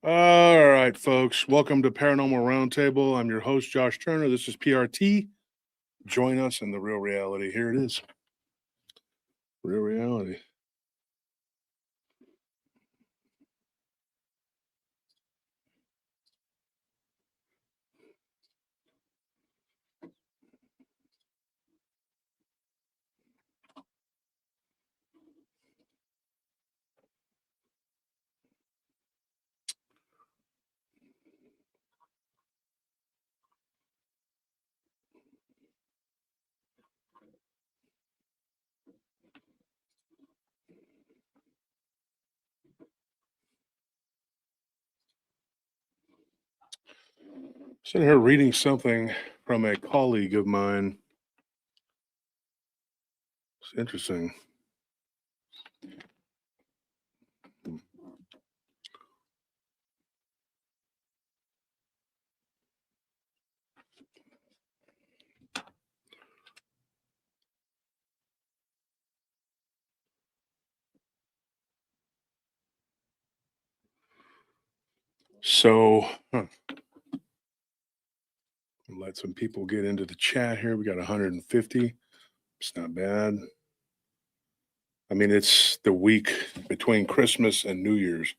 All right, folks. Welcome to Paranormal Roundtable. I'm your host, Josh Turner. This is PRT. Join us in the real reality. Here it is. Real reality. Sitting here reading something from a colleague of mine. It's interesting. So, let some people get into the chat here. We got 150. It's not bad. I mean, it's the week between Christmas and New Year's.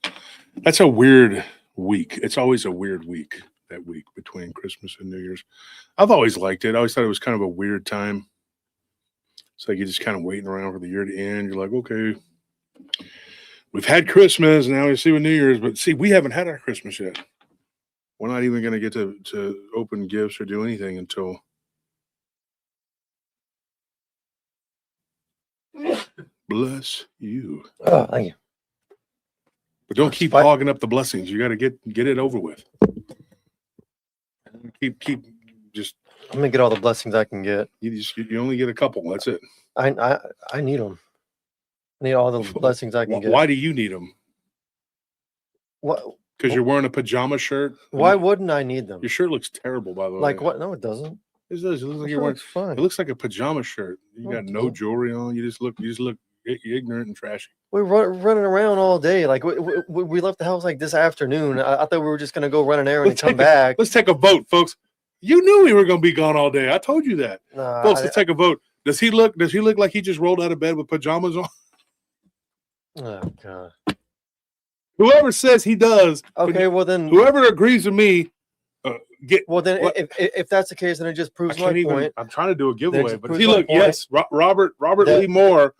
That's a weird week. It's always a weird week, that week between Christmas and New Year's. I've always liked it. I always thought it was kind of a weird time. It's like you're just kind of waiting around for the year to end. You're like, okay, we've had Christmas. Now we see what New Year's. But see, we haven't had our Christmas yet. We're not even going to get to open gifts or do anything until bless you. Oh, thank you. But don't keep hogging up the blessings. You got to get it over with. Keep just. I'm gonna get all the blessings I can get. You only get a couple. That's it. I need them. I need all the blessings I can get. Why do you need them? What? Because you're wearing a pajama shirt. Why wouldn't I need them? Your shirt looks terrible, by the way. Like what? No, it doesn't. It does. It looks like you're wearing. Fine. It looks like a pajama shirt. You got no jewelry on. You just look ignorant and trashy. We're running around all day. Like we left the house like this afternoon. I thought we were just gonna go run an errand and come back. Let's take a vote, folks. You knew we were gonna be gone all day. I told you that, folks. Let's take a vote. Does he look like he just rolled out of bed with pajamas on? Oh God. Whoever says he does. Okay, well then. Whoever agrees with me. If that's the case, then it just proves my point. I'm trying to do a giveaway, but he look. Yes, Robert Lee Moore.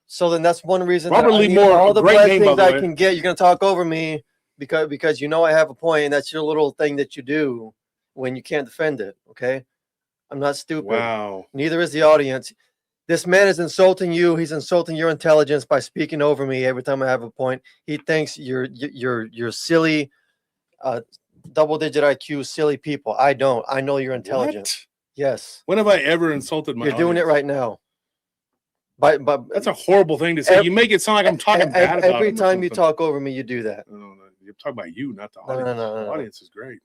So then that's one reason. Robert Lee Moore, all the blessings I can get. You're gonna talk over me because you know I have a point, and that's your little thing that you do when you can't defend it. Okay, I'm not stupid. Wow. Neither is the audience. This man is insulting you. He's insulting your intelligence by speaking over me every time I have a point. He thinks you're silly, double-digit IQ, silly people. I don't. I know you're intelligent. What? Yes. When have I ever insulted my? You're doing it right now. But that's a horrible thing to say. You make it sound like I'm talking bad about every time you talk over me, you do that. No, you're talking about you, not the audience. No. The audience is great.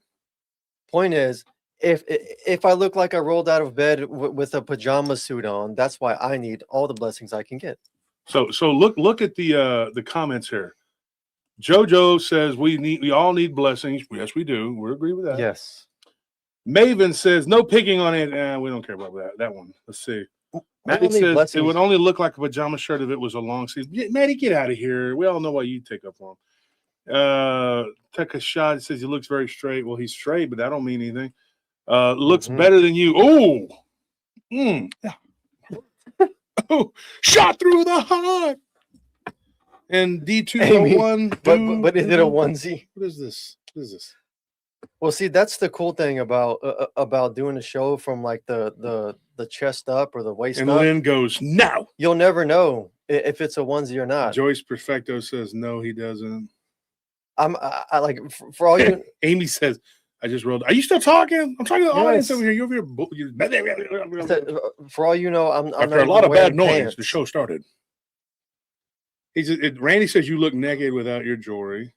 Point is, if I look like I rolled out of bed with a pajama suit on, that's why I need all the blessings I can get. So look at the comments here. JoJo says we all need blessings. Yes, we do. We agree with that. Yes. Maven says no picking on it. We don't care about that one. Let's see. Maddie says blessings. It would only look like a pajama shirt if it was a long sleeve. Maddie, get out of here. We all know why you take up for him. Tekashad says he looks very straight. Well, he's straight, but that don't mean anything. Looks better than you. Oh, yeah. Oh, shot through the heart. And D201. But is it a onesie? What is this? Well, see, that's the cool thing about doing a show from like the chest up or the waist and up. And Lynn goes, no. You'll never know if it's a onesie or not. Joyce Perfecto says, no, he doesn't. I like, for all you. Amy says, I just rolled. Are you still talking? I'm talking to the audience over here. You're over here. For all you know, I'm after a lot of bad noise, the show started. Randy says you look naked without your jewelry.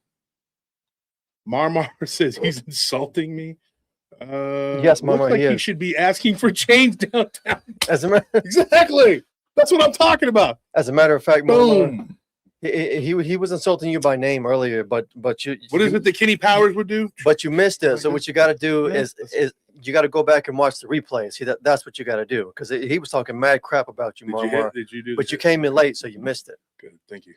Marmar says he's insulting me. Yes, Marmar, like he should be asking for change downtown. Exactly. That's what I'm talking about. As a matter of fact, boom. He was insulting you by name earlier, but you. What is it that Kenny Powers would do? But you missed it. So what you got to do Yeah, is you got to go back and watch the replay. See that's what you got to do because he was talking mad crap about you, Marmar. Did you do? But you came in late, so you missed it. Good, thank you.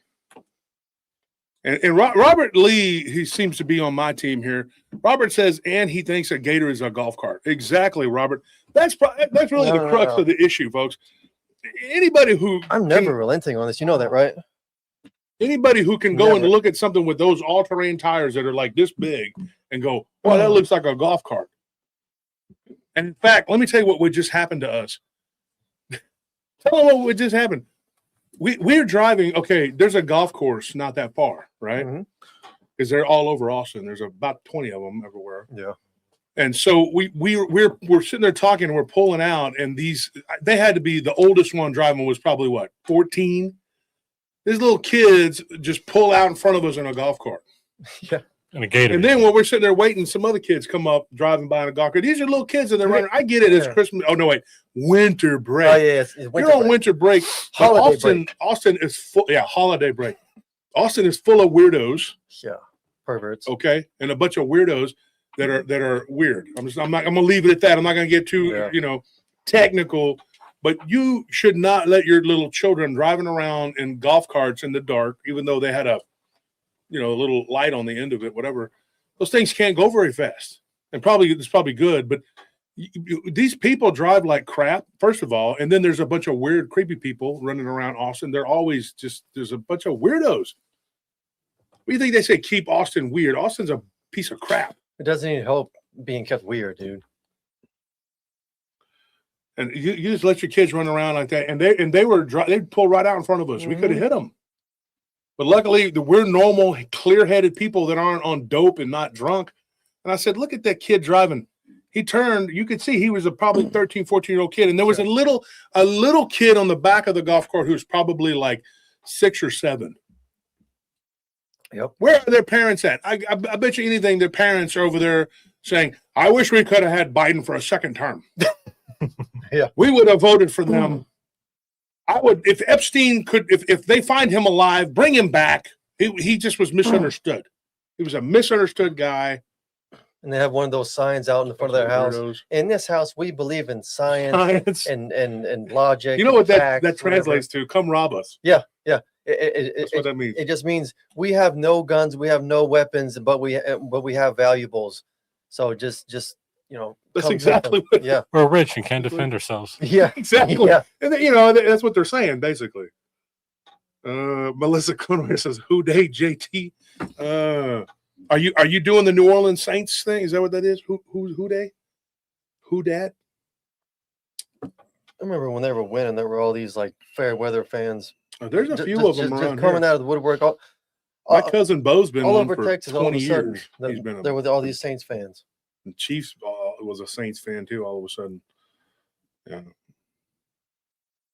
And Robert Lee, he seems to be on my team here. Robert says, and he thinks a Gator is a golf cart. Exactly, Robert. That's really the crux of the issue, folks. Anybody who I'm never relenting on this. You know that, right? Anybody who can go and look at something with those all-terrain tires that are like this big and go, well, that looks like a golf cart. And in fact, let me tell you what would just happen to us. Tell them what would just happen. We're driving. Okay, there's a golf course not that far, right? Because they're all over Austin. There's about 20 of them everywhere. Yeah. And so we're sitting there talking and we're pulling out, and they had to be the oldest one driving was probably what 14. These little kids just pull out in front of us in a golf cart. Yeah. And a Gator. And then when we're sitting there waiting, some other kids come up driving by in a golf cart. These are little kids and they're running. I get it. It's Christmas. Oh no, wait, winter break. Oh yeah, it's You're on winter break. Holiday break. Austin is full. Yeah, holiday break. Austin is full of weirdos. Yeah, perverts. Okay, and a bunch of weirdos that are weird. I'm gonna leave it at that. I'm not gonna get too technical. But you should not let your little children driving around in golf carts in the dark, even though they had a little light on the end of it, whatever. Those things can't go very fast. And it's probably good, but these people drive like crap, first of all, and then there's a bunch of weird, creepy people running around Austin. They're always there's a bunch of weirdos. What do you think they say? Keep Austin weird. Austin's a piece of crap. It doesn't even help being kept weird, dude. And you just let your kids run around like that, and they'd pull right out in front of us. We could have hit them, but luckily we're normal, clear-headed people that aren't on dope and not drunk. And I said, "Look at that kid driving." He turned. You could see he was a probably 13, 14-year-old kid, and there was a little kid on the back of the golf cart who was probably like 6 or 7. Yep. Where are their parents at? I bet you anything their parents are over there saying, "I wish we could have had Biden for a second term." Yeah, we would have voted for them. I would, if Epstein could, if they find him alive, bring him back. He just was misunderstood. He was a misunderstood guy. And they have one of those signs out in the front of their house. Weirdos. In this house, we believe in science. and logic. You know what facts, that translates to? Come rob us. Yeah. That's what that means. It just means we have no guns, we have no weapons, but we have valuables. So just That's exactly what. Yeah, we're rich and can defend ourselves. Yeah, exactly. Yeah, and that's what they're saying basically. Melissa Conway says, "Who day, JT? Are you doing the New Orleans Saints thing? Is that what that is? Who day? Who dat? I remember when they were winning, there were all these like fair weather fans. There's a few of them around coming here. out of the woodwork. My cousin Bo's been all one over for Texas. 20 All of a sudden, years. He's been there were all these Saints fans. The Chiefs was a Saints fan too. All of a sudden, yeah.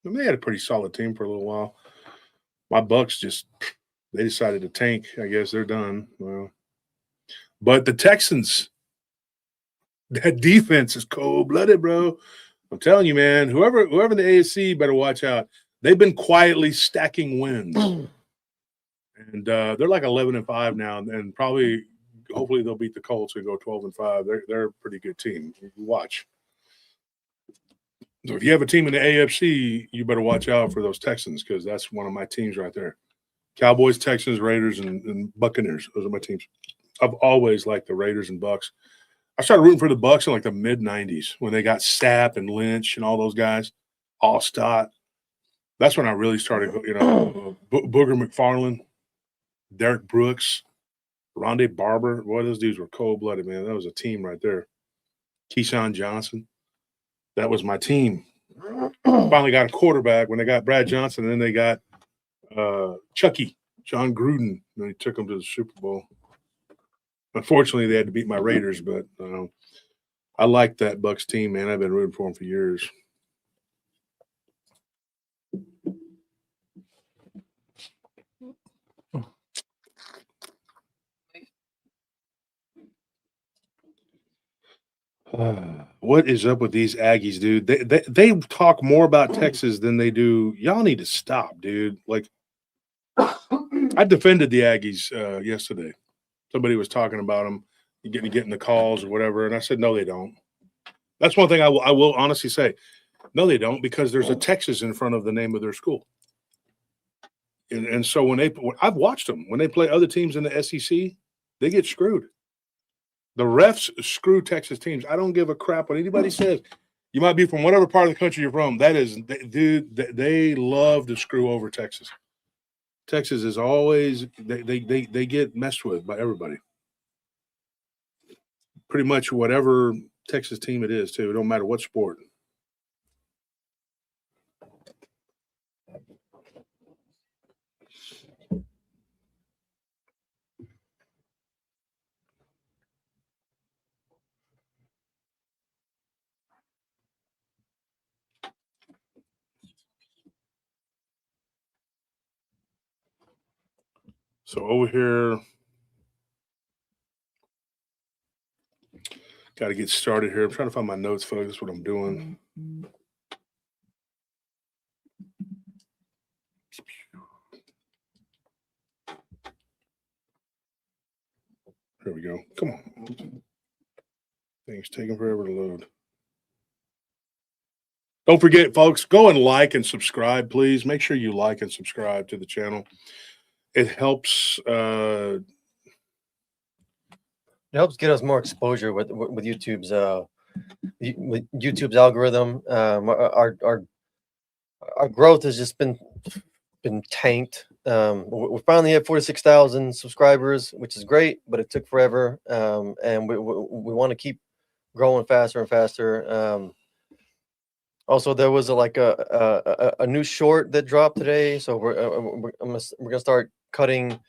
And they had a pretty solid team for a little while. My Bucks they decided to tank. I guess they're done. Well, but the Texans, that defense is cold-blooded, bro. I'm telling you, man. Whoever in the AFC better watch out. They've been quietly stacking wins, and they're like 11-5 now, and probably. Hopefully they'll beat the Colts and go 12-5. They're a pretty good team. Watch. So if you have a team in the AFC, you better watch out for those Texans because that's one of my teams right there. Cowboys, Texans, Raiders, and Buccaneers. Those are my teams. I've always liked the Raiders and Bucks. I started rooting for the Bucks in like the mid-'90s when they got Sapp and Lynch and all those guys. Allstott. That's when I really started, Booger McFarland, Derek Brooks, Rondé Barber. Boy, those dudes were cold-blooded, man. That was a team right there. Keyshawn Johnson. That was my team. Finally got a quarterback when they got Brad Johnson, and then they got Chucky, John Gruden, and they took him to the Super Bowl. Unfortunately, they had to beat my Raiders, but I like that Bucs team, man. I've been rooting for them for years. What is up with these Aggies, dude? They talk more about Texas than they do. Y'all need to stop, dude. Like, I defended the Aggies yesterday. Somebody was talking about them getting the calls or whatever, and I said no, they don't. That's one thing I will honestly say. No, they don't, because there's a Texas in front of the name of their school. And so when I've watched them when they play other teams in the SEC, they get screwed. The refs screw Texas teams. I don't give a crap what anybody says. You might be from whatever part of the country you're from. That is, dude, they love to screw over Texas. Texas is always they get messed with by everybody. Pretty much whatever Texas team it is, too. It don't matter what sport. So over here, got to get started here. I'm trying to find my notes, folks. That's what I'm doing. There we go. Come on. Things taking forever to load. Don't forget, folks, go and like and subscribe, please. Make sure you like and subscribe to the channel. It helps. It helps get us more exposure with YouTube's algorithm. Our growth has just been tanked. We finally had 46,000 subscribers, which is great, but it took forever. And we want to keep growing faster and faster. Also, there was a new short that dropped today, so we're gonna start cutting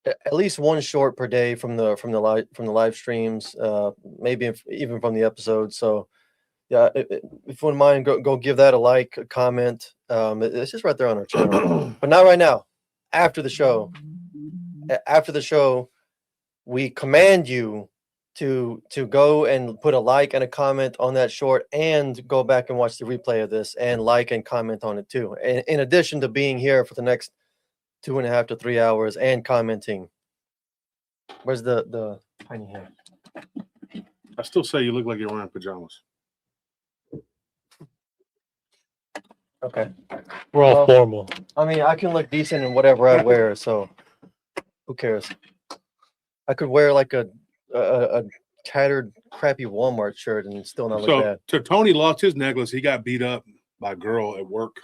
at least one short per day from the live streams, maybe even from the episodes. So yeah, if you wouldn't mind, go give that a like, a comment. It's just right there on our channel, but not right now. After the show, we command you to go and put a like and a comment on that short, and go back and watch the replay of this and like and comment on it too. In addition to being here for the next 2.5 to 3 hours and commenting. Where's the tiny hand? I still say you look like you're wearing pajamas. Okay. We're all formal. I mean, I can look decent in whatever I wear, so who cares? I could wear like a tattered, crappy Walmart shirt and still not look bad. So Tony lost his necklace. He got beat up by a girl at work.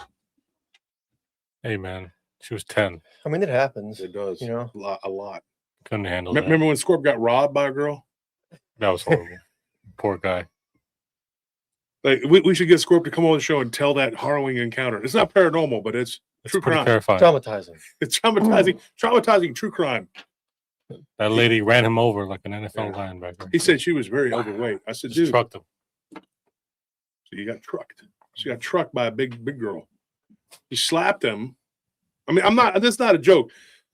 Hey, man. She was 10. I mean, it happens. It does. You know? A lot. Couldn't handle that. Remember when Scorp got robbed by a girl? That was horrible. Poor guy. Like we should get Scorp to come on the show and tell that harrowing encounter. It's not paranormal, but it's true pretty crime. terrifying. Traumatizing. It's traumatizing true crime. That lady ran him over like an NFL linebacker. He said she was very overweight. I said, Just dude, trucked him. so you got trucked. She got trucked by a big girl. He slapped him. I mean, that's not a joke.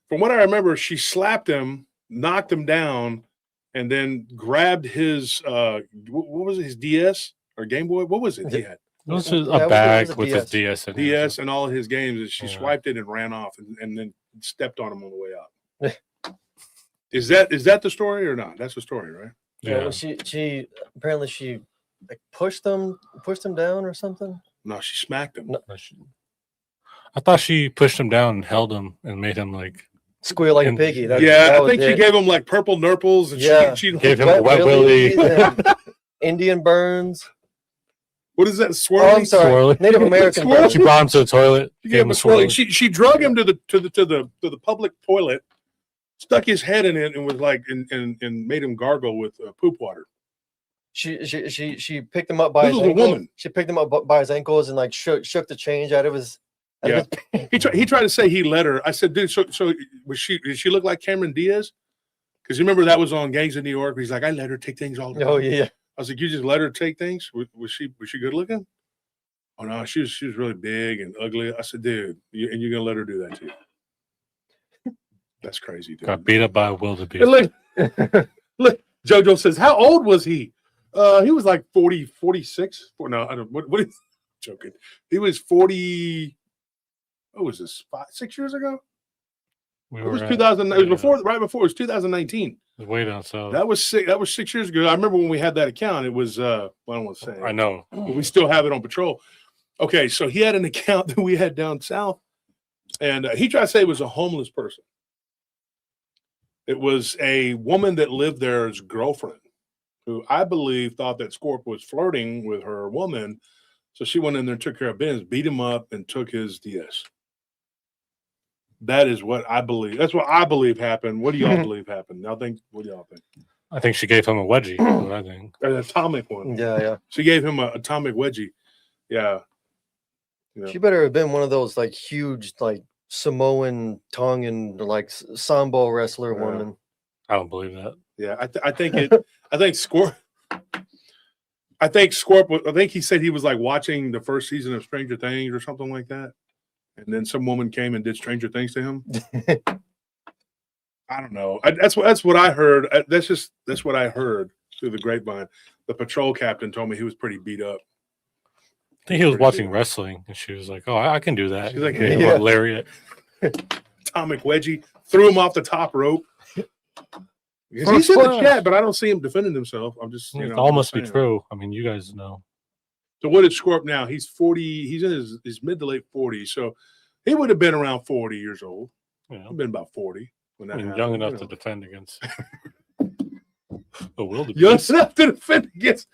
From what I remember, she slapped him, knocked him down, and then grabbed his what was it, his DS or Game Boy? What was it he had? It was just Yeah, a it bag was a with DS. his DS in it. DS and all of his games, and she Yeah. swiped it and ran off and then stepped on him on the way out. Is that the story or not? That's the story, right? Yeah. Yeah. Well, she apparently like pushed him down or something. No, she smacked him. No. I thought she pushed him down and held him and made him like Squeal like a And- piggy. I think she gave him like purple nurples and Yeah. she Gave him a wet willy. and Indian burns. what is that? Oh, Swirling? I'm sorry. Swirly. Native American Swirly. burns. She brought him to the toilet. She Gave him a swirly. She drug him to the public toilet, stuck his head in it, and was like and made him gargle with poop water. She picked him up by This his was a ankles. woman. She picked him up by his ankles and like shook the change out of his. Yeah. He tried to say he let her. I said, dude, so did she look like Cameron Diaz? Because you remember that was on Gangs of New York. He's like, I let her take things all the time. Oh yeah. I was like, you just let her take things? Was she good looking? Oh no, she was really big and ugly. I said, dude, and you're gonna let her do that to you? That's crazy, dude. Got beat up by a wildebeest. And look, JoJo says, how old was he? He was like 40, 46. No, I don't. What is joking? He was 40. What was this? 6 years ago? We It were was at- 2000. It was yeah, before, right before. It was 2019. it was way down south. That was 6 years ago. I remember when we had that account. It was well, I don't want to say. I know. But we still have it on patrol. Okay, so he had an account that we had down south, and he tried to say it was a homeless person. It was a woman that lived there's girlfriend, who I believe thought that Scorp was flirting with her woman. So she went in there and took care of business, beat him up, and took his DS. That is what I believe. That's what I believe happened. What do y'all believe happened? What do y'all think? I think she gave him a wedgie. That's what I think. An atomic one. Yeah. She gave him an atomic wedgie. Yeah. Yeah. She better have been one of those like huge, like Samoan, Tongan, like sambo wrestler Yeah. woman. I don't believe that. Yeah. I think Scorp. I think he said he was like watching the first season of Stranger Things or something like that. And then some woman came and did Stranger Things to him. I don't know. That's what I heard. That's what I heard through the grapevine. The patrol captain told me he was pretty beat up. I think he was Pretty watching good. wrestling, and she was like, "Oh, I can do that." She's like, Gave him yeah. a lariat. Atomic wedgie, threw him off the top rope. He's in First the class. chat, but I don't see him defending himself. I'm just, It I'm all just must be saying. true. I mean, you guys know. So what is Scorp now? He's 40. He's in his mid to late 40s. So he would have been around 40 years old. You know, He'd been about 40 when that I mean, happened. young enough you to know. defend against a wildebeest. Young enough to defend against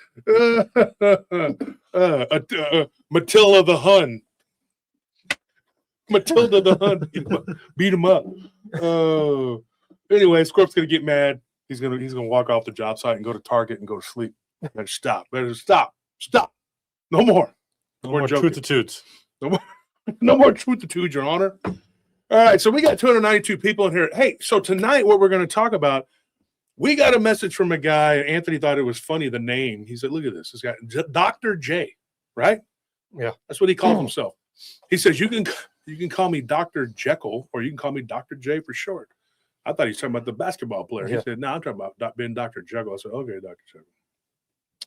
Matilda the Hun. Matilda the Hun beat him up. Anyway, Scorp's gonna get mad. He's gonna walk off the job site and go to Target and go to sleep. Better stop. No more. No We're more joking. truth to toots. No more truth to toot, Your Honor. All right, so we got 292 people in here. Hey, so tonight what we're going to talk about, we got a message from a guy. Anthony thought it was funny, the name. He said, look at this. This guy, Dr. J, right? Yeah. That's what he calls himself. He says, you can call me Dr. Jekyll, or you can call me Dr. J for short. I thought he was talking about the basketball player. He Yeah. said, no, I'm talking about being Dr. Jekyll. I said, okay, Dr. Jekyll.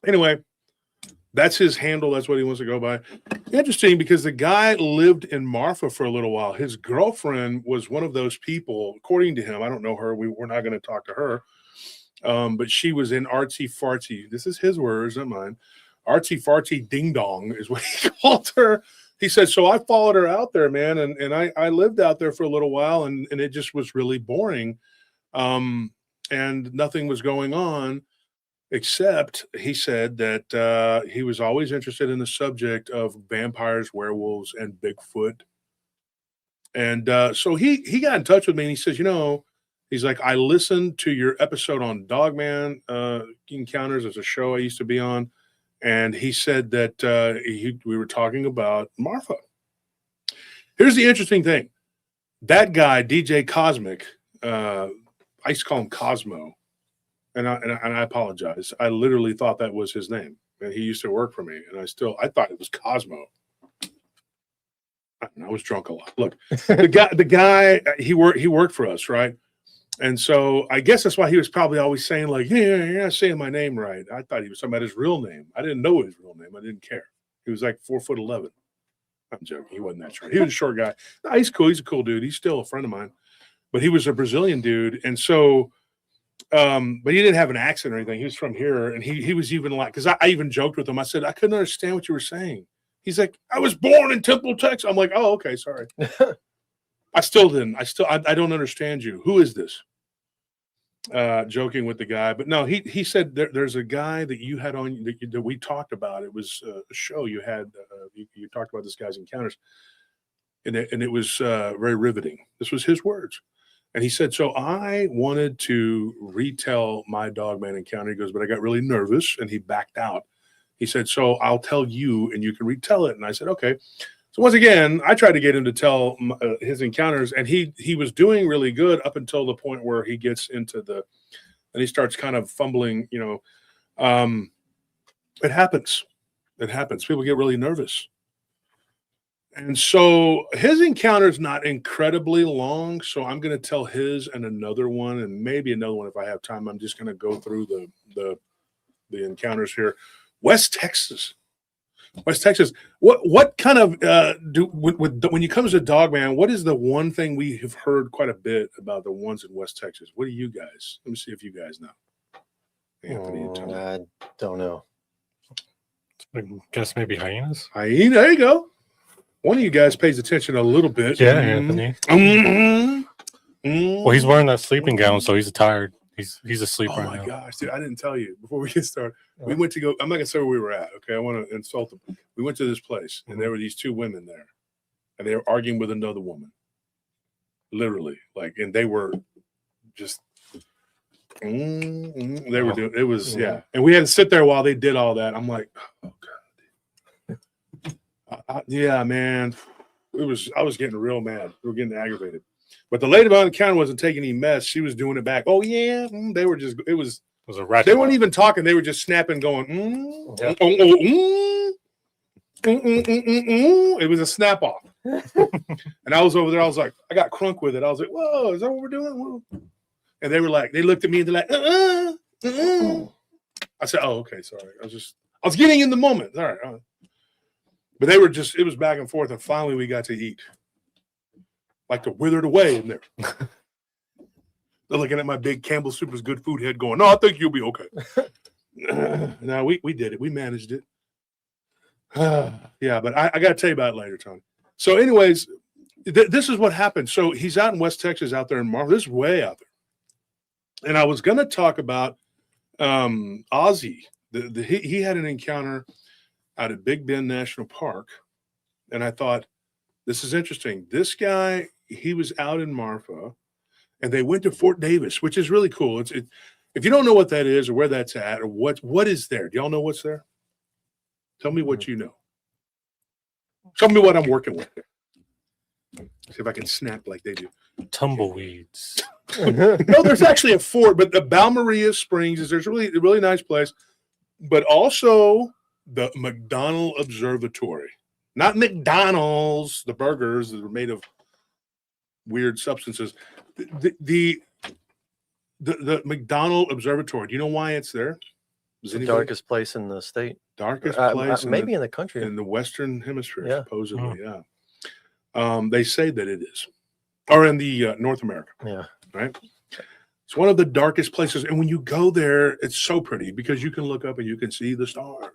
Anyway, that's his handle. That's what he wants to go by. Interesting, because the guy lived in Marfa for a little while. His girlfriend was one of those people, according to him. I don't know her. We're not going to talk to her. But she was in artsy fartsy. This is his words, not mine. Artsy fartsy ding dong is what he called her. He said, so I followed her out there, man. And I lived out there for a little while, and it just was really boring. And nothing was going on. Except he said that he was always interested in the subject of vampires, werewolves, and Bigfoot. And so he got in touch with me, and he says, he's like, I listened to your episode on Dogman Encounters as a show I used to be on. And he said that we were talking about Marfa. Here's the interesting thing. That guy, DJ Cosmic, I used to call him Cosmo. And I apologize. I literally thought that was his name. And he used to work for me. And I thought it was Cosmo. I was drunk a lot. Look, the guy, he worked for us, right? And so I guess that's why he was probably always saying, like, yeah, you're not saying my name right. I thought he was talking about his real name. I didn't know his real name. I didn't care. He was like 4'11". I'm joking. He wasn't that short. He was a short guy. No, he's cool. He's a cool dude. He's still a friend of mine. But he was a Brazilian dude. And so but he didn't have an accent or anything. He was from here, and he was even like, because I even joked with him. I said, I couldn't understand what you were saying. He's like, I was born in Temple, Texas. I'm like, oh, okay, sorry. I still didn't. I don't understand you. Who is this? Joking with the guy, but no, he said there's a guy that you had on that we talked about. It was a show you had. You talked about this guy's encounters, and it was very riveting. This was his words. And he said, so I wanted to retell my Dogman encounter. He goes, but I got really nervous, and he backed out. He said, so I'll tell you, and you can retell it. And I said, okay. So once again, I tried to get him to tell his encounters, and he was doing really good up until the point where he gets into and he starts kind of fumbling. It happens. It happens. People get really nervous. And so his encounter is not incredibly long, so I'm going to tell his and another one, and maybe another one if I have time. I'm just going to go through the encounters here. West Texas. West Texas. What kind of when it comes to Dogman? What is the one thing we have heard quite a bit about the ones in West Texas? What do you guys? Let me see if you guys know. Anthony, you tell me. I don't know. I guess maybe hyenas. Hyena, there you go. One of you guys pays attention a little bit. Yeah, Anthony. Well, he's wearing that sleeping gown, so he's tired. He's asleep Oh right my now. gosh, dude! I didn't tell you before we get started. We went to go. I'm not gonna say where we were at. Okay, I want to insult them. We went to this place, and there were these two women there, and they were arguing with another woman. Literally, and they were just. They were doing. It was and we had to sit there while they did all that. I'm like, oh god, yeah, man. It was. I was getting real mad. We were getting aggravated. But the lady behind the counter wasn't taking any mess. She was doing it back. Oh yeah, they were just. It was a ratchet. They weren't even talking. They were just snapping, going. It was a snap off. And I was over there. I was like, I got crunk with it. I was like, whoa, is that what we're doing? Whoa. And they were like, they looked at me and they're like, I said, oh, okay, sorry. I was getting in the moment. All right. But they were just. It was back and forth, and finally we got to eat. Like to withered away in there. They're looking at my big Campbell Soup Good Food head going, no, I think you'll be okay. No, we did it. We managed it. Yeah, but I got to tell you about it later, Tony. So anyways, this is what happened. So he's out in West Texas, out there in Marfa. This is way out there. And I was going to talk about Ozzy. He had an encounter out at Big Bend National Park. And I thought, this is interesting. This guy, he was out in Marfa, and they went to Fort Davis, which is really cool. If you don't know what that is or where that's at or what is there, do y'all know what's there? Tell me what you know. Tell me what I'm working with there. See if I can snap like they do. Tumbleweeds. No, there's actually a fort, but the Balmaria Springs there's really a really nice place, but also the McDonald Observatory. Not McDonald's, the burgers that are made of weird substances. The McDonald Observatory. Do you know why it's there? The darkest place in the state. Darkest place, maybe in the country, in the Western Hemisphere, yeah. supposedly. Yeah. They say that it is, or in the North America. Yeah. Right. It's one of the darkest places, and when you go there, it's so pretty because you can look up and you can see the stars.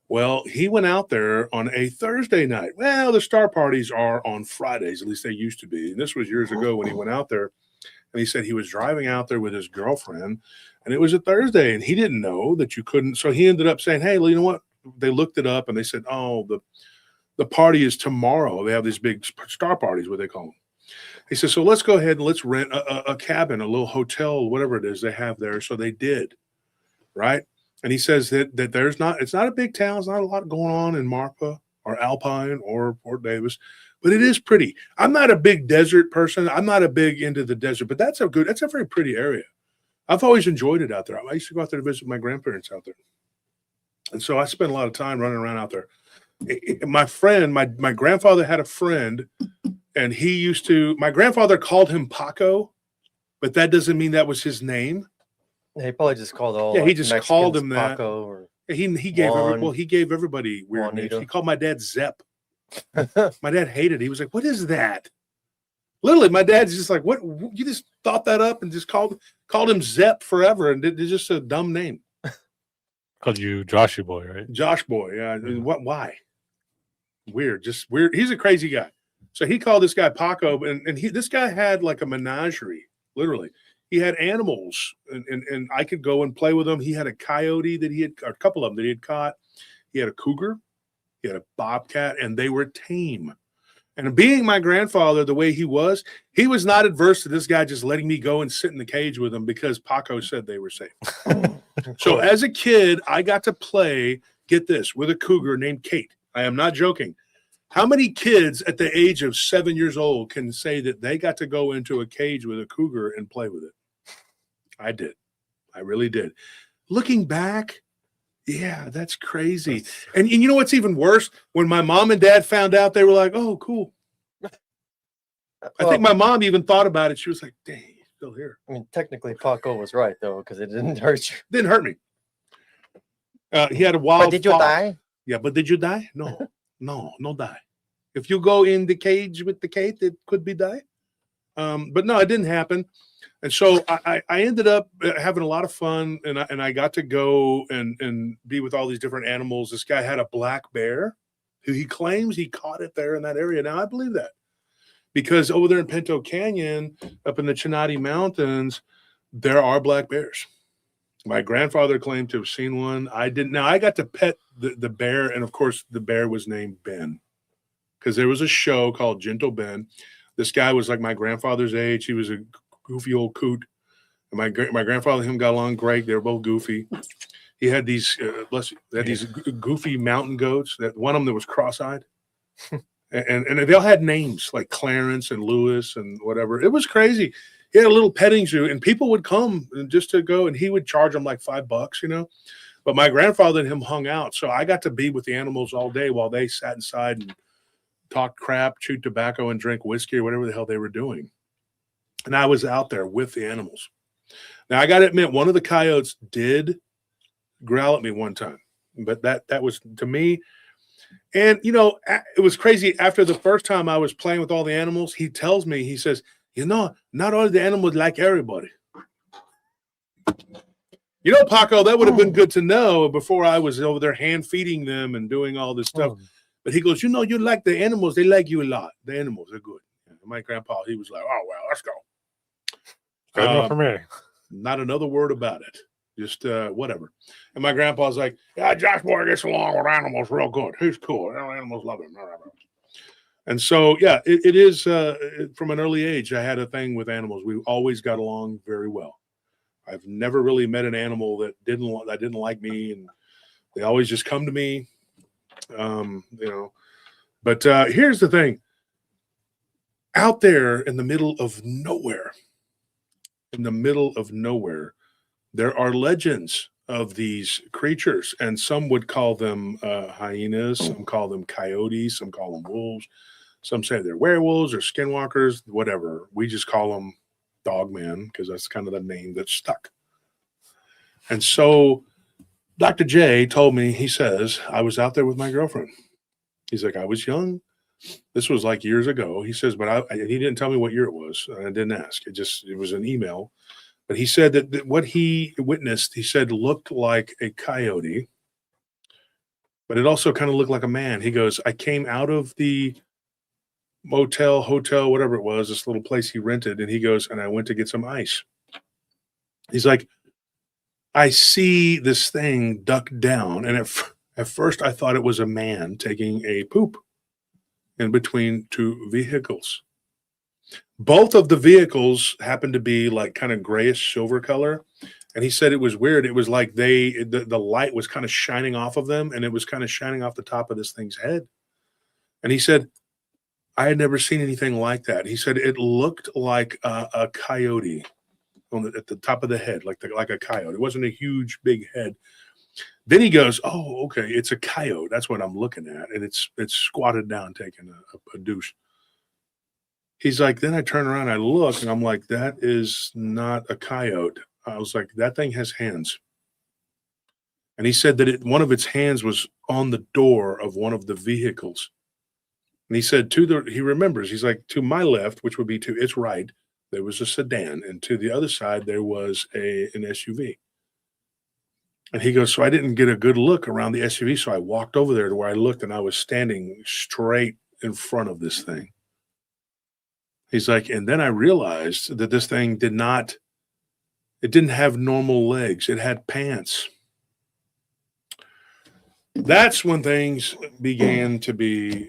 Well, he went out there on a Thursday night. Well, the star parties are on Fridays, at least they used to be. And this was years ago when he went out there. And he said he was driving out there with his girlfriend, and it was a Thursday, and he didn't know that you couldn't. So he ended up saying, hey, well, you know what? They looked it up, and they said, oh, the party is tomorrow. They have these big star parties, what they call them. He said, so let's go ahead and let's rent a cabin, a little hotel, whatever it is they have there. So they did, right? And he says that it's not a big town. There's not a lot going on in Marfa or Alpine or Fort Davis, but it is pretty. I'm not a big desert person. I'm not a big into the desert, but that's a very pretty area. I've always enjoyed it out there. I used to go out there to visit my grandparents out there. And so I spent a lot of time running around out there. My friend, my grandfather had a friend, and my grandfather called him Paco, but that doesn't mean that was his name. He probably just called all. Yeah, he just Mexicans called him that. Paco or he gave he gave everybody weird names. He called my dad Zepp. My dad hated it. He was like, "What is that?" Literally, my dad's just like, "What? You just thought that up and just called him Zepp forever, and it's just a dumb name." Called you Joshy Boy, right? Josh Boy. Yeah. What? Why? Weird. Just weird. He's a crazy guy. So he called this guy Paco, and this guy had like a menagerie, literally. He had animals, and I could go and play with them. He had a coyote or a couple of them that he had caught. He had a cougar. He had a bobcat, and they were tame. And being my grandfather the way he was not adverse to this guy just letting me go and sit in the cage with him because Paco said they were safe. So as a kid, I got to play, get this, with a cougar named Kate. I am not joking. How many kids at the age of 7 years old can say that they got to go into a cage with a cougar and play with it? I did. I really did. Looking back, yeah, that's crazy. And you know what's even worse? When my mom and dad found out, they were like, oh, cool. I think my mom even thought about it. She was like, dang, he's still here. I mean, technically, Paco was right, though, because it didn't hurt you. Didn't hurt me. He had a wild But did you die? Yeah, but did you die? No, no die. If you go in the cage with the Kate, it could be die. But no, it didn't happen. And so I ended up having a lot of fun, and I got to go and be with all these different animals. This guy had a black bear who he claims he caught it there in that area. Now I believe that because over there in Pinto Canyon, up in the Chinati Mountains, there are black bears. My grandfather claimed to have seen one. I didn't. Now I got to pet the bear, and of course the bear was named Ben because there was a show called Gentle Ben. This guy was like my grandfather's age. He was a goofy old coot. And my grandfather and him got along great. They were both goofy. He had these, these goofy mountain goats. That one of them that was cross-eyed, and they all had names like Clarence and Lewis and whatever. It was crazy. He had a little petting zoo, and people would come just to go, and he would charge them like $5, you know. But my grandfather and him hung out, so I got to be with the animals all day while they sat inside and talked crap, chewed tobacco, and drank whiskey or whatever the hell they were doing. And I was out there with the animals. Now I got to admit, one of the coyotes did growl at me one time, but that was to me. And you know, it was crazy. After the first time I was playing with all the animals, he tells me, he says, "You know, not all the animals like everybody." You know, Paco, that would have been good to know before I was over there hand feeding them and doing all this stuff. But he goes, "You know, you like the animals. They like you a lot. The animals are good." And my grandpa, he was like, "Oh, well, let's go." Good enough for me. Not another word about it. Just whatever. And my grandpa's like, "Yeah, Josh boy gets along with animals real good. He's cool. Animals love him." And so, yeah, it is from an early age, I had a thing with animals. We always got along very well. I've never really met an animal that didn't like me, and they always just come to me. You know, but here's the thing. Out there in the middle of nowhere, there are legends of these creatures, and some would call them hyenas, some call them coyotes, some call them wolves, some say they're werewolves or skinwalkers, whatever. We just call them Dogman because that's kind of the name that stuck. And so Dr. J told me, he says, I was out there with my girlfriend. He's like, I was young. This was like years ago. He says, but he didn't tell me what year it was. I didn't ask. It was an email. But he said that what he witnessed, he said, looked like a coyote, but it also kind of looked like a man. He goes, I came out of the motel, hotel, whatever it was, this little place he rented. And he goes, and I went to get some ice. He's like, I see this thing duck down. And at first I thought it was a man taking a poop in between two vehicles. Both of the vehicles happened to be like kind of grayish silver color. And he said it was weird. It was like the light was kind of shining off of them, and it was kind of shining off the top of this thing's head. And he said, I had never seen anything like that. He said it looked like a coyote at the top of the head, like a coyote. It wasn't a huge, big head. Then he goes, oh, okay, it's a coyote. That's what I'm looking at. And it's squatted down, taking a douche. He's like, then I turn around, I look, and I'm like, that is not a coyote. I was like, that thing has hands. And he said that one of its hands was on the door of one of the vehicles. And he said he remembers, he's like, to my left, which would be to its right, there was a sedan. And to the other side, there was an SUV. And he goes, so I didn't get a good look around the SUV. So I walked over there to where I looked, and I was standing straight in front of this thing. He's like, and then I realized that this thing didn't have normal legs. It had pants. That's when things began to be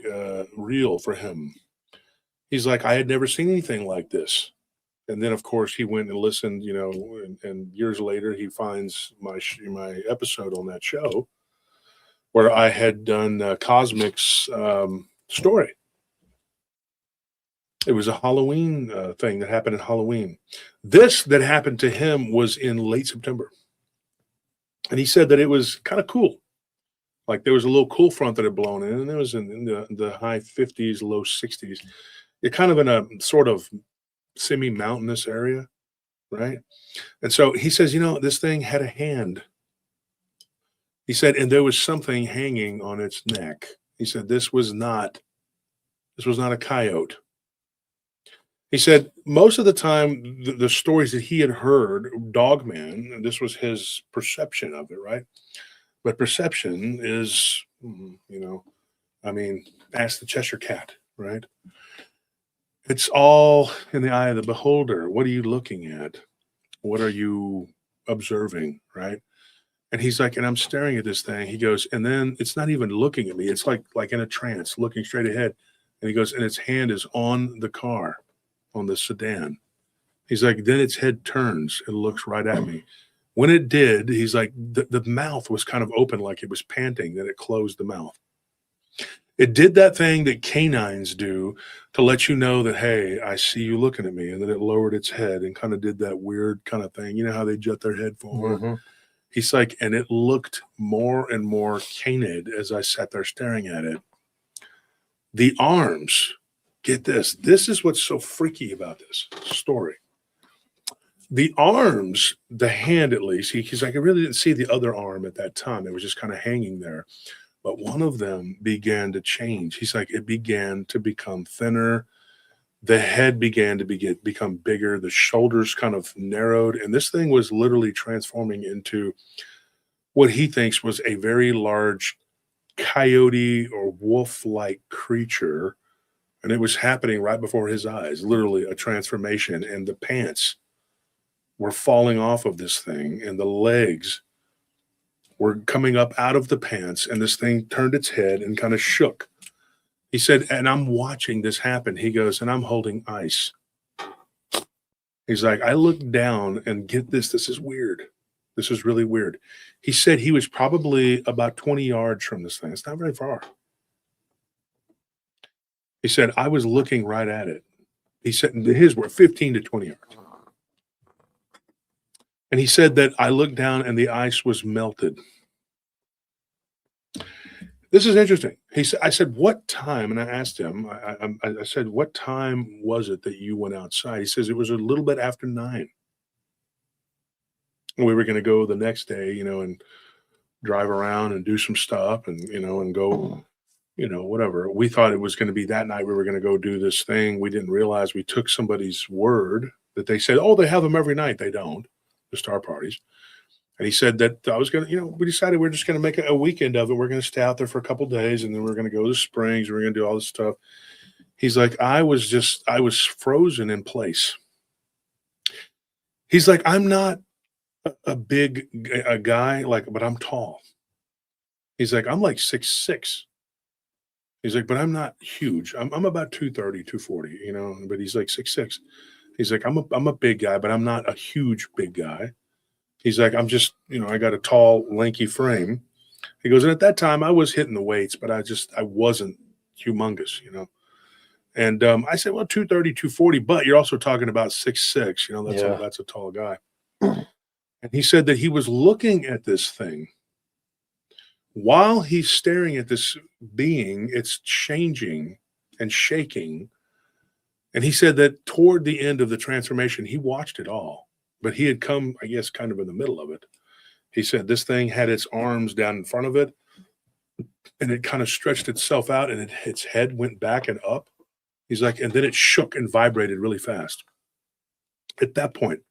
real for him. He's like, I had never seen anything like this. And then, of course, he went and listened, you know, and years later, he finds my episode on that show where I had done Cosmic's story. It was a Halloween thing that happened at Halloween. This that happened to him was in late September. And he said that it was kind of cool. Like there was a little cool front that had blown in, and it was in the high 50s, low 60s. You're kind of in a sort of semi-mountainous area, right? And so he says, you know, this thing had a hand. He said, and there was something hanging on its neck. He said, this was not a coyote. He said, most of the time, the stories that he had heard, Dogman, and this was his perception of it, right? But perception is, I mean, ask the Cheshire Cat, right? It's all in the eye of the beholder. What are you looking at? What are you observing, right? And he's like, and I'm staring at this thing. He goes, and then it's not even looking at me. It's like in a trance, looking straight ahead. And he goes, and its hand is on the car, on the sedan. He's like, then its head turns and looks right at me. When it did, he's like, the mouth was kind of open, like it was panting. Then it closed the mouth. It did that thing that canines do to let you know that, hey, I see you looking at me. And then it lowered its head and kind of did that weird kind of thing. You know how they jut their head forward? Mm-hmm. He's like, and it looked more and more canid as I sat there staring at it. The arms, get this. This is what's so freaky about this story. The arms, the hand at least, he's like, I really didn't see the other arm at that time. It was just kind of hanging there. But one of them began to change. He's like, it began to become thinner. The head began to become bigger. The shoulders kind of narrowed. And this thing was literally transforming into what he thinks was a very large coyote or wolf-like creature. And it was happening right before his eyes, literally a transformation. And the pants were falling off of this thing, and the legs were coming up out of the pants, and this thing turned its head and kind of shook. He said, and I'm watching this happen. He goes, and I'm holding ice. He's like, I looked down and get this. This is weird. This is really weird. He said he was probably about 20 yards from this thing. It's not very far. He said, I was looking right at it. He said, his were 15 to 20 yards. And he said that I looked down and the ice was melted. This is interesting. He said, I said, what time? And I asked him, I said, what time was it that you went outside? He says, it was a little bit after 9. We were going to go the next day, and drive around and do some stuff and, and go, whatever. We thought it was going to be that night we were going to go do this thing. We didn't realize we took somebody's word that they said, oh, they have them every night. They don't, the star parties. And he said that I was going to, we decided we're just going to make a weekend of it. We're going to stay out there for a couple of days, and then we're going to go to the springs. We're going to do all this stuff. He's like, I was frozen in place. He's like, I'm not a big guy, but I'm tall. He's like, I'm like 6'6". He's like, but I'm not huge. I'm about 230, 240, but he's like 6'6". He's like, I'm a big guy, but I'm not a huge big guy. He's like, I'm just, I got a tall, lanky frame. He goes, and at that time I was hitting the weights, but I wasn't humongous, And I said, well, 230, 240, but you're also talking about 6'6", that's a tall guy. And he said that he was looking at this thing. While he's staring at this being, it's changing and shaking. And he said that toward the end of the transformation, he watched it all. But he had come, I guess, kind of in the middle of it. He said this thing had its arms down in front of it, and it kind of stretched itself out, and its head went back and up. He's like, and then it shook and vibrated really fast. At that point,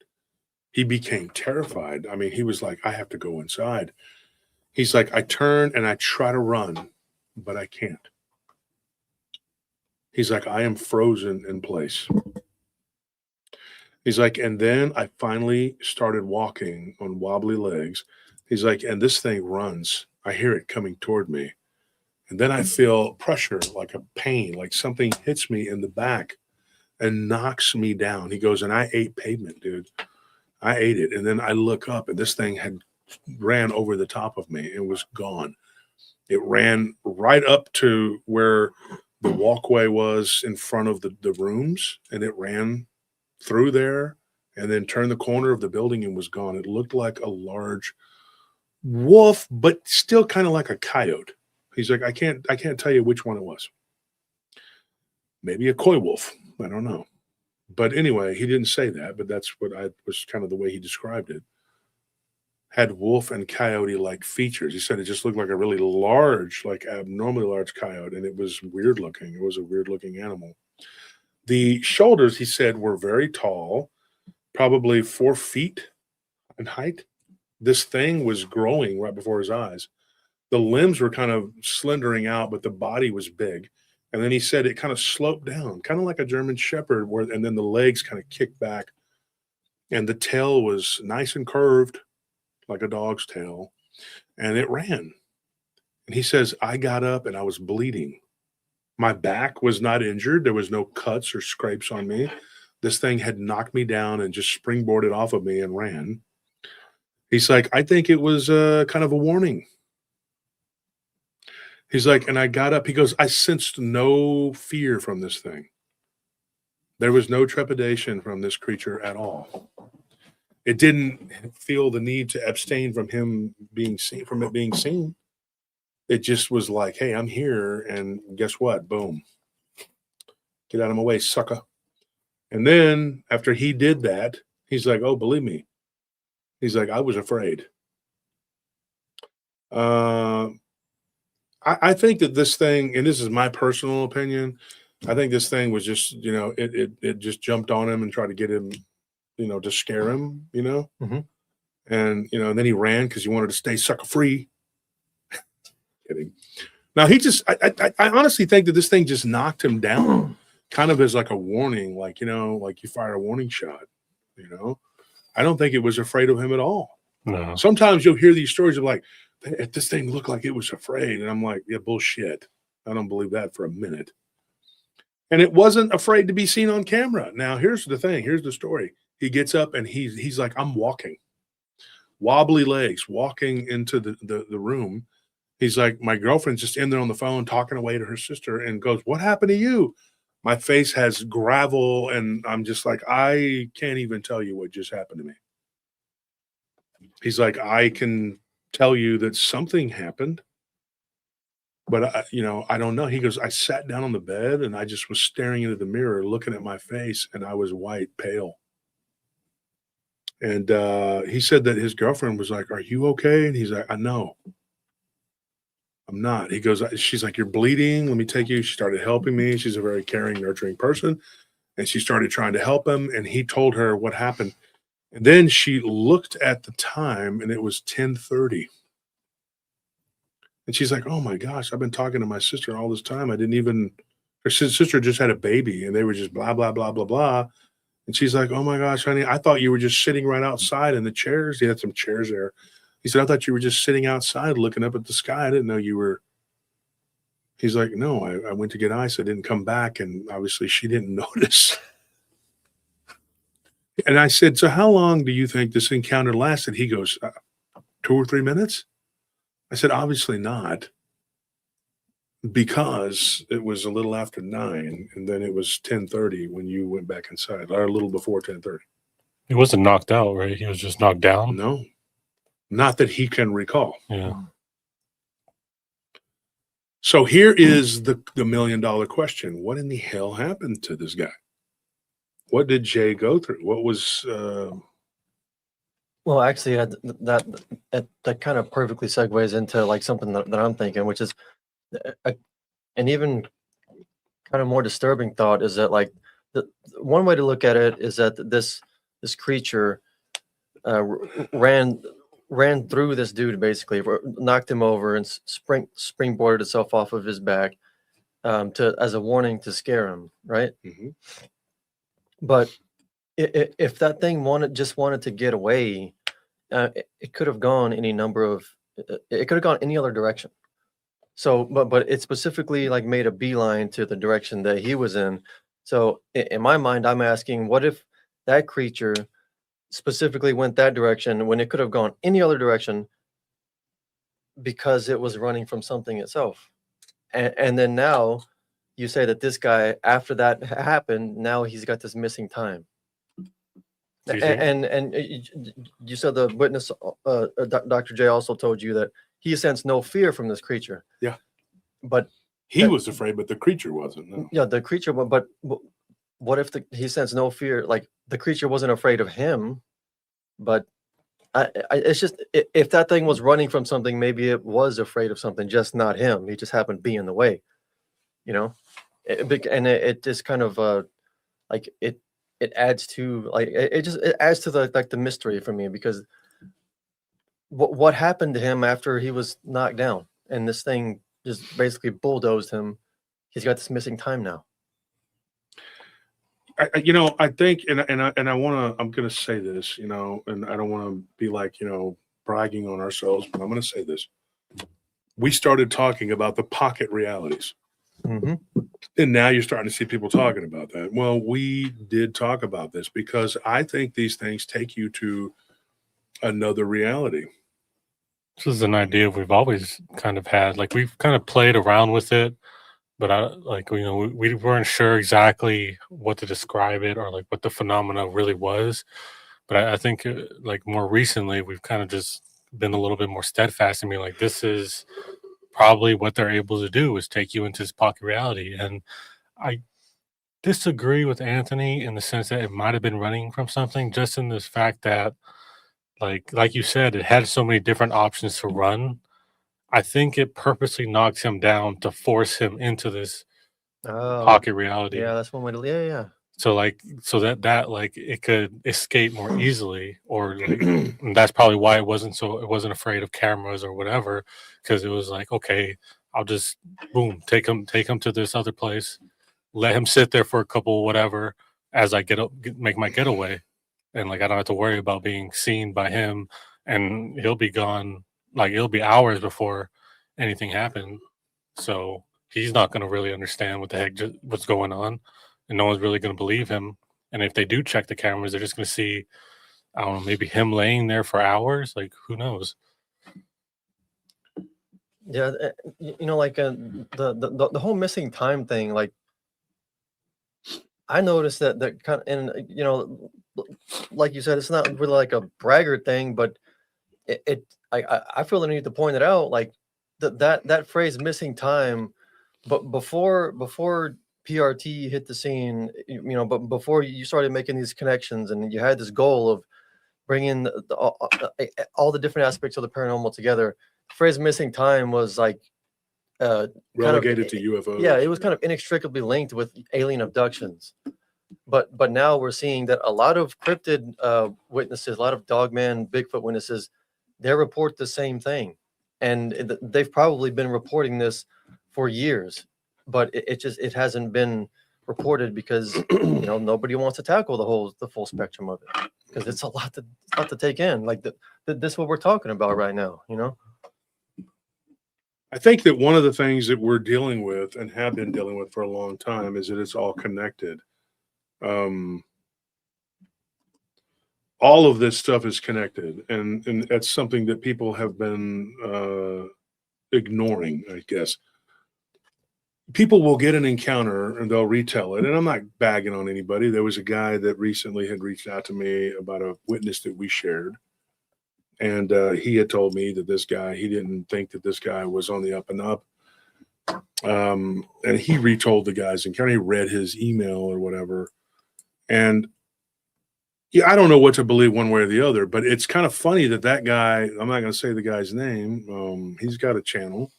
he became terrified. I mean, he was like, I have to go inside. He's like, I turn and I try to run, but I can't. He's like, I am frozen in place. He's like, and then I finally started walking on wobbly legs. He's like, and this thing runs. I hear it coming toward me. And then I feel pressure, like a pain, like something hits me in the back and knocks me down. He goes, and I ate pavement, dude. I ate it. And then I look up, and this thing had ran over the top of me and was gone. It ran right up to where the walkway was in front of the rooms, and it ran through there and then turned the corner of the building and was gone. It looked like a large wolf, but still kind of like a coyote. He's like, I can't tell you which one it was. Maybe a coy wolf. I don't know. But anyway, he didn't say that, but that's what was kind of the way he described it. had wolf and coyote-like features. He said it just looked like a really large, like abnormally large coyote, and it was weird looking. It was a weird looking animal. The shoulders, he said, were very tall, probably 4 feet in height. This thing was growing right before his eyes. The limbs were kind of slendering out, but the body was big. And then he said it kind of sloped down, kind of like a German Shepherd, and then the legs kind of kicked back, and the tail was nice and curved, like a dog's tail, and it ran. And he says, I got up and I was bleeding. My back was not injured. There was no cuts or scrapes on me. This thing had knocked me down and just springboarded off of me and ran. He's like, I think it was kind of a warning. He's like, and I got up. He goes, I sensed no fear from this thing. There was no trepidation from this creature at all. It didn't feel the need to abstain from him being seen, from it being seen. It just was like, hey, I'm here, and guess what? Boom. Get out of my way, sucker. And then after he did that, he's like, oh, believe me. He's like, I was afraid. I think that this thing, and this is my personal opinion, I think this thing was just, it just jumped on him and tried to get him, to scare him, Mhm. and, and then he ran because he wanted to stay sucker free. Kidding. Now I honestly think that this thing just knocked him down, kind of as like a warning, like you fire a warning shot. I don't think it was afraid of him at all. No. Sometimes you'll hear these stories of like, this thing looked like it was afraid, and I'm like, yeah, bullshit. I don't believe that for a minute. And it wasn't afraid to be seen on camera. Now here's the thing. Here's the story. He gets up and he's like, I'm walking, wobbly legs, walking into the room. He's like, my girlfriend's just in there on the phone talking away to her sister, and goes, what happened to you? My face has gravel, and I'm just like, I can't even tell you what just happened to me. He's like, I can tell you that something happened, but I don't know. He goes, I sat down on the bed and I just was staring into the mirror, looking at my face, and I was white, pale. And he said that his girlfriend was like, are you okay? And he's like, I know. I'm not. He goes, she's like, you're bleeding. Let me take you. She started helping me. She's a very caring, nurturing person. And she started trying to help him. And he told her what happened. And then she looked at the time, and it was 10:30. And she's like, oh my gosh, I've been talking to my sister all this time. Her sister just had a baby, and they were just blah, blah, blah, blah, blah. And she's like, oh my gosh, honey, I thought you were just sitting right outside in the chairs. He had some chairs there. He said, I thought you were just sitting outside looking up at the sky. I didn't know you were. He's like, no, I went to get ice. I didn't come back. And obviously she didn't notice. And I said, so how long do you think this encounter lasted? He goes, 2 or 3 minutes. I said, obviously not, because it was a little after 9, and then it was 10:30 when you went back inside, or a little before 10:30. He wasn't knocked out, right? He was just knocked down. No, not that he can recall. Yeah. So here is the $1 million question. What in the hell happened to this guy? What did Jay go through? What was Well, actually, that kind of perfectly segues into like something that I'm thinking, which is an even kind of more disturbing thought is that like one way to look at it is that this creature ran through this dude, basically knocked him over and springboarded itself off of his back as a warning to scare him, right? Mhm. But if that thing just wanted to get away, it could have gone any number of. It could have gone any other direction. So, but it specifically like made a beeline to the direction that he was in. So, in my mind, I'm asking, what if that creature specifically went that direction when it could have gone any other direction because it was running from something itself? And then now you say that this guy, after that happened, now he's got this missing time. Do you think? And you said the witness, Dr. J, also told you that he sensed no fear from this creature. Yeah. But He was afraid, but the creature wasn't. No. yeah, the creature, but what if he sensed no fear? Like the creature wasn't afraid of him, but it's just if that thing was running from something, maybe it was afraid of something, just not him. He just happened to be in the way, you know. And it just kind of like it adds to like it adds to the mystery for me because what happened to him after he was knocked down and this thing just basically bulldozed him. He's got this missing time now. I think, and I want to, I'm going to say this, and I don't want to be like, bragging on ourselves, but I'm going to say this. We started talking about the pocket realities. Mm-hmm. And now you're starting to see people talking about that. Well, we did talk about this because I think these things take you to another reality. This is an idea we've always kind of had. Like we've kind of played around with it, but we weren't sure exactly what to describe it or like what the phenomena really was. But I think like more recently, we've kind of just been a little bit more steadfast and being like, this is probably what they're able to do is take you into this pocket reality. And I disagree with Anthony in the sense that it might have been running from something, just in this fact that, like you said, it had so many different options to run. I think it purposely knocks him down to force him into this Oh, pocket reality. yeah, that's one way to. Yeah. So that like it could escape more easily, or like and that's probably why it wasn't afraid of cameras or whatever, because it was like, okay, I'll just boom take him to this other place, let him sit there for a couple whatever as I make my getaway, and like I don't have to worry about being seen by him, and he'll be gone. Like it'll be hours before anything happened, so he's not going to really understand what the heck what's going on, and no one's really going to believe him. And if they do check the cameras, they're just going to see, I don't know, maybe him laying there for hours. Like who knows? Yeah, like the whole missing time thing. Like, I noticed that kind of, and like you said, it's not really like a braggart thing, but I feel the need to point it out. Like that phrase "missing time," but before PRT hit the scene, but before you started making these connections and you had this goal of bringing all the different aspects of the paranormal together, the phrase "missing time" was like Relegated to UFOs. Yeah, it was kind of inextricably linked with alien abductions. But now we're seeing that a lot of cryptid witnesses, a lot of Dogman, Bigfoot witnesses, they report the same thing, and they've probably been reporting this for years, but it hasn't been reported because nobody wants to tackle the full spectrum of it because it's a lot to take in. Like this what we're talking about right now, I think that one of the things that we're dealing with and have been dealing with for a long time is that it's all connected. All of this stuff is connected, and that's something that people have been ignoring, I guess. People will get an encounter and they'll retell it, and I'm not bagging on anybody. There was a guy that recently had reached out to me about a witness that we shared. And he had told me that he didn't think that this guy was on the up and up. And he retold the guy's encounter. He read his email or whatever. And yeah, I don't know what to believe one way or the other, but it's kind of funny that guy, I'm not going to say the guy's name. He's got a channel.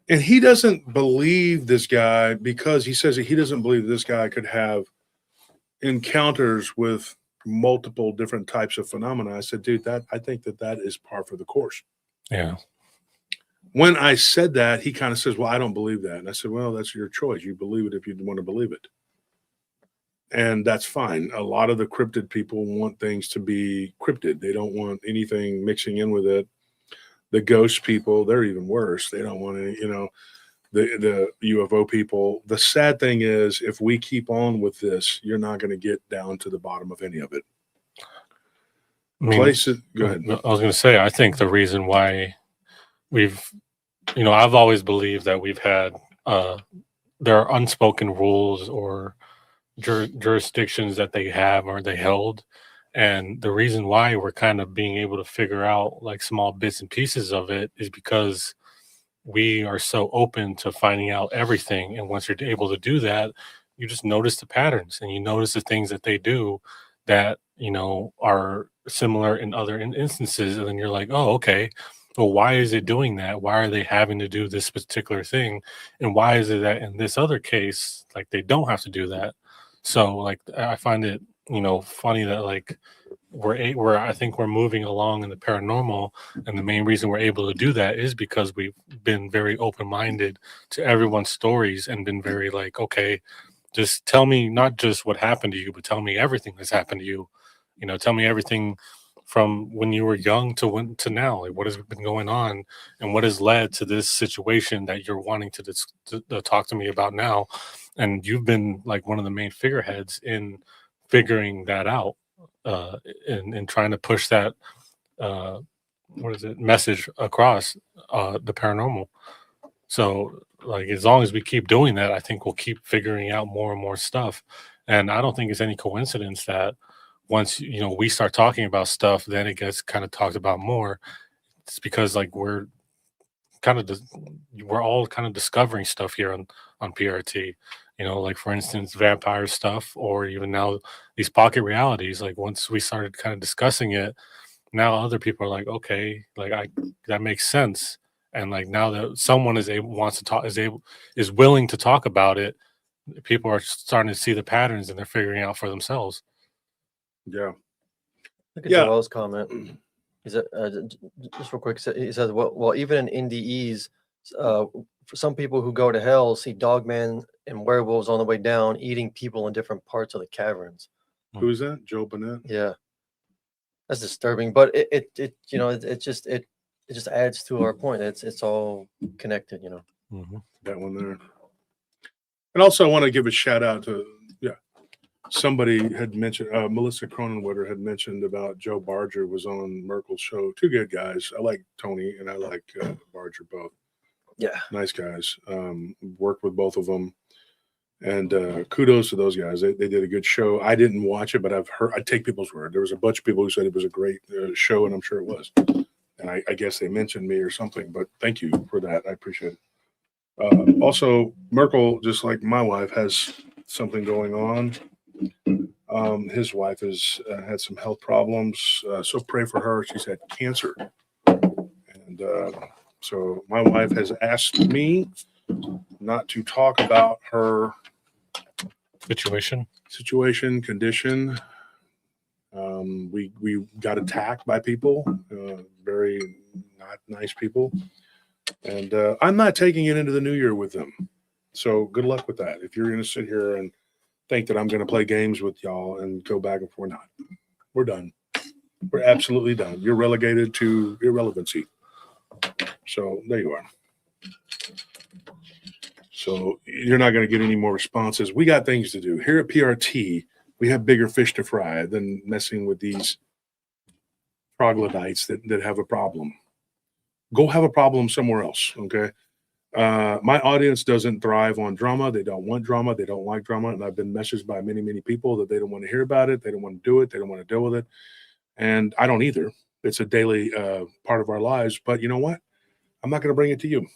And he doesn't believe this guy because he says that he doesn't believe this guy could have encounters with multiple different types of phenomena. I said, dude, I think that is par for the course. Yeah. When I said that, he kind of says, well, I don't believe that. And I said, well, that's your choice. You believe it if you want to believe it. And that's fine. A lot of the cryptid people want things to be cryptid. They don't want anything mixing in with it. The ghost people, they're even worse. They don't want any, the UFO people. The sad thing is, if we keep on with this, you're not going to get down to the bottom of any of it. Go ahead. I was going to say, I think the reason why I've always believed that we've had, there are unspoken rules or jurisdictions that they have or they held. And the reason why we're kind of being able to figure out like small bits and pieces of it is because we are so open to finding out everything. And once you're able to do that, you just notice the patterns and you notice the things that they do that, you know, are similar in other instances. And then you're like, oh, okay. Well, why is it doing that? Why are they having to do this particular thing? And why is it that in this other case, like they don't have to do that? So like I find it, you know, funny that like we're I think we're moving along in the paranormal, and the main reason we're able to do that is because we've been very open-minded to everyone's stories and been very like, okay, just tell me not just what happened to you, but tell me everything that's happened to you. You know, tell me everything from when you were young to when to now. Like, what has been going on, and what has led to this situation that you're wanting to talk to me about now. And you've been like one of the main figureheads in figuring that out, uh, and trying to push that uh, what is it message across the paranormal. So, like, as long as we keep doing that, I think we'll keep figuring out more and more stuff. And I don't think it's any coincidence that once, you know, we start talking about stuff, then it gets kind of talked about more. It's because like kind of we're all kind of discovering stuff here on PRT. You know, like for instance, vampire stuff, or even now these pocket realities. Like once we started kind of discussing it, now other people are like, okay, like I that makes sense. And like now that someone is able wants to talk is willing to talk about it, people are starting to see the patterns and they're figuring out for themselves. Yeah. Look at Yeah. Joel's comment. He said, just real quick, he says, well, even in NDEs, for some people who go to hell see Dogman and werewolves on the way down, eating people in different parts of the caverns. Who's that? Joe Burnett? Yeah, that's disturbing. But it you know, it just adds to our point. It's all connected, you know. Mhm. That one there. And also, I want to give a shout out to somebody had mentioned Melissa Cronenwitter had mentioned about Joe Barger was on Merkel's show. Two good guys. I like Tony and I like Barger both. Yeah, Nice guys. Worked with both of them, and kudos to those guys. They did a good show. I didn't watch it, but I've heard. I take people's word. There was a bunch of people who said it was a great show, and I'm sure it was. And I guess they mentioned me or something. But thank you for that. I appreciate it. Also, Merkel, just like my wife, has something going on. His wife has had some health problems, so pray for her. She's had cancer, and so my wife has asked me not to talk about her situation, condition. We got attacked by people, very not nice people, and I'm not taking it into the new year with them. So good luck with that. If you're going to sit here and think that I'm going to play games with y'all and go back and forth, not. We're done. We're absolutely done. You're relegated to irrelevancy. So there you are. So you're not going to get any more responses. We got things to do. Here at PRT, we have bigger fish to fry than messing with these troglodytes that have a problem. Go have a problem somewhere else, okay? My audience doesn't thrive on drama. They don't want drama. They don't like drama. And I've been messaged by many, many people that they don't want to hear about it. They don't want to do it. They don't want to deal with it. And I don't either. It's a daily part of our lives. But you know what? I'm not going to bring it to you.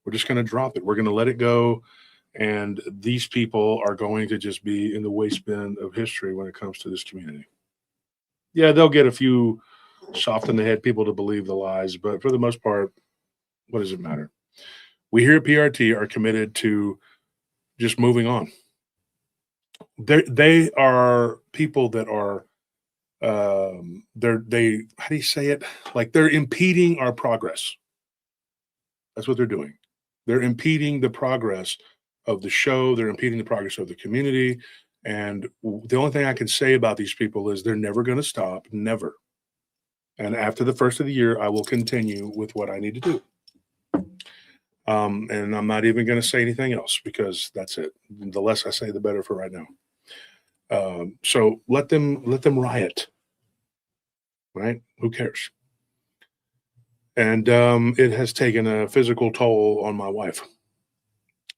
We're just going to drop it. We're going to let it go. And these people are going to just be in the waste bin of history when it comes to this community. Yeah, they'll get a few soft in the head people to believe the lies. But for the most part, what does it matter? We here at PRT are committed to just moving on. They are people that are they how do you say it? Like they're impeding our progress. That's what they're doing. They're impeding the progress of the show. They're impeding the progress of the community. And the only thing I can say about these people is they're never going to stop. Never. And after the first of the year, I will continue with what I need to do. And I'm not even going to say anything else because that's it. The less I say, the better for right now. So let them riot, right? Who cares? And it has taken a physical toll on my wife,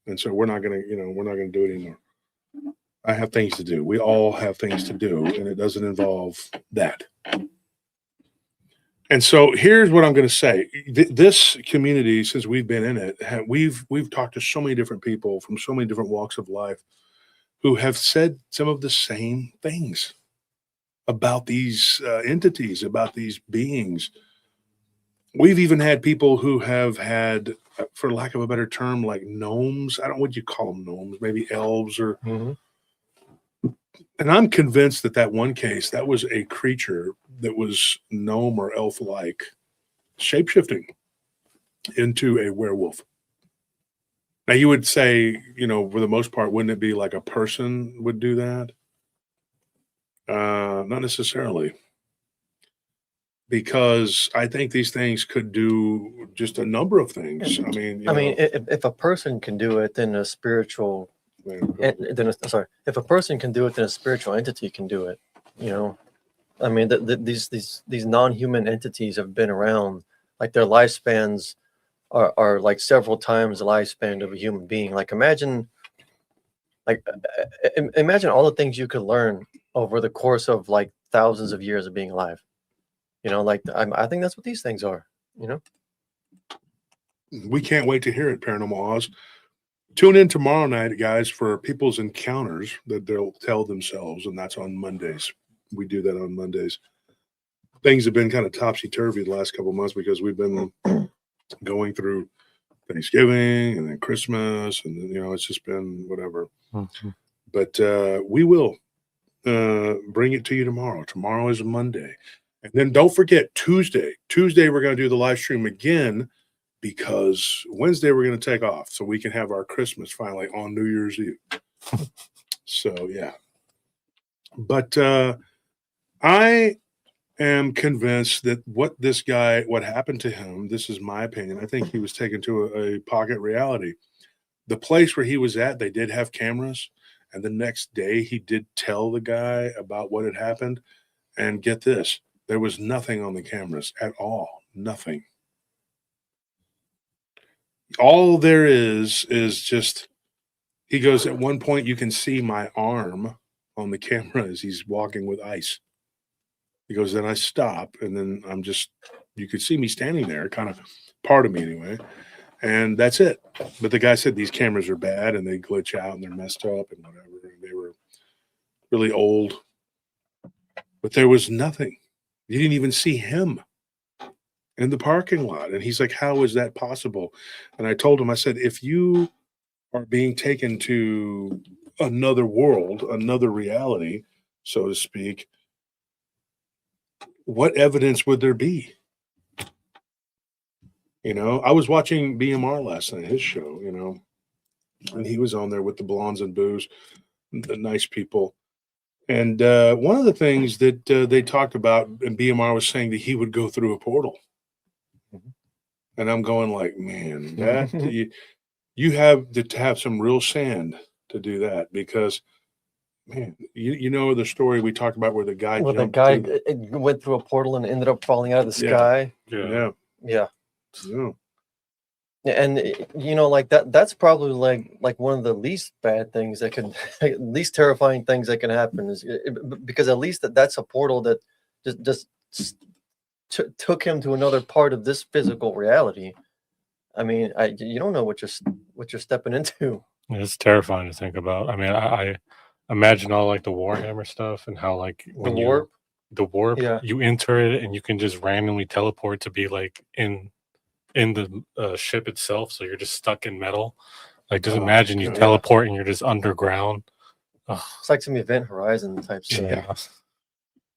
and so we're not going to do it anymore. I have things to do. We all have things to do, and it doesn't involve that. And so here's what I'm going to say. This community, since we've been in it, we've talked to so many different people from so many different walks of life. who have said some of the same things about these entities, about these beings. We've even had people who have had, for lack of a better term, like gnomes. I don't know what you call them, gnomes, maybe elves or. Mhm. And I'm convinced that that one case, that was a creature that was gnome or elf-like, shapeshifting into a werewolf. Now you would say, for the most part, wouldn't it be like a person would do that? Not necessarily, because I think these things could do just a number of things. I mean, if a person can do it, then a spiritual, if a person can do it, then a spiritual entity can do it. I mean, these non-human entities have been around. Like their lifespans are like several times the lifespan of a human being. Like imagine all the things you could learn over the course of like thousands of years of being alive. I think that's what these things are. We can't wait to hear it, Paranormal Oz. Tune in tomorrow night, guys, for people's encounters that they'll tell themselves, and that's on Mondays. We do that on Mondays. Things have been kind of topsy-turvy the last couple of months because we've been going through Thanksgiving and then Christmas, and then, it's just been whatever. Mhm. But we will bring it to you tomorrow. Tomorrow is Monday. And then don't forget Tuesday. Tuesday, we're going to do the live stream again because Wednesday we're going to take off so we can have our Christmas finally on New Year's Eve. So, yeah. But I am convinced that what happened to him, this is my opinion. I think he was taken to a pocket reality. The place where he was at, they did have cameras. And the next day he did tell the guy about what had happened. And get this, there was nothing on the cameras at all. Nothing. All there is just, he goes, at one point you can see my arm on the camera as he's walking with ice. He goes, then I stop, and then you could see me standing there, kind of part of me anyway, and that's it. But the guy said these cameras are bad, and they glitch out, and they're messed up, and whatever, and they were really old. But there was nothing. You didn't even see him in the parking lot. And he's like, how is that possible? And I told him, I said, if you are being taken to another world, another reality, so to speak, what evidence would there be? I was watching BMR last night, his show, and he was on there with the blondes and booze, the nice people. And one of the things that they talked about, and BMR was saying that he would go through a portal. And I'm going like, man, that you have to have some real sand to do that because, man, you know the story we talked about where the guy went through a portal and ended up falling out of the sky. Yeah. And like that's probably like one of the least bad things that could least terrifying things that can happen is because at least that's a portal that just took him to another part of this physical reality. I mean, you don't know what you're stepping into. It's terrifying to think about. I mean, I imagine all like the Warhammer stuff and how like when the warp, yeah, you enter it and you can just randomly teleport to be like in the ship itself, so you're just stuck in metal. Like, just imagine you teleport and you're just underground. It's like some Event Horizon type stuff.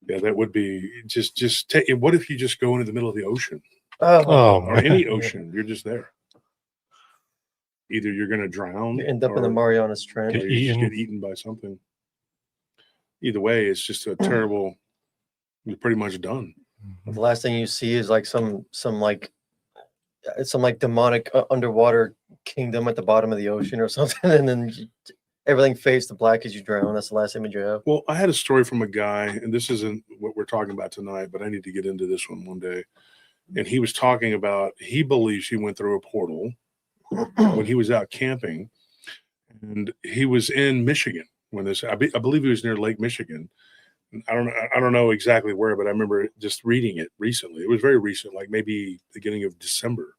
Yeah, that would be just take. What if you just go into the middle of the ocean? Or any ocean? You're just there. Either you're going to drown, you end up in the Marianas Trench, or you just get eaten by something. Either way, it's just a terrible. You're pretty much done. The last thing you see is like some demonic underwater kingdom at the bottom of the ocean or something, and then everything fades to black as you drown. That's the last image you have. Well, I had a story from a guy, and this isn't what we're talking about tonight, but I need to get into this one day. And he was talking about, he believes he went through a portal when he was out camping, and he was in Michigan when this. I believe he was near Lake Michigan. I don't know exactly where, but I remember just reading it recently. It was very recent, like maybe beginning of December.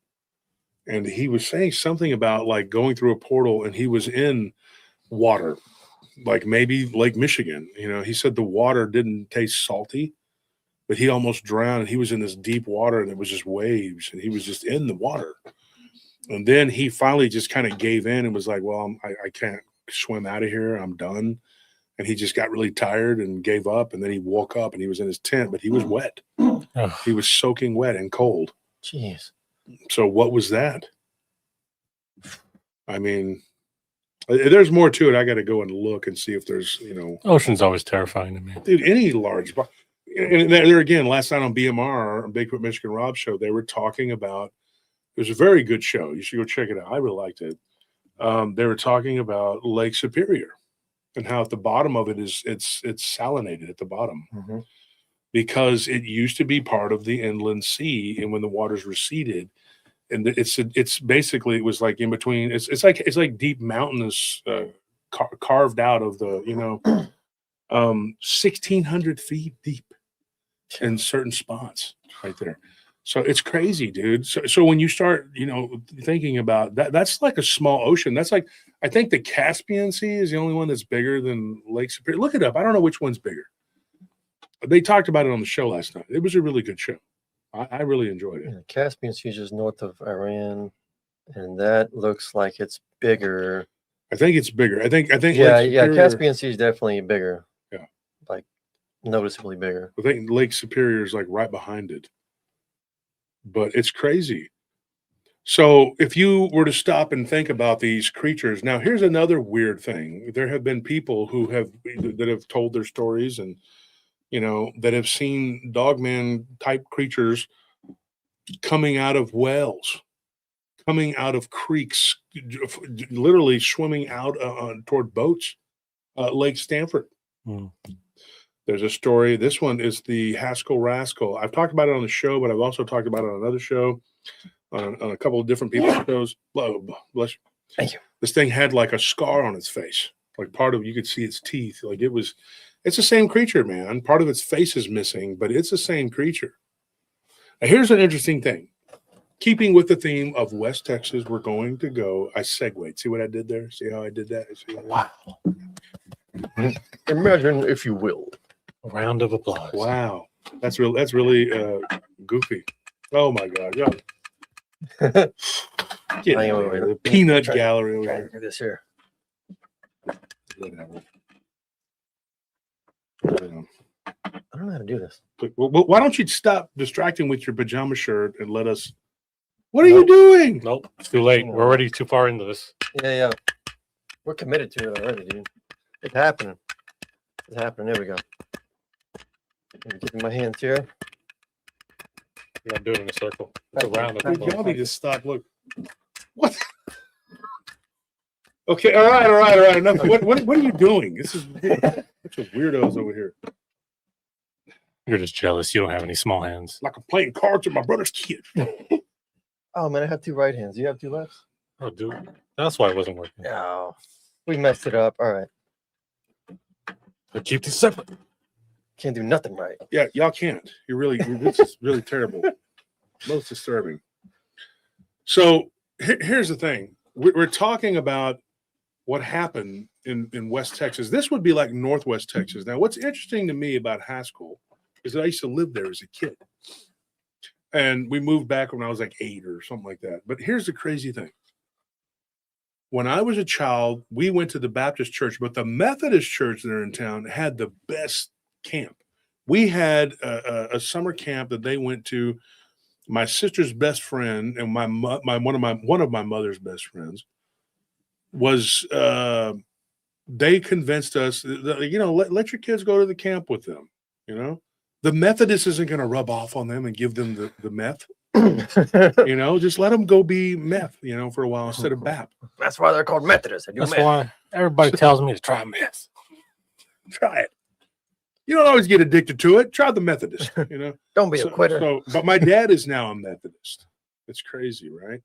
And he was saying something about like going through a portal, and he was in water, like maybe Lake Michigan. You know, he said the water didn't taste salty, but he almost drowned. He was in this deep water and it was just waves and he was just in the water. And then he finally just kind of gave in and was like, well, I can't swim out of here. I'm done. And he just got really tired and gave up. And then he woke up and he was in his tent, but he was wet. Ugh. He was soaking wet and cold. Jeez. So what was that? I mean, there's more to it. I got to go and look and see if there's, you know. Ocean's always terrifying to me. Dude, any large. And there again, last night on BMR, on Bigfoot Michigan Rob show, they were talking about, it was a very good show. You should go check it out. I really liked it. They were talking about Lake Superior and how at the bottom of it is it's salinated at the bottom because it used to be part of the inland sea, and when the waters receded, and it's basically, it was like in between. It's like deep mountainous carved out of the 1,600 feet deep in certain spots right there. So it's crazy, dude. So when you start, thinking about that, that's like a small ocean. That's like, I think the Caspian Sea is the only one that's bigger than Lake Superior. Look it up. I don't know which one's bigger. They talked about it on the show last night. It was a really good show. I really enjoyed it. Yeah, Caspian Sea is just north of Iran, and that looks like it's bigger. I think it's bigger. I think. Yeah. Caspian Sea is definitely bigger. Yeah, like noticeably bigger. I think Lake Superior is like right behind it. But it's crazy. So if you were to stop and think about these creatures, now here's another weird thing. There have been people that have told their stories and, that have seen Dogman type creatures coming out of wells, coming out of creeks, literally swimming out toward boats, Lake Stanford. There's a story. This one is the Haskell Rascal. I've talked about it on the show, but I've also talked about it on another show, on a couple of different people's shows. Bless you. Thank you. This thing had like a scar on its face, like you could see its teeth. Like it's the same creature, man. Part of its face is missing, but it's the same creature. Now, here's an interesting thing. Keeping with the theme of West Texas, we're going to go. I segued. See what I did there? See how I did that? Wow. Imagine, if you will. A round of applause. Wow, that's really goofy. Oh my God, yeah. Get out of here. The peanut gallery over here. Do this here. Whatever. I don't know how to do this. Well, why don't you stop distracting with your pajama shirt and let us? What are you doing? Nope, it's too late. We're already too far into this. Yeah. We're committed to it already, dude. It's happening. It's happening. There we go. I'm getting my hands here. Yeah, I'm doing it in a circle. It's a round of Dude, applause. y'all need to stop. Look. What? Okay. All right. Enough. What are you doing? This is such a weirdos over here. You're just jealous. You don't have any small hands. Like I'm playing cards with my brother's kid. Oh man, I have two right hands. You have two lefts? Oh, dude. That's why it wasn't working. No. We messed it up. All right. But keep these separate. Can't do nothing right. Yeah, y'all can't. This is really terrible. Most disturbing. So here's the thing. We're talking about what happened in West Texas. This would be like Northwest Texas. Now, what's interesting to me about Haskell is that I used to live there as a kid. And we moved back when I was like 8 or something like that. But here's the crazy thing. When I was a child, we went to the Baptist church, but the Methodist church there in town had the best camp. We had a summer camp that they went to. My sister's best friend and one of my mother's best friends was they convinced us that, let your kids go to the camp with them. The Methodist isn't going to rub off on them and give them the meth. Just let them go be meth, for a while instead of BAP. That's why they're called Methodists. That's why everybody tells me to try meth. Try it. You don't always get addicted to it. Try the Methodist, Don't be a quitter. But my dad is now a Methodist. It's crazy, right?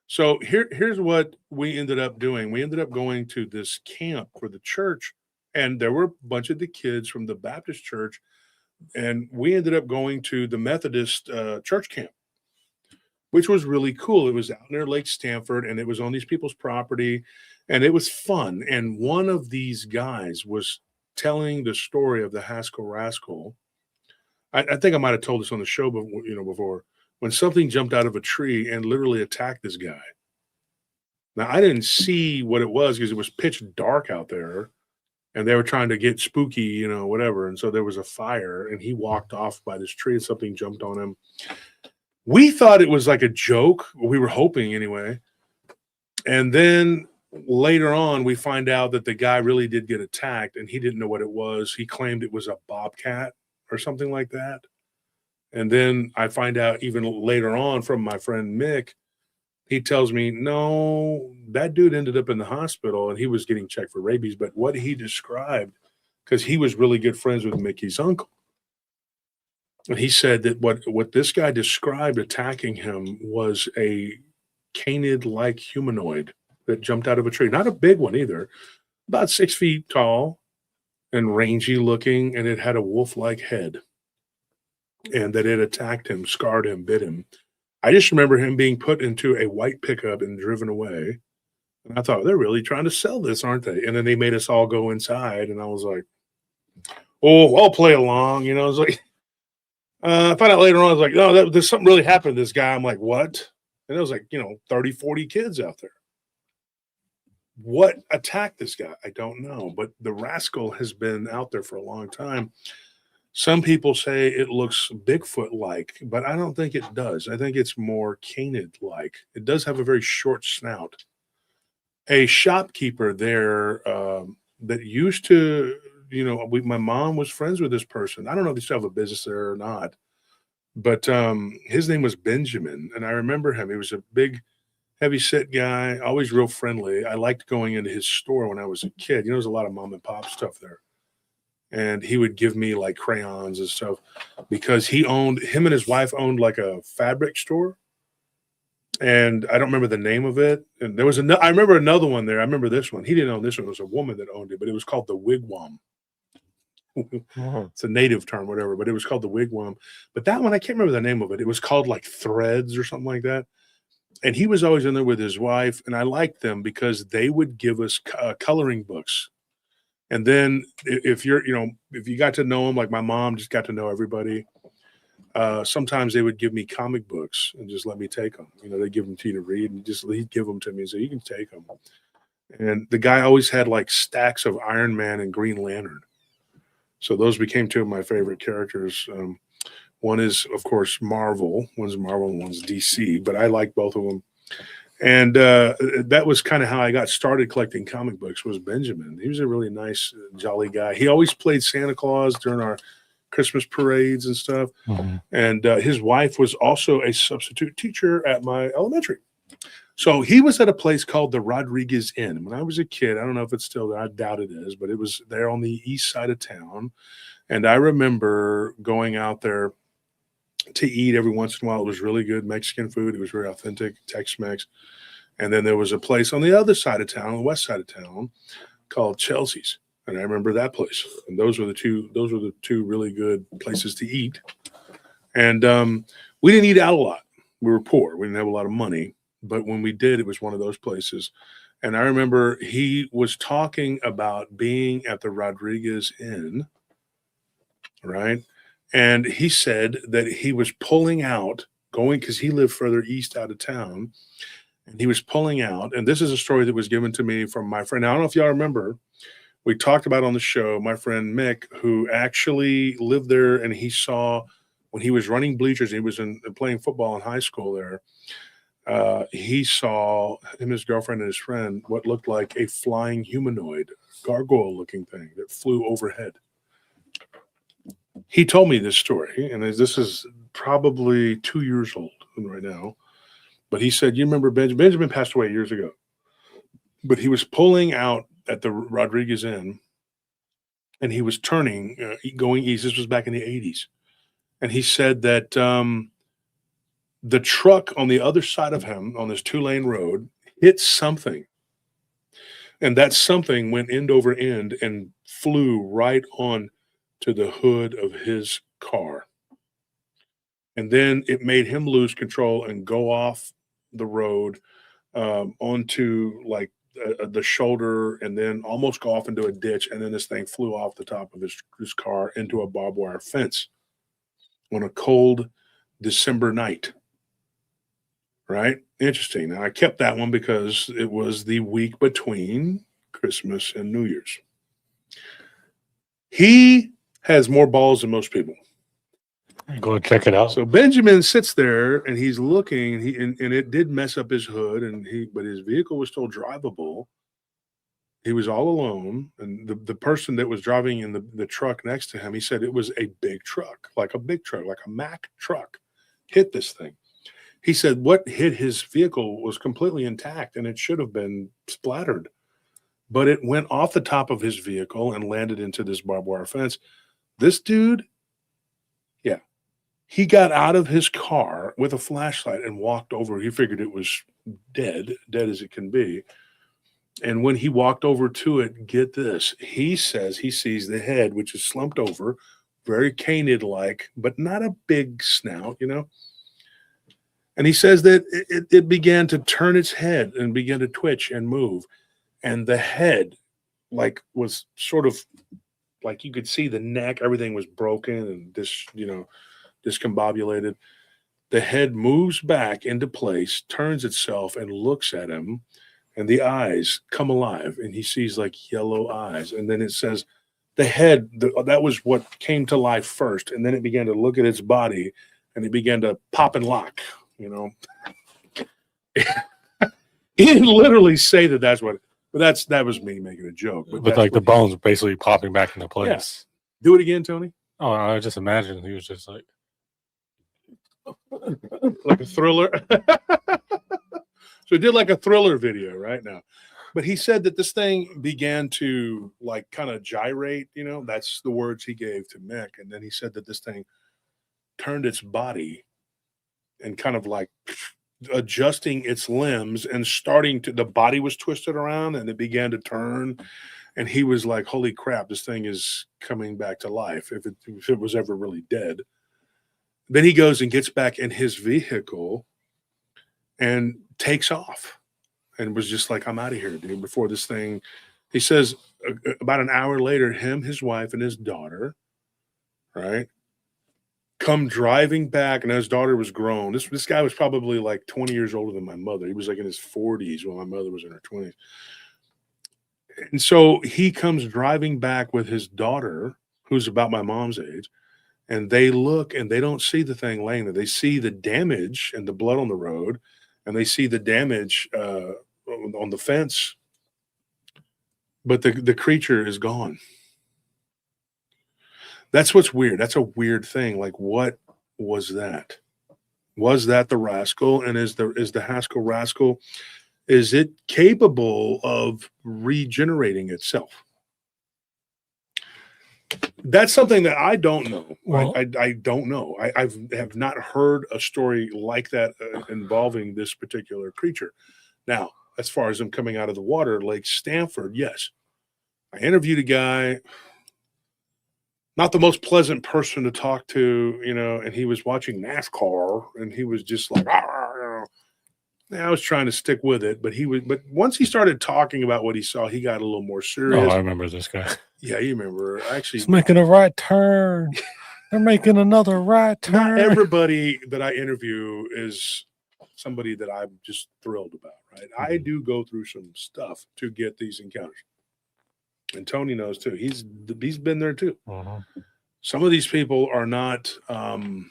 So here's what we ended up doing. We ended up going to this camp for the church, and there were a bunch of the kids from the Baptist church, and we ended up going to the Methodist church camp. which was really cool. It was out near Lake Stanford, and it was on these people's property, and it was fun. And one of these guys was telling the story of the Haskell Rascal. I think I might have told this on the show, but before, when something jumped out of a tree and literally attacked this guy. Now I didn't see what it was because it was pitch dark out there, and they were trying to get spooky, whatever. And so there was a fire, and he walked off by this tree, and something jumped on him. We thought it was like a joke. We were hoping anyway. And then later on, we find out that the guy really did get attacked, and he didn't know what it was. He claimed it was a bobcat or something like that. And then I find out even later on from my friend Mick, he tells me, no, that dude ended up in the hospital and he was getting checked for rabies. But what he described, because he was really good friends with Mickey's uncle, and he said that what this guy described attacking him was a canid-like humanoid that jumped out of a tree. Not a big one either, about 6 feet tall and rangy looking, and it had a wolf-like head. And that it attacked him, scarred him, bit him. I just remember him being put into a white pickup and driven away. And I thought, they're really trying to sell this, aren't they? And then they made us all go inside, and I was like, oh, I'll play along. I was like, I found out later on, I was like, no, there's something really happened to this guy. I'm like, what? And it was like, 30, 40 kids out there. What attacked this guy? I don't know. But the rascal has been out there for a long time. Some people say it looks Bigfoot-like, but I don't think it does. I think it's more canid-like. It does have a very short snout. A shopkeeper there that used to, my mom was friends with this person. I don't know if they still have a business there or not, but his name was Benjamin, and I remember him. He was a big, heavy-set guy, always real friendly. I liked going into his store when I was a kid. There's a lot of mom-and-pop stuff there. And he would give me like crayons and stuff because him and his wife owned like a fabric store. And I don't remember the name of it. And I remember another one there. I remember this one. He didn't own this one. It was a woman that owned it, but it was called the Wigwam. It's a native term, whatever, but it was called the Wigwam. But that one, I can't remember the name of it. It was called like Threads or something like that. And he was always in there with his wife. And I liked them because they would give us coloring books. And then if you got to know them, like my mom just got to know everybody, sometimes they would give me comic books and just let me take them. They give them to you to read and he'd give them to me and say, you can take them. And the guy always had like stacks of Iron Man and Green Lantern. So those became two of my favorite characters. One is, of course, Marvel. One's Marvel and one's DC, but I like both of them. And that was kind of how I got started collecting comic books was Benjamin. He was a really nice, jolly guy. He always played Santa Claus during our Christmas parades and stuff. Mm-hmm. And his wife was also a substitute teacher at my elementary. So he was at a place called the Rodriguez Inn. When I was a kid, I don't know if it's still there. I doubt it is, but it was there on the east side of town. And I remember going out there to eat every once in a while. It was really good Mexican food. It was very authentic Tex-Mex. And then there was a place on the other side of town, the west side of town, called Chelsea's. And I remember that place. And those were the two really good places to eat. And we didn't eat out a lot. We were poor. We didn't have a lot of money. But when we did, it was one of those places. And I remember he was talking about being at the Rodriguez Inn, right? And he said that he was pulling out, going because he lived further east out of town. And he was pulling out. And this is a story that was given to me from my friend. Now, I don't know if y'all remember. We talked about on the show, my friend Mick, who actually lived there. And he saw when he was running bleachers, he was playing football in high school there. He saw him, his girlfriend, and his friend what looked like a flying humanoid, gargoyle-looking thing that flew overhead. He told me this story, and this is probably 2 years old right now. But he said, you remember Benjamin passed away years ago, but he was pulling out at the Rodriguez Inn, and he was turning, going east. This was back in the 80s. And he said that the truck on the other side of him on this 2-lane road hit something. And that something went end over end and flew right on to the hood of his car. And then it made him lose control and go off the road onto like the shoulder, and then almost go off into a ditch. And then this thing flew off the top of his car into a barbed wire fence on a cold December night. Right? Interesting. Now, I kept that one because it was the week between Christmas and New Year's. He has more balls than most people. Go check it out. So Benjamin sits there and he's looking, and it did mess up his hood, but his vehicle was still drivable. He was all alone, and the person that was driving in the truck next to him, he said it was a big truck, like a Mack truck, hit this thing. He said what hit his vehicle was completely intact, and it should have been splattered, but it went off the top of his vehicle and landed into this barbed wire fence. This dude, yeah, he got out of his car with a flashlight and walked over. He figured it was dead as it can be. And when he walked over to it, get this, he says he sees the head, which is slumped over, very canid-like, but not a big snout, you know. And he says that it began to turn its head and began to twitch and move. And the head, like, was sort of like you could see the neck, everything was broken and discombobulated. The head moves back into place, turns itself, and looks at him. And the eyes come alive, and he sees like yellow eyes. And then it says the head, that was what came to life first. And then it began to look at its body, and it began to pop and lock. You know, he didn't literally say that's what, but that was me making a joke. But like the bones basically popping back into place. Yes. Do it again, Tony. Oh, I just imagine he was just like a Thriller. So he did like a Thriller video right now. But he said that this thing began to like kind of gyrate, you know, that's the words he gave to Mick. And then he said that this thing turned its body and kind of like adjusting its limbs and the body was twisted around and it began to turn. And he was like, holy crap, this thing is coming back to life if it was ever really dead. Then he goes and gets back in his vehicle and takes off and was just like, I'm out of here, dude, before this thing. He says about an hour later, him, his wife, and his daughter, right, come driving back, and his daughter was grown. This guy was probably like 20 years older than my mother. He was like in his 40s when my mother was in her 20s. And so he comes driving back with his daughter, who's about my mom's age, and they look and they don't see the thing laying there. They see the damage and the blood on the road, and they see the damage on the fence, but the creature is gone. That's what's weird. That's a weird thing. Like, what was that? Was that the rascal? And is the Haskell rascal, is it capable of regenerating itself? That's something that I don't know. Well, I don't know. I have not heard a story like that involving this particular creature. Now, as far as them coming out of the water, Lake Stanford, yes. I interviewed a guy, not the most pleasant person to talk to, you know, and he was watching NASCAR, and he was just like, I was trying to stick with it, but once he started talking about what he saw, he got a little more serious. Oh, I remember this guy. Yeah, you remember. Actually, he's making a right turn. They're making another right turn. Not everybody that I interview is somebody that I'm just thrilled about, right? Mm-hmm. I do go through some stuff to get these encounters. And Tony knows too. He's been there too. Uh-huh. Some of these people are not, I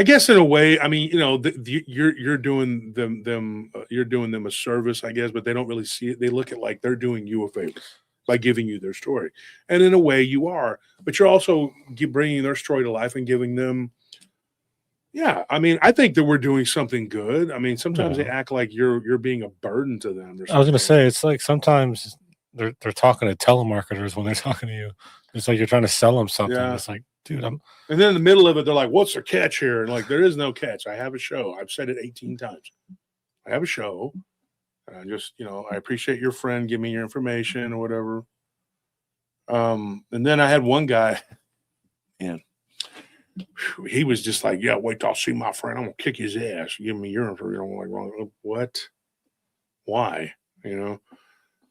guess in a way, I mean, you know, you're doing them a service, I guess, but they don't really see it. They look at like they're doing you a favor by giving you their story. And in a way you are, but you're also bringing their story to life and giving them, yeah, I mean, I think that we're doing something good. I mean, sometimes they act like you're being a burden to them. I was going to say, it's like sometimes they're talking to telemarketers when they're talking to you. It's like you're trying to sell them something. Yeah. It's like, dude, and then in the middle of it, they're like, what's the catch here? And like, there is no catch. I have a show. I've said it 18 times. I have a show. And I just, you know, I appreciate your friend. Give me your information or whatever. And then I had one guy, man, he was just like, yeah, wait till I see my friend. I'm gonna kick his ass. Give me urine for you know, like, well, what? Why? And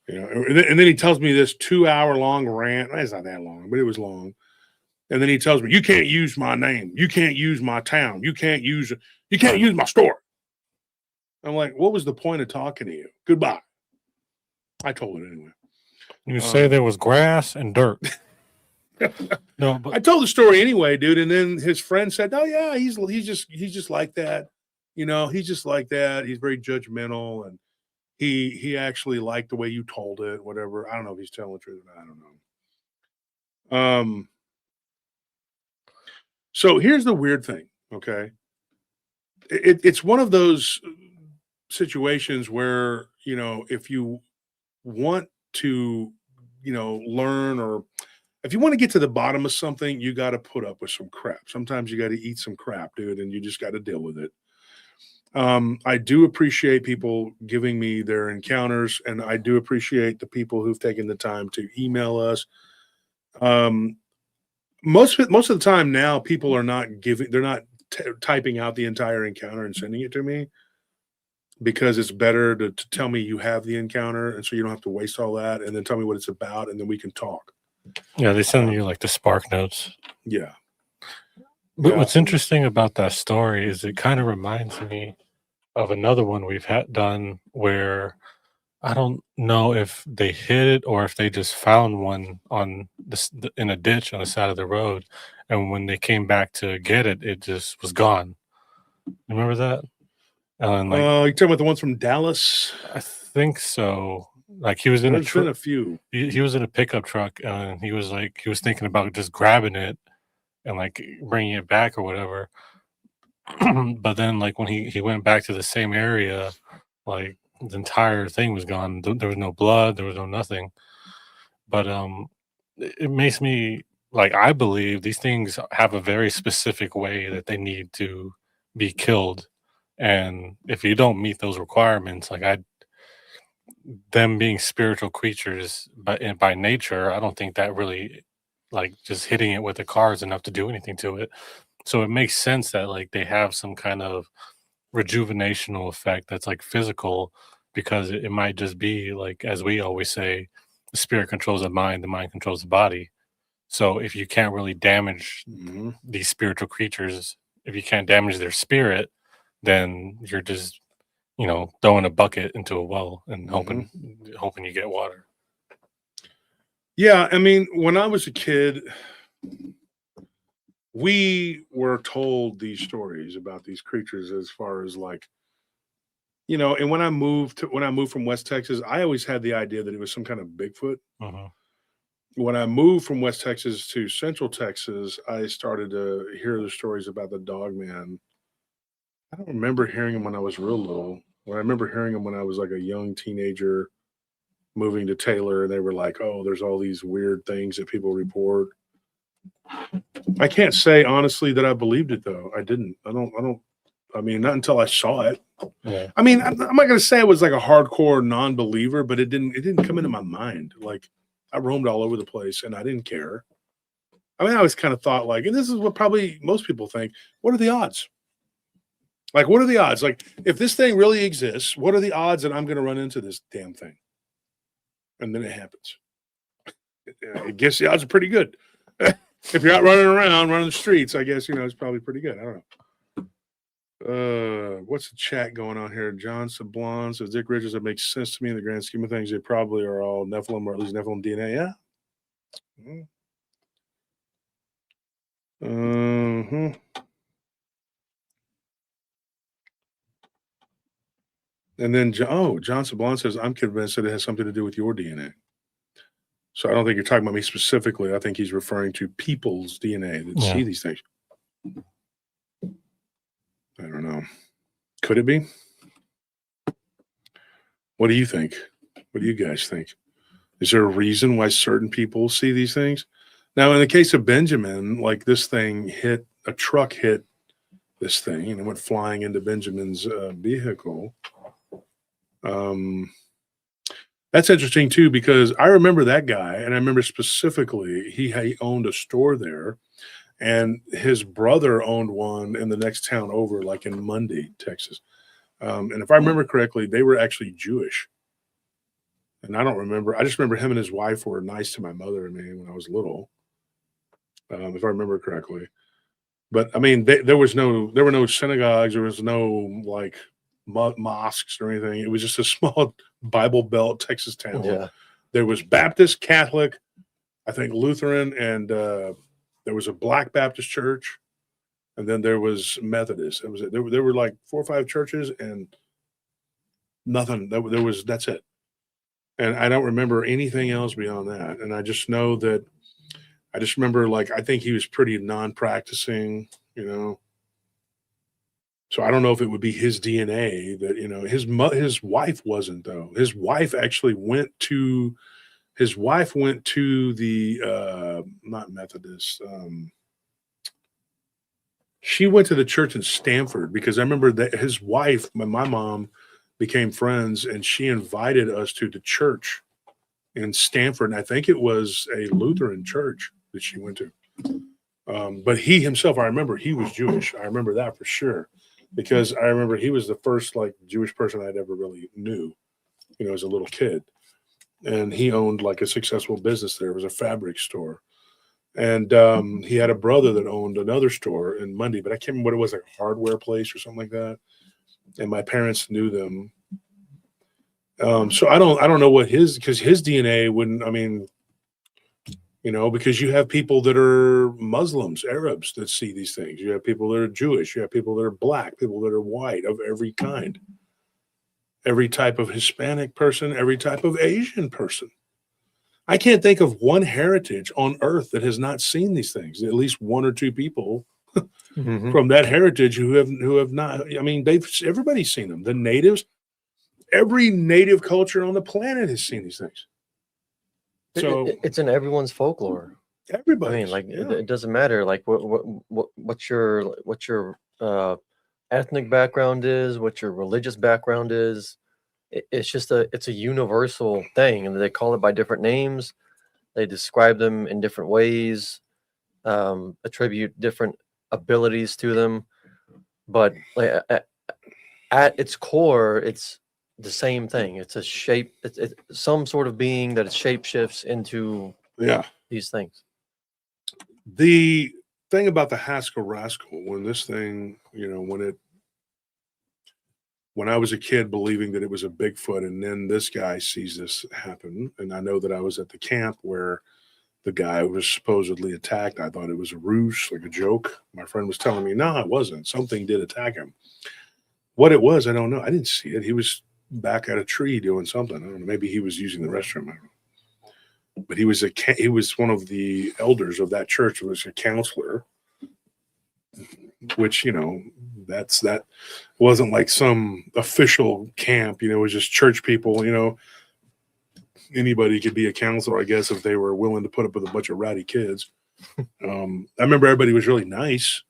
then he tells me this 2 hour long rant. It's not that long, but it was long. And then he tells me, you can't use my name. You can't use my town. You can't use my store. I'm like, what was the point of talking to you? Goodbye. I told it anyway. You say there was grass and dirt. No, but I told the story anyway, dude. And then his friend said, oh yeah, he's just like that. He's just like that. He's very judgmental, and he actually liked the way you told it, whatever. I don't know if he's telling the truth or not. I don't know. So here's the weird thing, okay? It's one of those situations where, if you want to, learn, or if you want to get to the bottom of something, you got to put up with some crap. Sometimes you got to eat some crap, dude, and you just got to deal with it. I do appreciate people giving me their encounters, and I do appreciate the people who've taken the time to email us. Most of the time now, people are not they're not typing out the entire encounter and sending it to me, because it's better to tell me you have the encounter, and so you don't have to waste all that, and then tell me what it's about, and then we can talk. yeah, they send you like the spark notes. Yeah. But Yeah. what's interesting about that story is it kind of reminds me of another one we've had done where I don't know if they hid it or if they just found one on in a ditch on the side of the road, and when they came back to get it, it just was gone. Remember that? And like, You talking about the ones from Dallas? I think so. Like he was in There's been a few. he was in a pickup truck, and he was thinking about just grabbing it and like bringing it back or whatever. But then like when he went back to the same area, like the entire thing was gone. There was no blood, there was no nothing. But it makes me like, I believe these things have a very specific way that they need to be killed, and if you don't meet those requirements, like them being spiritual creatures by nature, I don't think that really, like, just hitting it with a car is enough to do anything to it. So it makes sense that like they have some kind of rejuvenational effect that's like physical, because it might just be like, as we always say, the spirit controls the mind controls the body. So if you can't really damage these spiritual creatures, if you can't damage their spirit, then you're just throwing a bucket into a well and hoping you get water. Yeah, I mean, when I was a kid, we were told these stories about these creatures, as far as like, and when I moved from West Texas, I always had the idea that it was some kind of Bigfoot. When I moved from West Texas to Central Texas, I started to hear the stories about the Dogman. I don't remember hearing them when I was real little. I remember hearing them when I was like a young teenager moving to Taylor, and they were like, oh, there's all these weird things that people report. I can't say honestly that I believed it, though. I didn't. I mean, not until I saw it. Yeah. I mean, I'm not going to say I was like a hardcore non-believer, but it didn't come into my mind. Like, I roamed all over the place and I didn't care. I mean, I always kind of thought like, and this is what probably most people think, what are the odds? Like, what are the odds? Like, if this thing really exists, what are the odds that I'm going to run into this damn thing? And then it happens. I guess the odds are pretty good. If you're out running the streets, I guess, it's probably pretty good. I don't know. What's the chat going on here? John Sablon says, Dick Richards, that makes sense to me in the grand scheme of things. They probably are all Nephilim, or at least Nephilim DNA. Yeah. And then, John Sablon says, I'm convinced that it has something to do with your DNA. So I don't think you're talking about me specifically. I think he's referring to people's DNA that see these things. I don't know. Could it be? What do you think? What do you guys think? Is there a reason why certain people see these things? Now, in the case of Benjamin, like this truck hit this thing and it went flying into Benjamin's vehicle. That's interesting too, because I remember that guy, and I remember specifically he owned a store there, And his brother owned one in the next town over, like in Mundy, Texas. And if I remember correctly, they were actually Jewish. And I don't remember. I just remember him and his wife were nice to my mother and me when I was little, if I remember correctly. But I mean, there were no synagogues. There was no like mosques or anything. It was just a small Bible Belt Texas town. Yeah. There was Baptist, Catholic, I think Lutheran, and there was a Black Baptist church, and then there was Methodist. It was there were like 4 or 5 churches and nothing. That's it. And I don't remember anything else beyond that. And I just know that I just remember, like, I think he was pretty non-practicing, you know. So I don't know if it would be his DNA that, you know, his wife wasn't though. His wife actually went to the not Methodist. She went to the church in Stanford because I remember that his wife, when my mom became friends, and she invited us to the church in Stanford. And I think it was a Lutheran church that she went to. But he himself, I remember he was Jewish. I remember that for sure, because I remember he was the first like Jewish person I'd ever really knew, you know, as a little kid. And he owned like a successful business there. It was a fabric store. And he had a brother that owned another store in Mundy, but I can't remember what it was, like a hardware place or something like that. And my parents knew them. So I don't know what because his DNA wouldn't, I mean, you know, because you have people that are Muslims, Arabs that see these things. You have people that are Jewish. You have people that are Black, people that are white, of every kind, every type of Hispanic person, every type of Asian person. I can't think of one heritage on earth that has not seen these things. At least 1 or 2 people from that heritage who have not. I mean, everybody's seen them. The natives, every native culture on the planet has seen these things. So It's in everyone's folklore. Everybody. I mean, like it doesn't matter like what your ethnic background is, what your religious background is. It's just it's a universal thing, and they call it by different names. They describe them in different ways, attribute different abilities to them, but like at its core, it's the same thing. It's a shape. It's some sort of being that it shape shifts into these things. The thing about the Haskell Rascal, when this thing, you know, when I was a kid believing that it was a Bigfoot, and then this guy sees this happen, and I know that I was at the camp where the guy was supposedly attacked. I thought it was a ruse, like a joke. My friend was telling me, no, it wasn't. Something did attack him. What it was, I don't know. I didn't see it. He was back at a tree doing something. I don't know. Maybe he was using the restroom. I don't know. But he was one of the elders of that church. It was a counselor, which, you know, that wasn't like some official camp, you know, it was just church people, you know. Anybody could be a counselor, I guess, if they were willing to put up with a bunch of rowdy kids. I remember everybody was really nice.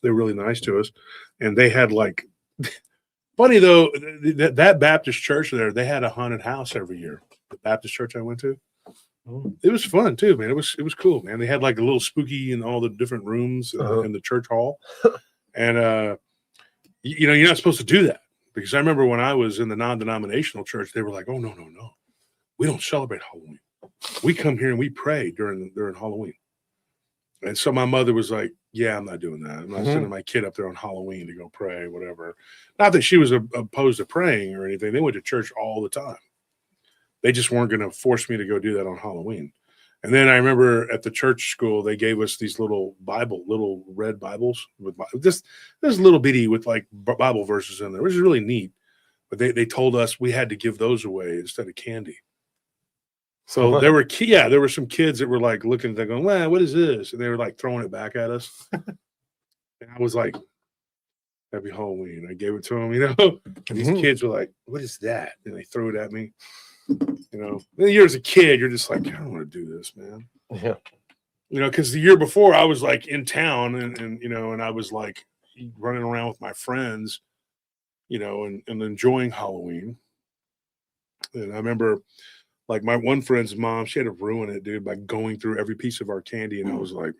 They were really nice to us. And they had like, funny though, that Baptist church there, they had a haunted house every year. The Baptist church I went to. It was fun too, man. It was cool, man. They had like a little spooky in all the different rooms in the church hall. And, you know, you're not supposed to do that, because I remember when I was in the non-denominational church, they were like, oh, no. We don't celebrate Halloween. We come here and we pray during Halloween. And so my mother was like, yeah, I'm not doing that. I'm not sending my kid up there on Halloween to go pray, whatever. Not that she was opposed to praying or anything. They went to church all the time. They just weren't going to force me to go do that on Halloween. And then I remember at the church school, they gave us these little red Bibles with just this little bitty with like Bible verses in there, which is really neat. But they told us we had to give those away instead of candy. So there were some kids that were like looking at that going, well, what is this? And they were like throwing it back at us. And I was like, happy Halloween. I gave it to them, you know. And these kids were like, what is that? And they threw it at me. You know, then you're as a kid, you're just like, I don't want to do this, man. Yeah. You know, because the year before I was like in town and you know, and I was like running around with my friends, you know, and enjoying Halloween. And I remember like my one friend's mom, she had to ruin it, dude, by going through every piece of our candy. And I was like,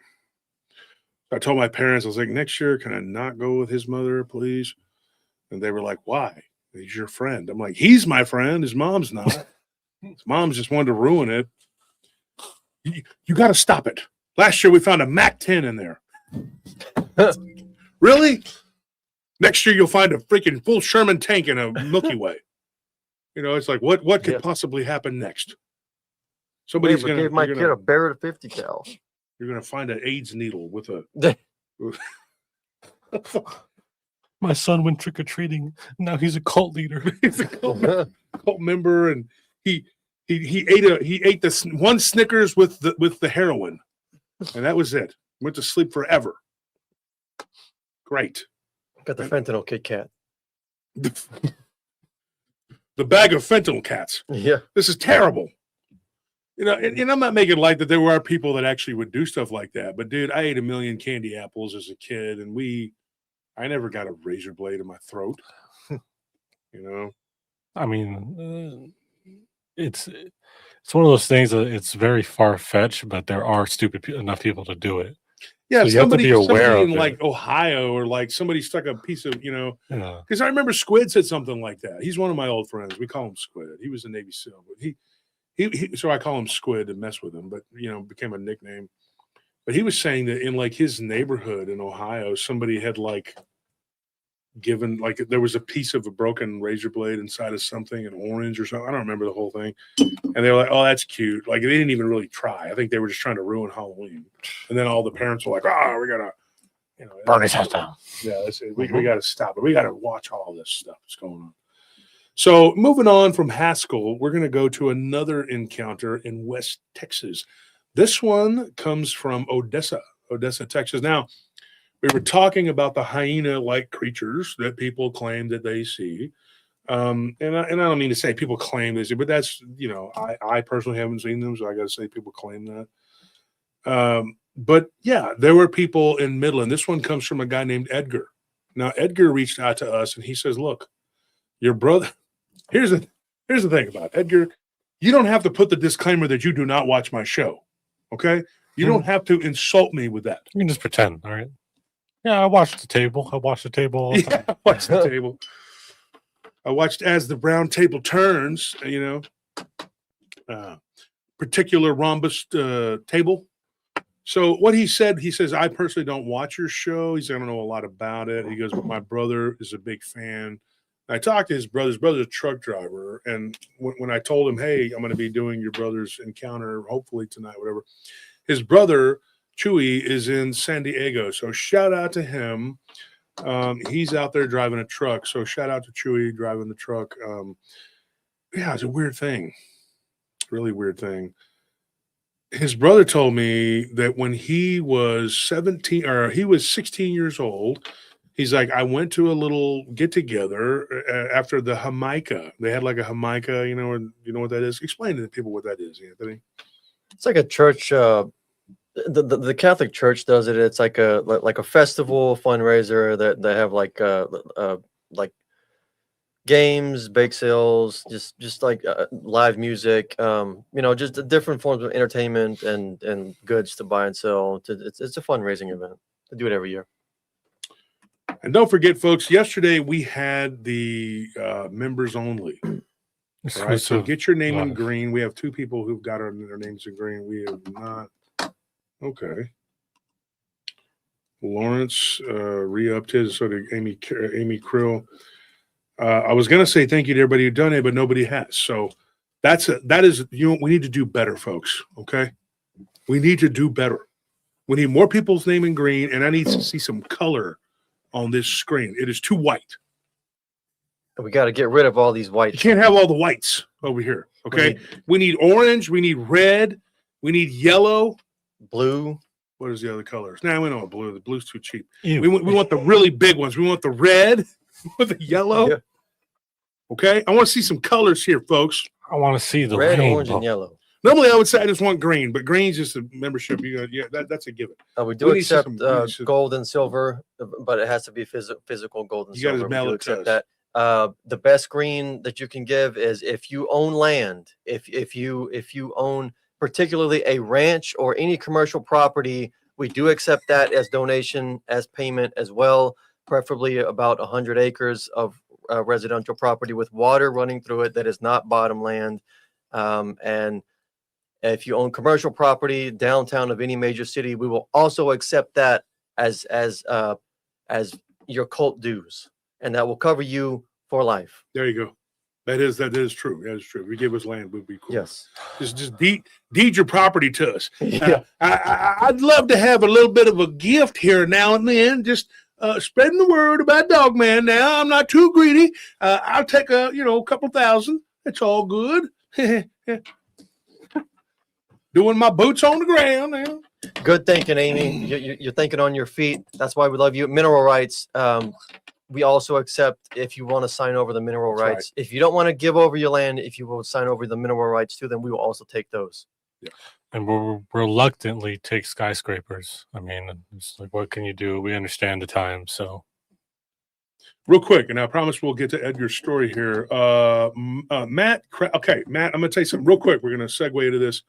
I told my parents, I was like, next year, can I not go with his mother, please? And they were like, why? He's your friend. I'm like, he's my friend. His mom's not. His mom's just wanted to ruin it. You got to stop it. Last year, we found a Mac 10 in there. Really? Next year, you'll find a freaking full Sherman tank in a Milky Way. You know, it's like, what could possibly happen next? Somebody's going to give my kid a Barrett 50 cal. You're going to find an AIDS needle with a. My son went trick or treating. Now he's a cult leader. He's a cult member, and he ate this one Snickers with the heroin, and that was it. Went to sleep forever. Great. Got the fentanyl Kit Kat. The bag of fentanyl cats. Yeah. This is terrible. You know, and I'm not making light that there were people that actually would do stuff like that. But dude, I ate a million candy apples as a kid, and I never got a razor blade in my throat. You know, I mean, it's one of those things that it's very far fetched, but there are stupid enough people to do it. Yeah, so you have to be aware of in it. like Ohio, or like somebody stuck a piece of, you know, Yeah. because I remember Squid said something like that. He's one of my old friends. We call him Squid. He was a Navy SEAL, but he so I call him Squid to mess with him, but you know, became a nickname. But he was saying that in like his neighborhood in Ohio, somebody had like given, like, there was a piece of a broken razor blade inside of something, an orange or something. I don't remember the whole thing. And they were like, oh, that's cute. Like, they didn't even really try. I think they were just trying to ruin Halloween. And then all the parents were like, oh, we got to, you know. Burn his house down. Yeah, that's it. We got to stop it. We got to watch all this stuff that's going on. So moving on from Haskell, we're going to go to another encounter in West Texas. This one comes from Odessa, Texas. Now, we were talking about the hyena-like creatures that people claim that they see. And I don't mean to say people claim they see, but that's, you know, I personally haven't seen them, so I got to say people claim that. But yeah, there were people in Midland. This one comes from a guy named Edgar. Now, Edgar reached out to us and he says, look, your brother, here's the thing about it. Edgar, you don't have to put the disclaimer that you do not watch my show. Okay? You don't have to insult me with that. You can just pretend, all right? Yeah, I watched the table. All the time. I watched the table. I watched As the Brown Table Turns, you know, particular rhombus table. So what he says, I personally don't watch your show. He said, I don't know a lot about it. He goes, but my brother is a big fan. I talked to his brother's a truck driver. And when I told him, hey, I'm going to be doing your brother's encounter, hopefully tonight, whatever, his brother, Chewy, is in San Diego. So shout out to him. He's out there driving a truck. So shout out to Chewy driving the truck. Yeah, it's a weird thing. Really weird thing. His brother told me that when he was 16 years old, he's like, I went to a little get together after the Jamaica. They had like a Jamaica, you know what that is? Explain to the people what that is, Anthony. It's like a church. The Catholic Church does it. It's like a festival fundraiser that they have like games, bake sales, just like live music. You know, just different forms of entertainment and goods to buy and sell. It's a fundraising event. They do it every year. And don't forget, folks, yesterday we had the members only. All right, so get your name in green. We have 2 people who've got their names in green. We have not. Okay. Lawrence re-upped his, so did Amy Krill. I was going to say thank you to everybody who donated, but nobody has. So that is, you know, we need to do better, folks. Okay. We need to do better. We need more people's name in green, and I need to see some color on this screen. It is too white. We got to get rid of all these whites. You can't have all the whites over here. Okay. We need orange. We need red. We need yellow. Blue. What is the other colors? Now we know blue. The blue's too cheap. Ew. We want the really big ones. We want the red with the yellow. Yeah. Okay. I want to see some colors here, folks. I want to see the red, rainbow. orange, and yellow. Normally, I would say I just want green, but green's just a membership. That's a given. We do accept gold and silver, but it has to be physical gold and silver. You got to mail it to us. That. The best green that you can give is if you own land, if you own particularly a ranch or any commercial property We do accept that as donation, as payment as well, preferably about 100 acres of residential property with water running through it that is not bottomland. And if you own commercial property downtown of any major city, we will also accept that as your cult dues, and that will cover you for life. There you go. That is true. That is true. If you give us land, we'd be cool. Yes. Just deed your property to us. Yeah. I'd love to have a little bit of a gift here now and then. Just spreading the word about Dogman. Now I'm not too greedy. I'll take a couple thousand. It's all good. Doing my boots on the ground now. Good thinking, Amy. You're thinking on your feet. That's why we love you. Mineral rights. We also accept if you want to sign over the mineral That's rights. If you don't want to give over your land, if you will sign over the mineral rights too, then we will also take those. Yeah. And we'll reluctantly take skyscrapers. I mean, it's like, what can you do? We understand the time. So Real quick, and I promise we'll get to Edgar's story here. Matt, okay, Matt, I'm going to tell you something real quick. We're going to segue into this.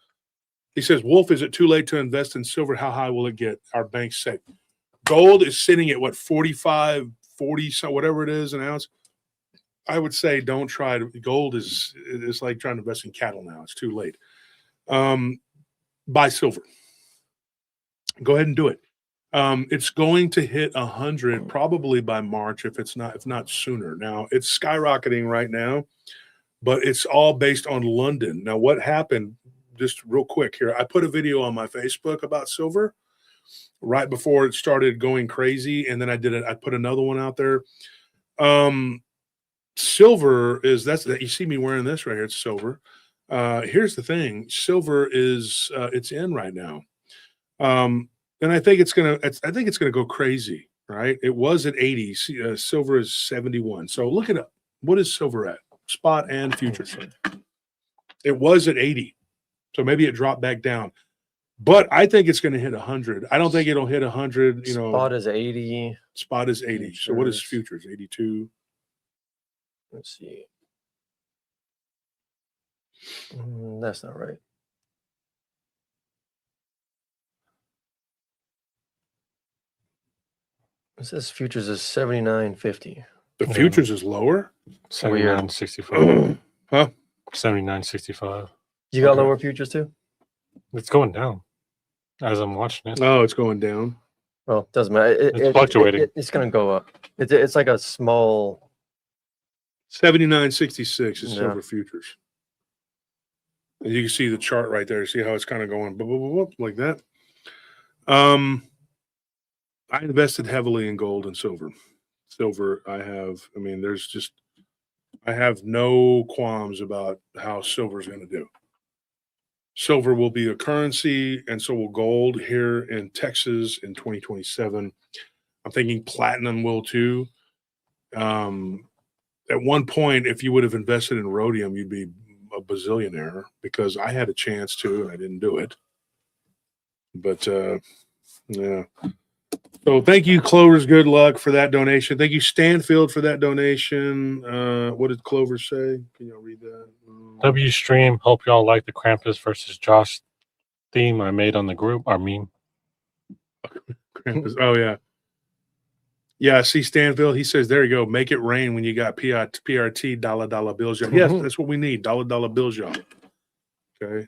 He says, Wolf, is it too late to invest in silver? How high will it get? Our banks say. Gold is sitting at what, 45, 40, so whatever it is an ounce. I would say don't try to. Gold is like trying to invest in cattle now. It's too late. Buy silver. Go ahead and do it. It's going to hit 100 probably by March, if not sooner. Now it's skyrocketing right now, but it's all based on London. Now, what happened? Just real quick here, I put a video on my Facebook about silver right before it started going crazy, and then I put another one out there. Silver is that you see me wearing this right here. It's silver. Here's the thing: silver is it's in right now, and I think it's gonna go crazy. Right? It was at 80. Silver is 71. So look it up. What is silver at? Spot and futures. It was at 80. So maybe it dropped back down, but I think it's going to hit 100. I don't think it'll hit 100. Spot is 80. Spot is 80. So what is futures? 82. Let's see. That's not right. It says futures is 79.50. The futures is lower. 79.65. Huh? 79.65. You got Okay. lower futures too? It's going down as I'm watching it. Oh, it's going down. Well, it doesn't matter. It's fluctuating. It's going to go up. It's like a small. 79.66 is Yeah. silver futures. And you can see the chart right there. See how it's kind of going boop, boop, boop, boop, like that. I invested heavily in gold and silver. Silver, I have no qualms about how silver is going to do. Silver will be a currency, and so will gold here in Texas in 2027. I'm thinking platinum will too. At one point, if you would have invested in rhodium, you'd be a bazillionaire, because I had a chance to, and I didn't do it. But yeah. So thank you, Clover's Good Luck, for that donation. Thank you, Stanfield, for that donation. What did Clover say? Can y'all read that? W Stream, hope y'all like the Krampus versus Josh theme I made on the group, our meme. Krampus. Oh, yeah. Yeah, see Stanfield, he says, there you go. Make it rain when you got PRT dollar bills, y'all. Yes, that's what we need, dollar bills, y'all. Okay? I'm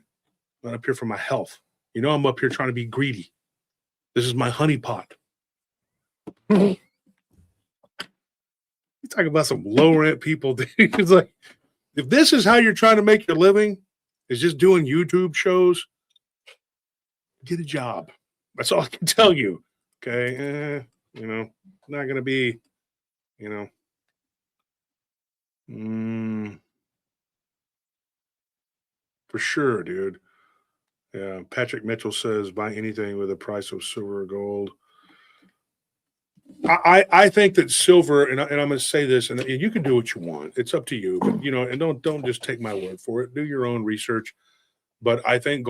not up here for my health. You know I'm up here trying to be greedy. This is my honey pot. You talk about some low rent people. It's like, if this is how you're trying to make your living, is just doing YouTube shows, get a job. That's all I can tell you. Okay. Not going to be, for sure, dude. Yeah. Patrick Mitchell says, buy anything with the price of silver or gold. I think that silver, and I'm going to say this, and you can do what you want. It's up to you, but and don't just take my word for it. Do your own research. But I think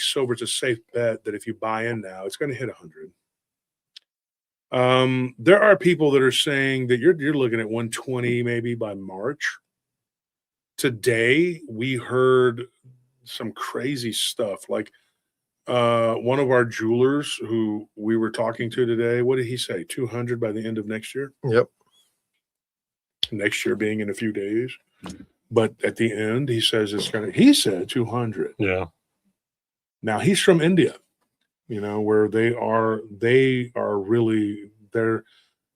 silver is a safe bet that if you buy in now, it's going to hit 100. There are people that are saying that you're looking at 120 maybe by March. Today we heard some crazy stuff like one of our jewelers who we were talking to today, what did he say? 200 by the end of next year? Yep. Next year being in a few days. But at the end, he says he said 200. Yeah. Now he's from India, where they're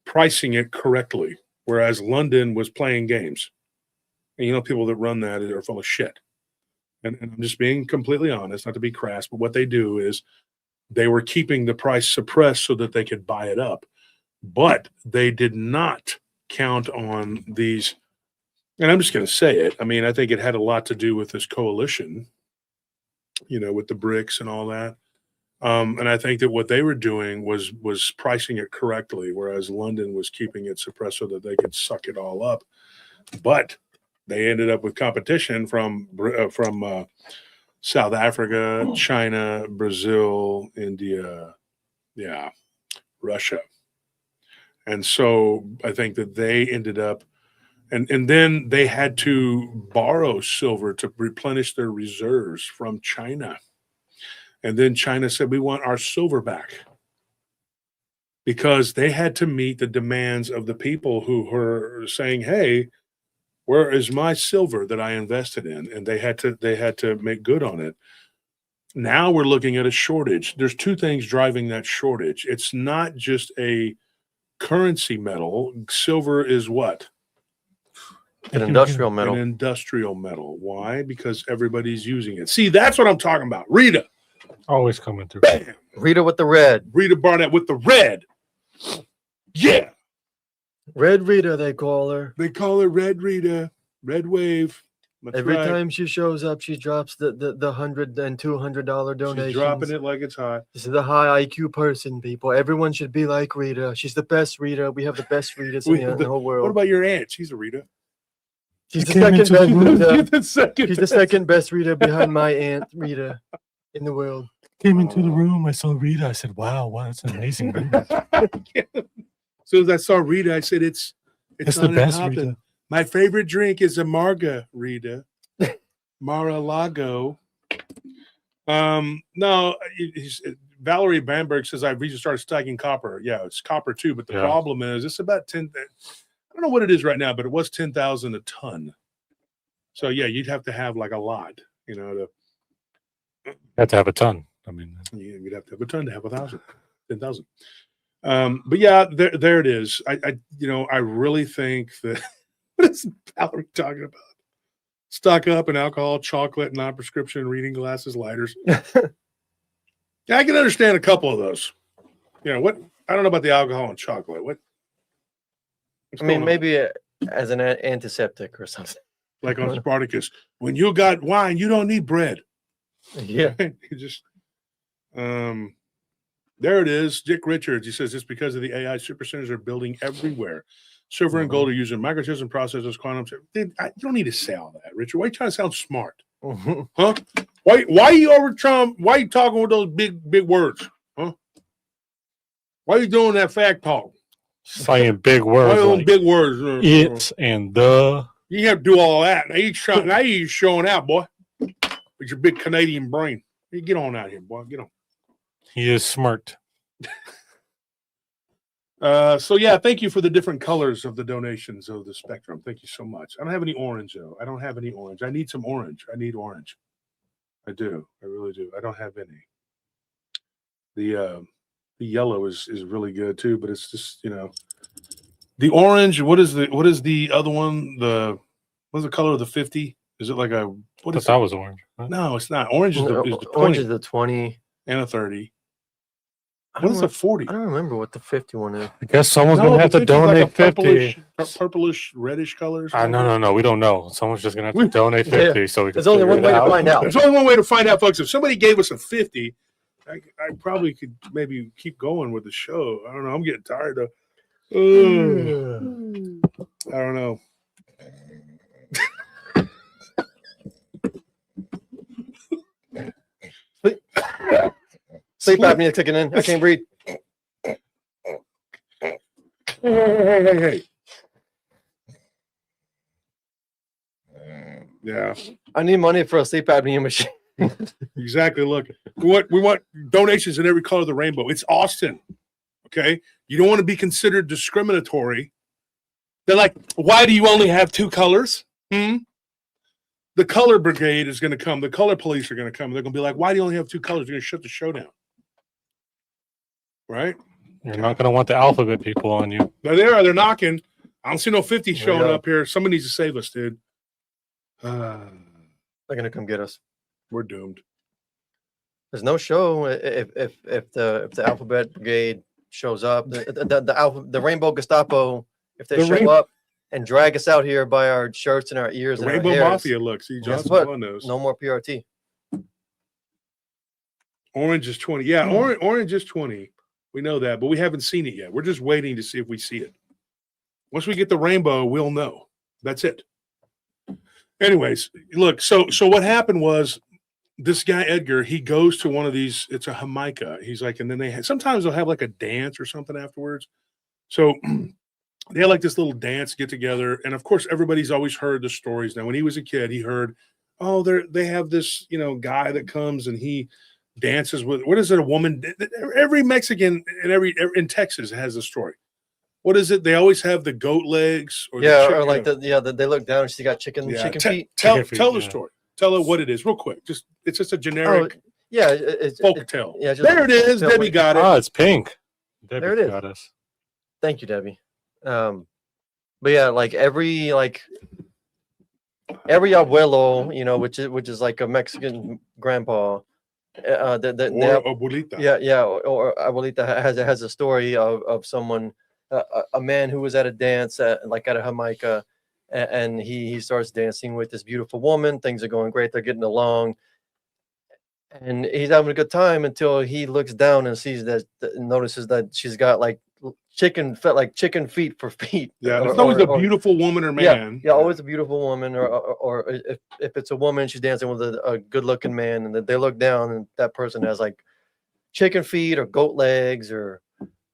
pricing it correctly. Whereas London was playing games. And people that run that are full of shit. And I'm just being completely honest, not to be crass, but what they do is they were keeping the price suppressed so that they could buy it up. But they did not count on these, and I'm just going to say it. I mean, I think it had a lot to do with this coalition, with the BRICS and all that. And I think that what they were doing was pricing it correctly, whereas London was keeping it suppressed so that they could suck it all up. But they ended up with competition from South Africa, China, Brazil, India, Russia. And so I think that they ended up, and then they had to borrow silver to replenish their reserves from China. And then China said, we want our silver back, because they had to meet the demands of the people who were saying, hey, where is my silver that I invested in? And they had to make good on it. Now we're looking at a shortage. There's two things driving that shortage. It's not just a currency metal. Silver is what? An industrial metal. An industrial metal. Why? Because everybody's using it. See, that's what I'm talking about. Rita. Always coming through. Bam. Rita with the red. Rita Barnett with the red. Yeah. Red Rita, they call her. They call her Red Rita. Red Wave. That's Every right. time she shows up, she drops the $100 and $200 donations. She's dropping it like it's hot. This is a high IQ person, people. Everyone should be like Rita. She's the best Rita. We have the best Ritas in the whole world. What about your aunt? She's a Rita. She's the second best Rita. She's the best. second best Rita behind my aunt Rita in the world. Came into the room. I saw Rita. I said, wow, that's an amazing Rita. As soon as I saw Rita, I said, it's the best Rita. My favorite drink is a margarita. Mar-a-Lago. No, Valerie Bamberg says I've recently started stacking copper. Yeah, it's copper too, but the problem is it's about 10. I don't know what it is right now, but it was 10,000 a ton. So yeah, you'd have to have like a lot, to Have to have a ton. I mean, you'd have to have a ton to have 10,000. But yeah, there it is. I really think that what is Valerie talking about? Stock up in alcohol, chocolate, non-prescription reading glasses, lighters. Yeah, I can understand a couple of those. What? I don't know about the alcohol and chocolate. What's I mean, going on? maybe as an antiseptic or something. Like on Spartacus, when you got wine, you don't need bread. Yeah. You just, there it is. Dick Richards. He says it's because of the AI super centers are building everywhere. Silver and gold are using microchips and processors, quantum. You don't need to say all that, Richard. Why are you trying to sound smart? Huh? Why are you why are you talking with those big words? Huh? Why are you doing that fact talk? saying big words. Why are Like big words? it's and the. You have to do all that. Now you're showing out, boy. With your big Canadian brain. You get on out here, boy. Get on. He is smart. So yeah, thank you for the different colors of the donations of the spectrum. Thank you so much. I don't have any orange though. I don't have any orange. I need some orange. I need orange. I do. I really do. I don't have any. The yellow is really good too, but it's just, the orange. What is the other one? What's the color of the 50? Is it like a what is That it? was orange. Right? No, it's not. Orange is the 20 Orange is the 20. and a 30. I What don't is re- a 40? I don't remember what the 51 is. I guess someone's No, gonna have the to 50 is like donate a 50. purplish, reddish color. or something. No. We don't know. Someone's just gonna have to donate 50 so we can. There's only figure one it way to out. find out. There's only one way to find out, folks. If somebody gave us a 50, I probably could maybe keep going with the show. I don't know. I'm getting tired of. I don't know. Sleep apnea kicking in. I can't breathe. Hey. Yeah, I need money for a sleep apnea machine. exactly. Look, We want donations in every color of the rainbow. It's Austin. Okay. You don't want to be considered discriminatory. They're like, why do you only have 2 colors? The color brigade is going to come. The color police are going to come. They're going to be like, why do you only have 2 colors? You're going to shut the show down. Right? You're not going to want the alphabet people on you. There they are. They're knocking. I don't see no 50 There you showing go. up here. Somebody needs to save us, dude. They're gonna come get us. We're doomed. There's no show if the alphabet brigade shows up. The Rainbow Gestapo, if they The show up and drag us out here by our shirts and our ears The and Rainbow our hairs, Mafia, look. See, guess Johnson what? Blood knows. No more PRT. Orange is 20. Yeah, orange is 20. We know that, but we haven't seen it yet. We're just waiting to see if we see it. Once we get the rainbow, we'll know. That's it. Anyways, look, so what happened was this guy Edgar, he goes to one of these, it's a Jamaica. He's like, and then sometimes they'll have like a dance or something afterwards. So they had like this little dance get together. And of course, everybody's always heard the stories. Now, when he was a kid, he heard, oh, they have this, guy that comes and he dances with, what is it, a woman? Every Mexican in Texas has a story. What is it? They always have the goat legs, or they look down and she's got chicken feet. Tell Chicken the feet, story. Tell her what it is, real quick. It's just a generic It's folk tale. yeah, just There it is. tell Debbie me. got it. Oh, it's pink. Debbie There it is. got us. Thank you, Debbie. But yeah, like every abuelo, which is like a Mexican grandpa. Or abuelita. Or abuelita has a story of someone, a man who was at a dance at a Jamaica, and he starts dancing with this beautiful woman. Things are going great. They're getting along, and he's having a good time until he looks down and notices that she's got like chicken feet for feet. Yeah, it's always a beautiful woman or man. Yeah, always a beautiful woman, or if it's a woman, she's dancing with a good-looking man, and they look down, and that person has like chicken feet or goat legs or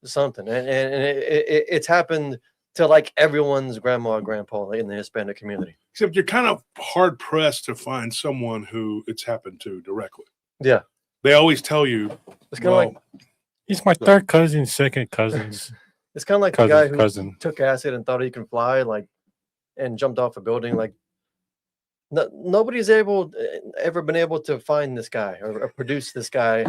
something, and it's happened to like everyone's grandma or grandpa in the Hispanic community. Except you're kind of hard pressed to find someone who it's happened to directly. Yeah, they always tell you. It's kind of like he's my third cousin, second cousins. It's kind of like the guy who took acid and thought he can fly, and jumped off a building. Like, nobody's ever been able to find this guy or produce this guy.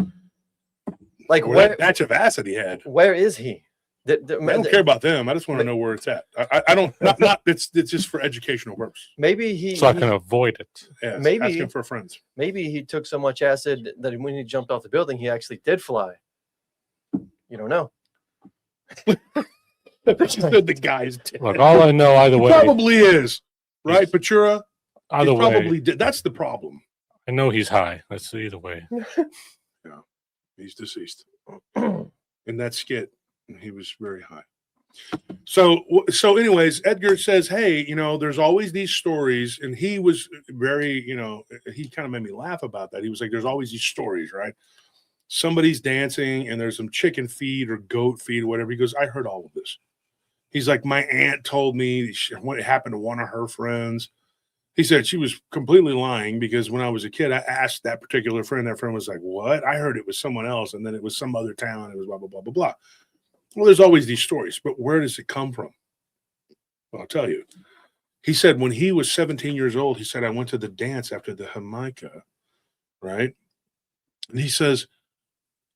Like, where that batch of acid he had. Where is he? I don't care about them. I just want to know where it's at. I don't. Not. It's just for educational purpose. Maybe so I can avoid it. Yeah, maybe asking for friends. Maybe he took so much acid that when he jumped off the building, he actually did fly. You don't know. She said the guy's dead. Look, all I know either way. Probably is. Right, Pachura? Either way. Probably did. That's the problem. I know he's high. That's either way. Yeah. He's deceased. In that skit, he was very high. So anyways, Edgar says, hey, there's always these stories. And he was very, he kind of made me laugh about that. He was like, there's always these stories, right? Somebody's dancing and there's some chicken feet or goat feet or whatever. He goes, I heard all of this. He's like, my aunt told me what happened to one of her friends. He said she was completely lying because when I was a kid, I asked that particular friend. That friend was like, what? I heard it was someone else. And then it was some other town. It was blah, blah, blah, blah, blah. Well, there's always these stories, but where does it come from? Well, I'll tell you. He said when he was 17 years old, he said, I went to the dance after the Jamaica, right? And he says,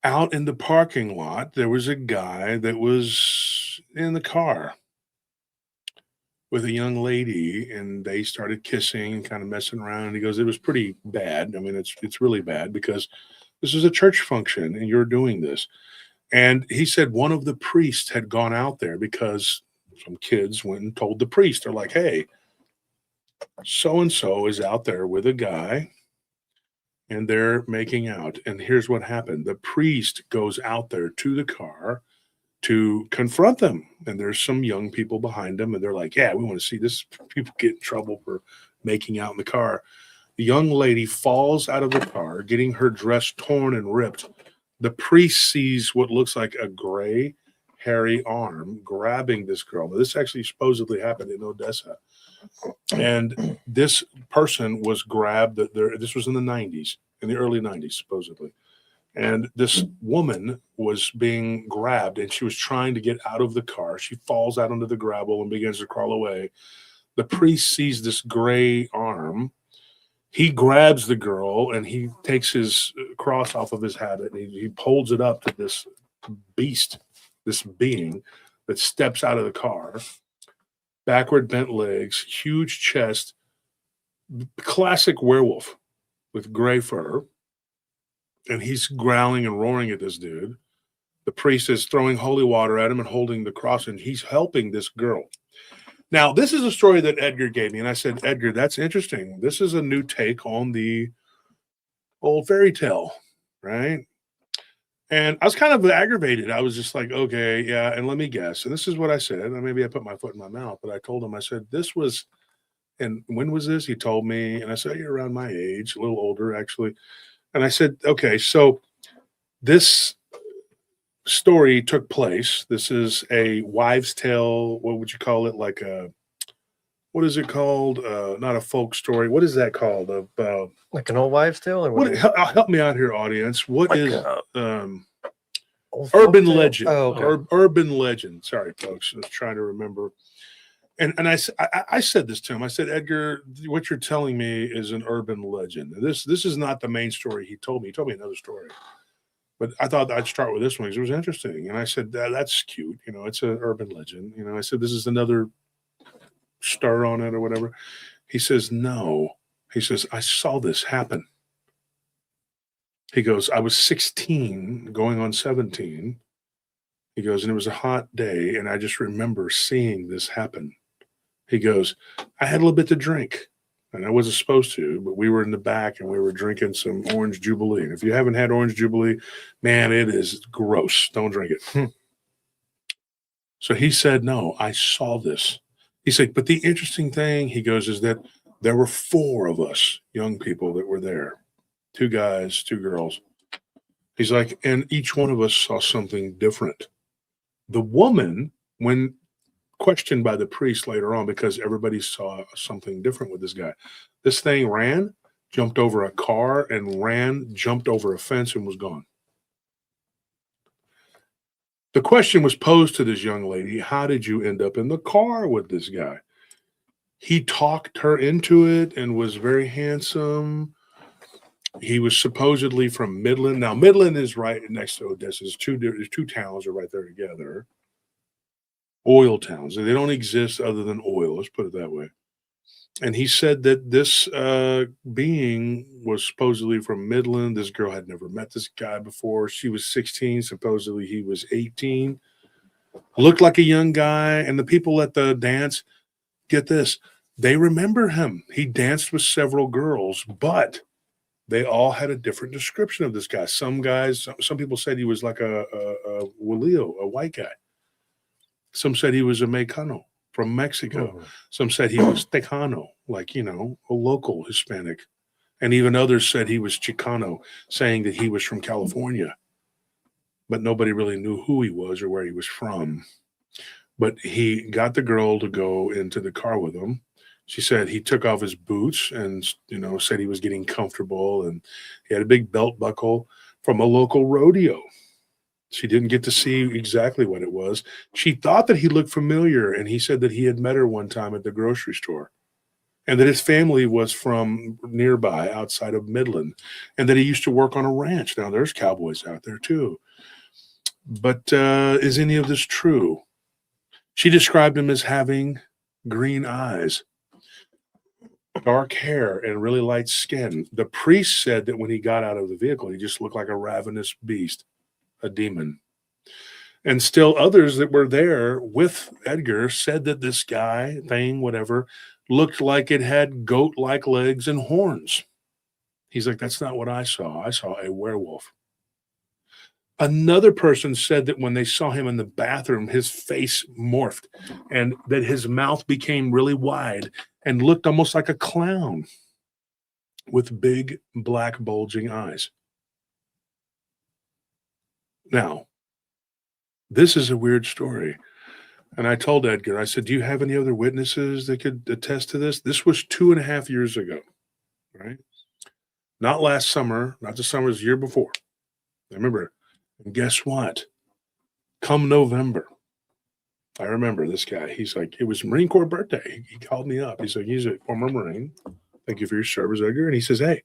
out in the parking lot, there was a guy that was in the car with a young lady, and they started kissing and kind of messing around. And he goes, it was pretty bad. I mean, it's really bad because this is a church function and you're doing this. And he said one of the priests had gone out there because some kids went and told the priest, they're like, hey, so-and-so is out there with a guy and they're making out. And here's what happened. The priest goes out there to the car to confront them. And there's some young people behind them. And they're like, yeah, we want to see this. People get in trouble for making out in the car. The young lady falls out of the car, getting her dress torn and ripped. The priest sees what looks like a gray, hairy arm grabbing this girl. Now, this actually supposedly happened in Odessa. And this person was grabbed. This was in the 90s, in the early 90s, supposedly. And this woman was being grabbed, and she was trying to get out of the car. She falls out onto the gravel and begins to crawl away. The priest sees this gray arm. He grabs the girl, and he takes his cross off of his habit, and he holds it up to this beast, this being that steps out of the car. Backward bent legs, huge chest, classic werewolf with gray fur. And he's growling and roaring at this dude. The priest is throwing holy water at him and holding the cross, and he's helping this girl. Now, this is a story that Edgar gave me, and I said, Edgar, that's interesting. This is a new take on the old fairy tale, right? And I was kind of aggravated. I was just like, okay, yeah, and let me guess. And this is what I said. And maybe I put my foot in my mouth, but I told him, I said, this was, and when was this? He told me, and I said, you're around my age, a little older, actually. And I said, okay, so this story took place. This is a wives' tale. What would you call it? Like a, what is it called? Not a folk story. What is that called? Like an old wives' tale, or what? Help me out here, audience. What like is old urban folktale? legend? Oh, okay. Urban legend. Sorry, folks. I was trying to remember. And I said this to him. I said, Edgar, what you're telling me is an urban legend. This is not the main story he told me. He told me another story. But I thought I'd start with this one because it was interesting. And I said, that's cute. You know, it's an urban legend. You know, I said, this is another stir on it or whatever. He says, no. He says, I saw this happen. He goes, I was 16 going on 17. He goes, and it was a hot day. And I just remember seeing this happen. He goes, I had a little bit to drink, and I wasn't supposed to, but we were in the back and we were drinking some Orange Jubilee. And if you haven't had Orange Jubilee, man, it is gross. Don't drink it. So he said, no, I saw this. He said, but the interesting thing, he goes, is that there were 4 of us young people that were there, 2 guys, 2 girls. He's like, and each one of us saw something different. The woman, when questioned by the priest later on, because everybody saw something different with this guy. This thing ran, jumped over a car, and ran, jumped over a fence, and was gone. The question was posed to this young lady, how did you end up in the car with this guy? He talked her into it and was very handsome. He was supposedly from Midland. Now, Midland is right next to Odessa. There's two towns are right there together. Oil towns. They don't exist other than oil. Let's put it that way. And he said that this being was supposedly from Midland. This girl had never met this guy before. She was 16. Supposedly he was 18. Looked like a young guy. And the people at the dance, get this, they remember him. He danced with several girls, but they all had a different description of this guy. Some guys, some people said he was like a Wilio, a white guy. Some said he was a Mexicano from Mexico. Oh. Some said he was Tejano, like, you know, a local Hispanic. And even others said he was Chicano, saying that he was from California. But nobody really knew who he was or where he was from. But he got the girl to go into the car with him. She said he took off his boots and, you know, said he was getting comfortable. And he had a big belt buckle from a local rodeo. She didn't get to see exactly what it was. She thought that he looked familiar, and he said that he had met her one time at the grocery store, and that his family was from nearby outside of Midland, and that he used to work on a ranch. Now, there's cowboys out there too. But is any of this true? She described him as having green eyes, dark hair, and really light skin. The priest said that when he got out of the vehicle, he just looked like a ravenous beast. A demon. And still others that were there with Edgar said that this guy, thing, whatever, looked like it had goat-like legs and horns. He's like, that's not what I saw. I saw a werewolf. Another person said that when they saw him in the bathroom, his face morphed and that his mouth became really wide and looked almost like a clown with big black bulging eyes. Now, this is a weird story. And I told Edgar, I said, do you have any other witnesses that could attest to this? This was 2.5 years ago, right? Not last summer, not the summer, the year before. I remember. And guess what? Come November, I remember this guy. He's like, it was Marine Corps birthday. He called me up. He's like, he's a former Marine. Thank you for your service, Edgar. And he says, hey,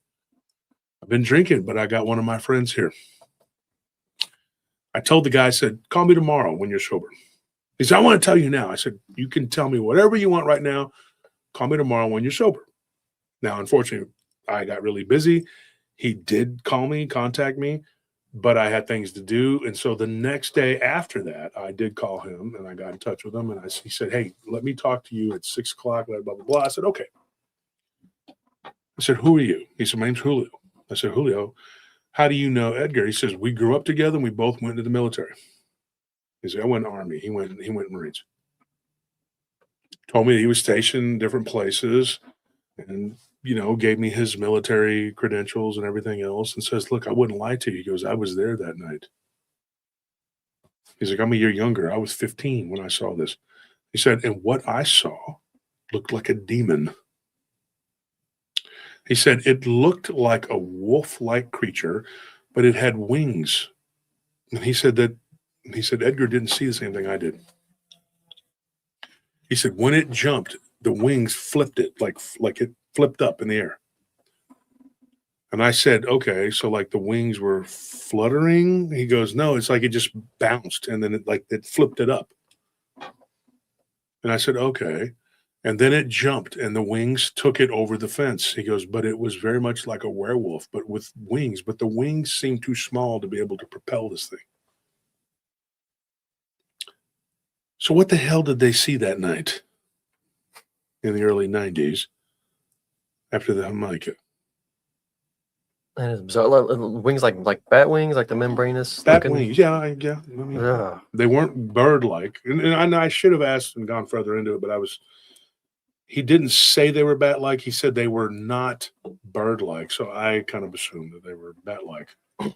I've been drinking, but I got one of my friends here. I told the guy, I said, call me tomorrow when you're sober. He said, I want to tell you now. I said, you can tell me whatever you want right now. Call me tomorrow when you're sober. Now, unfortunately, I got really busy. He did call me, contact me, but I had things to do. And so the next day after that, I did call him and I got in touch with him. And he said, hey, let me talk to you at 6 o'clock, blah, blah, blah, blah. I said, okay. I said, who are you? He said, my name's Julio. I said, Julio, how do you know Edgar? He says, we grew up together and we both went to the military. He said, I went Army. He went Marines. Told me that he was stationed in different places and, you know, gave me his military credentials and everything else and says, look, I wouldn't lie to you. He goes, I was there that night. He's like, I'm a year younger. I was 15 when I saw this. He said, and what I saw looked like a demon. He said, it looked like a wolf-like creature, but it had wings. And he said, Edgar didn't see the same thing I did. He said, when it jumped, the wings flipped it, like it flipped up in the air. And I said, okay, so like the wings were fluttering? He goes, no, it's like it just bounced and then it flipped it up. And I said, okay. And then it jumped and the wings took it over the fence. He goes, but it was very much like a werewolf, but with wings. But the wings seemed too small to be able to propel this thing. So what the hell did they see that night in the early 90s after the harmonica? And it's bizarre. Wings like bat wings, like the membranous. Bat looking. wings, yeah. I mean, Yeah. they weren't bird-like. And I should have asked and gone further into it, but he didn't say they were bat-like. He said they were not bird-like. So I kind of assumed that they were bat-like. I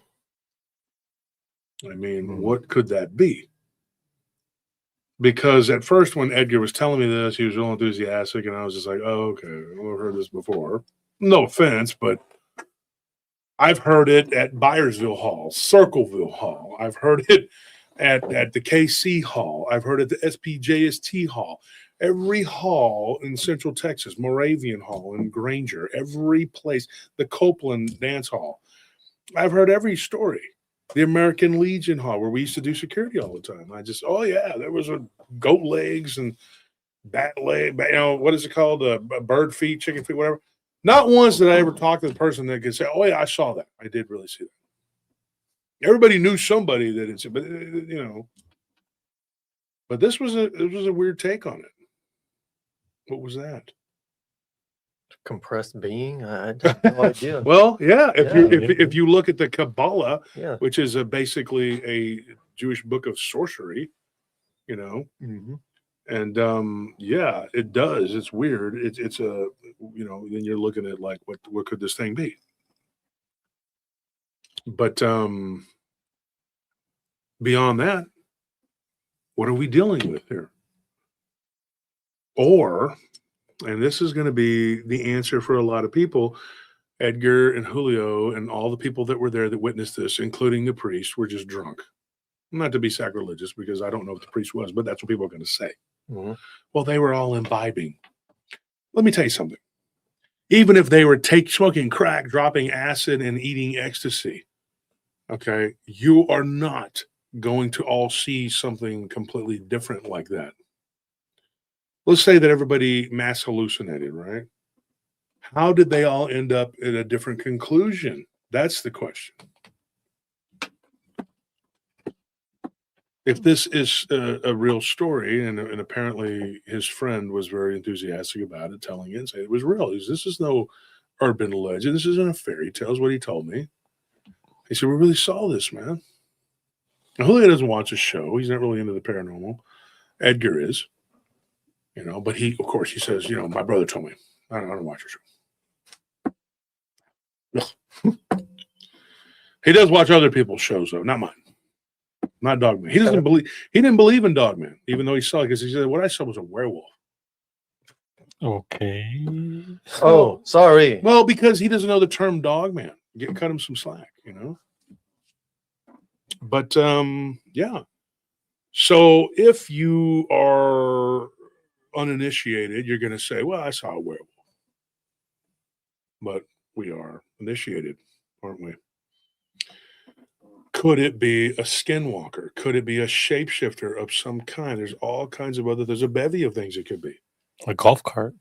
mean, what could that be? Because at first when Edgar was telling me this, he was real enthusiastic, and I was just like, oh, okay, I've heard this before. No offense, but I've heard it at Byersville Hall, Circleville Hall. I've heard it at the KC Hall. I've heard it at the SPJST Hall. Every hall in Central Texas, Moravian Hall in Granger, every place, the Copeland Dance Hall. I've heard every story. The American Legion Hall, where we used to do security all the time. Oh yeah, there was a goat legs and bat leg, you know, what is it called? Bird feet, chicken feet, whatever. Not once did I ever talk to the person that could say, oh yeah, I saw that. I did really see that. Everybody knew somebody that it's, but you know, but it was a weird take on it. What was that? Compressed being? I have no idea. Well, yeah. Yeah. If you look at the Kabbalah, Yeah. which is basically a Jewish book of sorcery, you know, and yeah, it does. It's weird. It's a, you know, then you're looking at like what could this thing be? But beyond that, what are we dealing with here? Or, and this is going to be the answer for a lot of people, Edgar and Julio and all the people that were there that witnessed this, including the priest, were just drunk. Not to be sacrilegious, because I don't know what the priest was, but that's what people are going to say. Well, they were all imbibing. Let me tell you something. Even if they were smoking crack, dropping acid, and eating ecstasy, okay, you are not going to all see something completely different like that. Let's say that everybody mass hallucinated, right? How did they all end up at a different conclusion? That's the question. If this is a real story, and apparently his friend was very enthusiastic about it, telling it and saying it was real. This is no urban legend. This isn't a fairy tale, is what he told me. He said, we really saw this, man. Now, Julio doesn't watch the show. He's not really into the paranormal. Edgar is. You know, but he, of course, he says, you know, my brother told me. I don't watch your show. He does watch other people's shows, though, not mine. Not Dogman. He didn't believe in Dogman, even though he saw it, because he said, what I saw was a werewolf. Okay. Oh, sorry. Well, because he doesn't know the term Dogman. Cut him some slack, you know? But yeah. So if you are uninitiated, you're going to say, "Well, I saw a werewolf," but we are initiated, aren't we? Could it be a skinwalker? Could it be a shapeshifter of some kind? There's all kinds of other. There's a bevy of things it could be. A golf cart.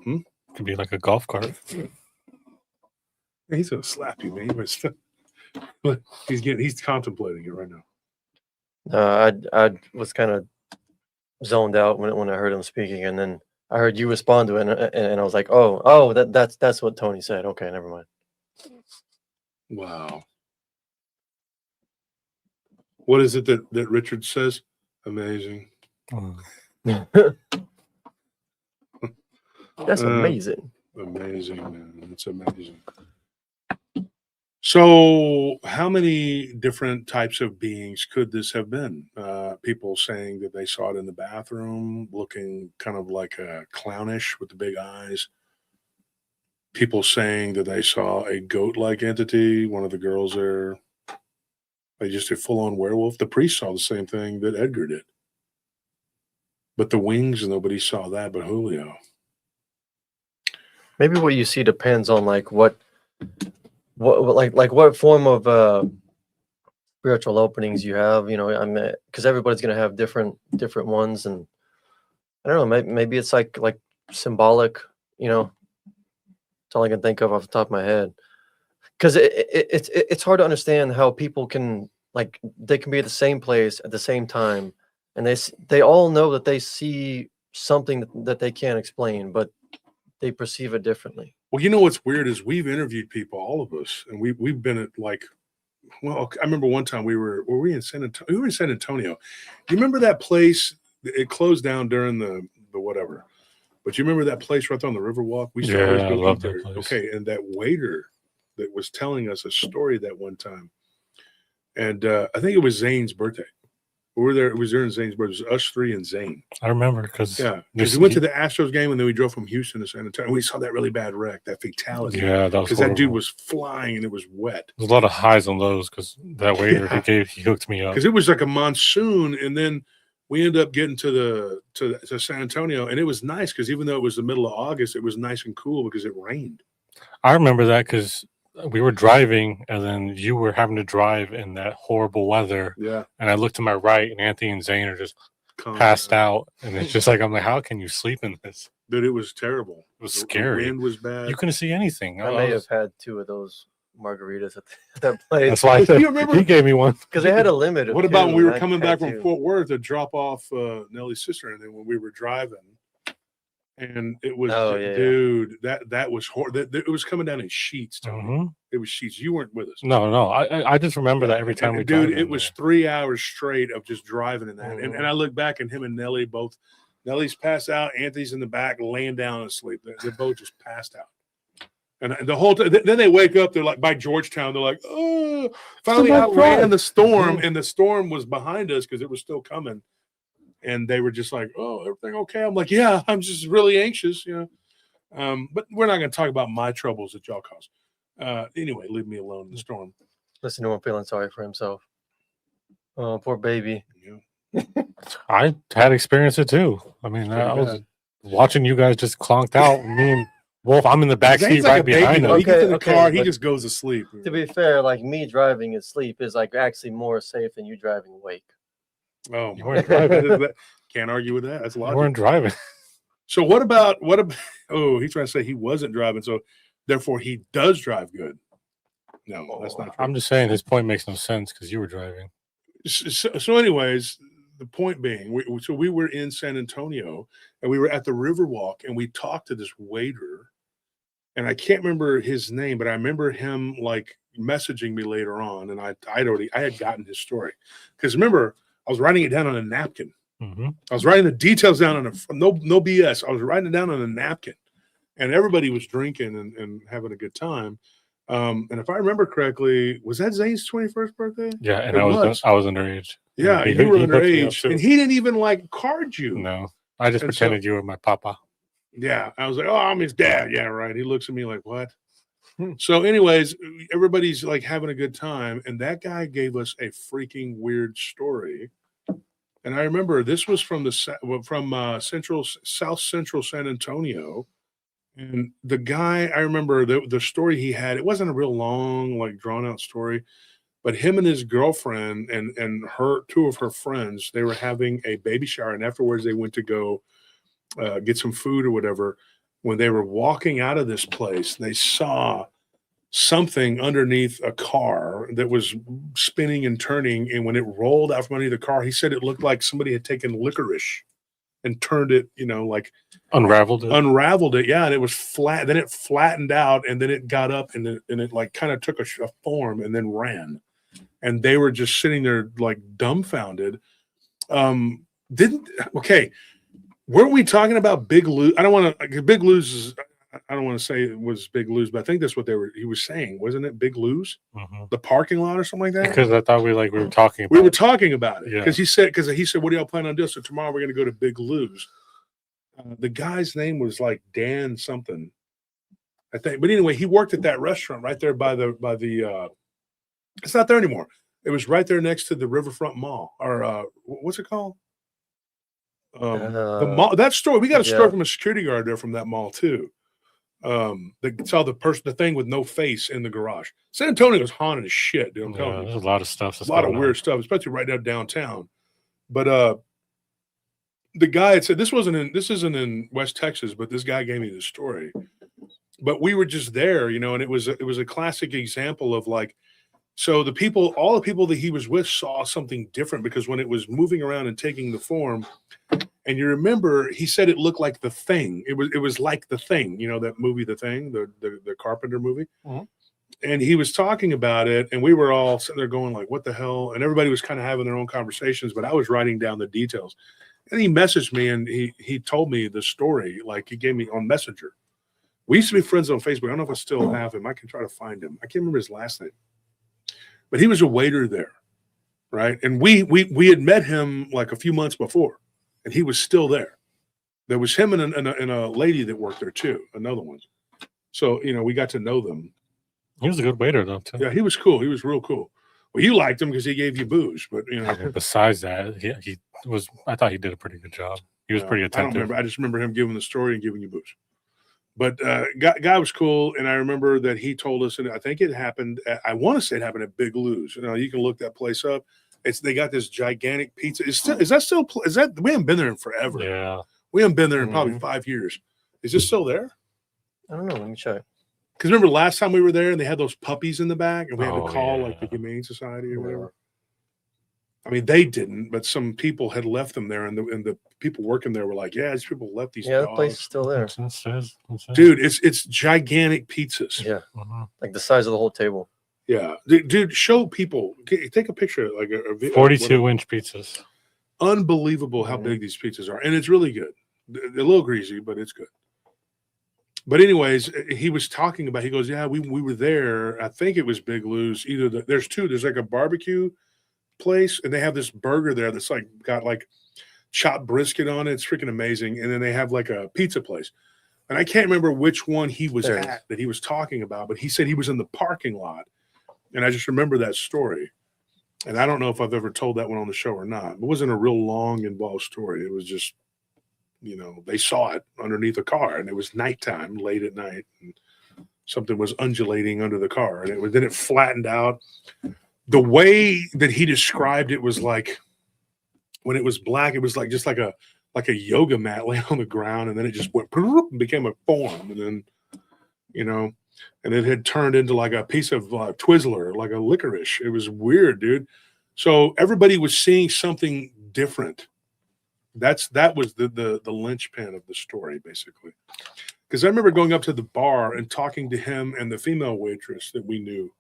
Hmm? Could be like a golf cart. He's gonna slap you, man. But he's contemplating it right now. I was kind of zoned out when I heard him speaking, and then I heard you respond to it, and I was like, oh, that's what Tony said. Okay, never mind. Wow. What is it that Richard says? Amazing. That's amazing. Amazing, man. It's amazing. So, how many different types of beings could this have been? People saying that they saw it in the bathroom, looking kind of like a clownish with the big eyes. People saying that they saw a goat-like entity. One of the girls there, they just a full-on werewolf. The priest saw the same thing that Edgar did. But the wings, nobody saw that but Julio. Maybe what you see depends on like what form of spiritual openings you have. You know, I mean, because everybody's gonna have different ones, and I don't know. Maybe it's like symbolic. You know, that's all I can think of off the top of my head. Because it's hard to understand how people can they can be at the same place at the same time, and they all know that they see something that they can't explain, but they perceive it differently. Well, you know what's weird is we've interviewed people, all of us, and we've been at I remember one time were we in San Antonio? We were in San Antonio. Do you remember that place? It closed down during the whatever. But you remember that place right there on the Riverwalk? We used to always go eat there. Okay, and that waiter that was telling us a story that one time, and I think it was Zane's birthday. We were there. It was during Zane's birthday. It was us three and Zane. I remember because we went to the Astros game and then we drove from Houston to San Antonio. We saw that really bad wreck, that fatality. Yeah, that was because that dude was flying and it was wet. There's a lot of highs and lows because that waiter he hooked me up because it was like a monsoon, and then we ended up getting to San Antonio, and it was nice because even though it was the middle of August, it was nice and cool because it rained. I remember that because we were driving, and then you were having to drive in that horrible weather. Yeah. And I looked to my right, and Anthony and Zane are just passed out. And it's just like, I'm like, how can you sleep in this? Dude, it was terrible. It was scary. The wind was bad. You couldn't see anything. I may have had 2 of those margaritas at that place. That's why you remember? He gave me one. Because they had a limit. What about when we were coming back from Fort Worth to drop off Nellie's sister, and then when we were driving, and it was, dude, that was horrible. It was coming down in sheets, Tony. Mm-hmm. It was sheets. You weren't with us. No. I just remember that every time we dude, it was 3 hours straight of just driving in that. Mm-hmm. And I look back, and him and Nellie both. Nellie's passed out. Anthony's in the back, laying down asleep. They're both just passed out. And the whole time, then they wake up. They're like by Georgetown. They're like, oh, finally outran the storm, and the storm was behind us because it was still coming. And they were just like, oh, everything okay? I'm like, yeah, I'm just really anxious, you know. But we're not going to talk about my troubles that y'all caused. Anyway, leave me alone in the storm. Listen to him feeling sorry for himself. Oh, poor baby. Yeah. I had experienced it too. I mean, I was watching you guys just clonked out. Me and Wolf, I'm in the back seat right behind him. He gets in the car, he just goes to sleep. To be fair, like me driving in sleep is like actually more safe than you driving awake. Oh, you weren't driving. Can't argue with that. That's a lot. You weren't driving. So what about? Oh, he's trying to say he wasn't driving, so therefore he does drive good. No, that's not true. I'm just saying his point makes no sense because you were driving. So anyways, the point being, we were in San Antonio and we were at the Riverwalk and we talked to this waiter, and I can't remember his name, but I remember him like messaging me later on, and I had gotten his story because remember. I was writing it down on a napkin. Mm-hmm. I was writing the details down on no BS. I was writing it down on a napkin, and everybody was drinking and having a good time. And if I remember correctly, was that Zane's 21st birthday? Yeah, and I was underage. Yeah, you were underage, and he didn't even like card you. No, I just pretended you were my papa. Yeah, I was like, oh, I'm his dad. Yeah, right. He looks at me like, what? So, anyways, everybody's like having a good time, and that guy gave us a freaking weird story. And I remember this was from South Central San Antonio, and the guy, I remember the story he had. It wasn't a real long, like drawn out story, but him and his girlfriend and her two of her friends, they were having a baby shower, and afterwards they went to go get some food or whatever. When they were walking out of this place, they saw something underneath a car that was spinning and turning. And when it rolled out from underneath the car, he said it looked like somebody had taken licorice and turned it, like Unraveled it. Yeah. And it was flat. Then it flattened out, and then it got up and it like kind of took a form and then ran. And they were just sitting there like dumbfounded. Weren't we talking about Big Lou? I don't want to. Big Lou's is. I don't want to say it was Big Lou's, but I think that's what he was saying, wasn't it? Big Lou's, the parking lot or something like that. Because I thought we were talking. We were talking about it Yeah. because he said, what do y'all plan on doing? So tomorrow we're going to go to Big Lou's. The guy's name was like Dan something, I think. But anyway, he worked at that restaurant right there by the. It's not there anymore. It was right there next to the Riverfront Mall, or what's it called? The mall. That store. We got a story from a security guard there from that mall too. They saw the thing with no face in the garage. San Antonio is haunted as shit, dude. I'm telling you. There's a lot of stuff. A lot of weird stuff, especially right now downtown. But the guy had said this isn't in West Texas, but this guy gave me the story. But we were just there, and it was a classic example of like, so all the people that he was with saw something different because when it was moving around and taking the form. And you remember, he said it looked like The Thing. It was like The Thing, that movie, The Thing, the Carpenter movie. Mm-hmm. And he was talking about it, and we were all sitting there going like, "What the hell?" And everybody was kind of having their own conversations, but I was writing down the details. And he messaged me, and he told me the story, like he gave me on Messenger. We used to be friends on Facebook. I don't know if I still have him. I can try to find him. I can't remember his last name, but he was a waiter there, right? And we had met him like a few months before. And he was still there. There was him and a lady that worked there too, another one. So, we got to know them. He was a good waiter though, too. Yeah, he was cool. He was real cool. Well, you liked him because he gave you booze, but Besides that, he was. I thought he did a pretty good job. He was pretty attentive. I don't remember. I just remember him giving the story and giving you booze. But guy was cool, and I remember that he told us, and I think it happened. I want to say it happened at Big Lou's. You can look that place up. They got this gigantic pizza. Is that we haven't been there in forever. Yeah. We haven't been there in probably 5 years. Is it still there? I don't know. Let me check. Because remember last time we were there and they had those puppies in the back and we had to call like the Humane Society or whatever. I mean, they didn't, but some people had left them there, and the people working there were like, "Yeah, these people left these dogs." The place is still there. Dude, it's gigantic pizzas. Yeah, like the size of the whole table. Yeah, dude, show people. Take a picture, like a 42-inch pizzas. Unbelievable how big these pizzas are, and it's really good. They're a little greasy, but it's good. But anyways, he was talking about. He goes, "Yeah, we were there. I think it was Big Lou's. There's two. There's like a barbecue place, and they have this burger there that's like got like chopped brisket on it. It's freaking amazing. And then they have like a pizza place, and I can't remember which one he was at that he was talking about, but he said he was in the parking lot." And I just remember that story. And I don't know if I've ever told that one on the show or not. It wasn't a real long, involved story. It was just, they saw it underneath a car, and it was nighttime, late at night, and something was undulating under the car. And then it flattened out. The way that he described it was like, when it was black, it was like just like a yoga mat laying on the ground, and then it just went and became a form. And then, and it had turned into like a piece of Twizzler, like a licorice. It was weird, dude. So everybody was seeing something different. That was the linchpin of the story, basically. Because I remember going up to the bar and talking to him and the female waitress that we knew.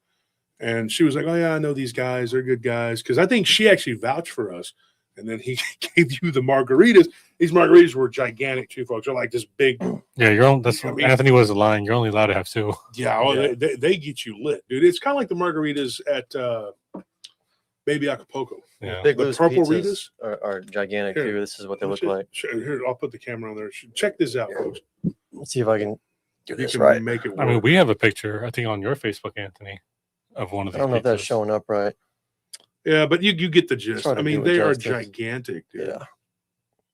And she was like, "Oh, yeah, I know these guys. They're good guys." Because I think she actually vouched for us. And then he gave you the margaritas. These margaritas were gigantic too, folks. They're like this big. Yeah, Anthony was lying. You're only allowed to have two. Yeah, they get you lit, dude. It's kind of like the margaritas at Baby Acapulco. Yeah. Big the purple Ritas are gigantic too. This is what they look like. Here, I'll put the camera on there. Check this out, folks. Let's see if I can Do You this can right. make it work. I mean, we have a picture, I think, on your Facebook, Anthony, of one of I these don't know if that's pizzas. showing up right. Yeah, but you get the gist. Try to I mean, do they are justice. gigantic, dude. Yeah.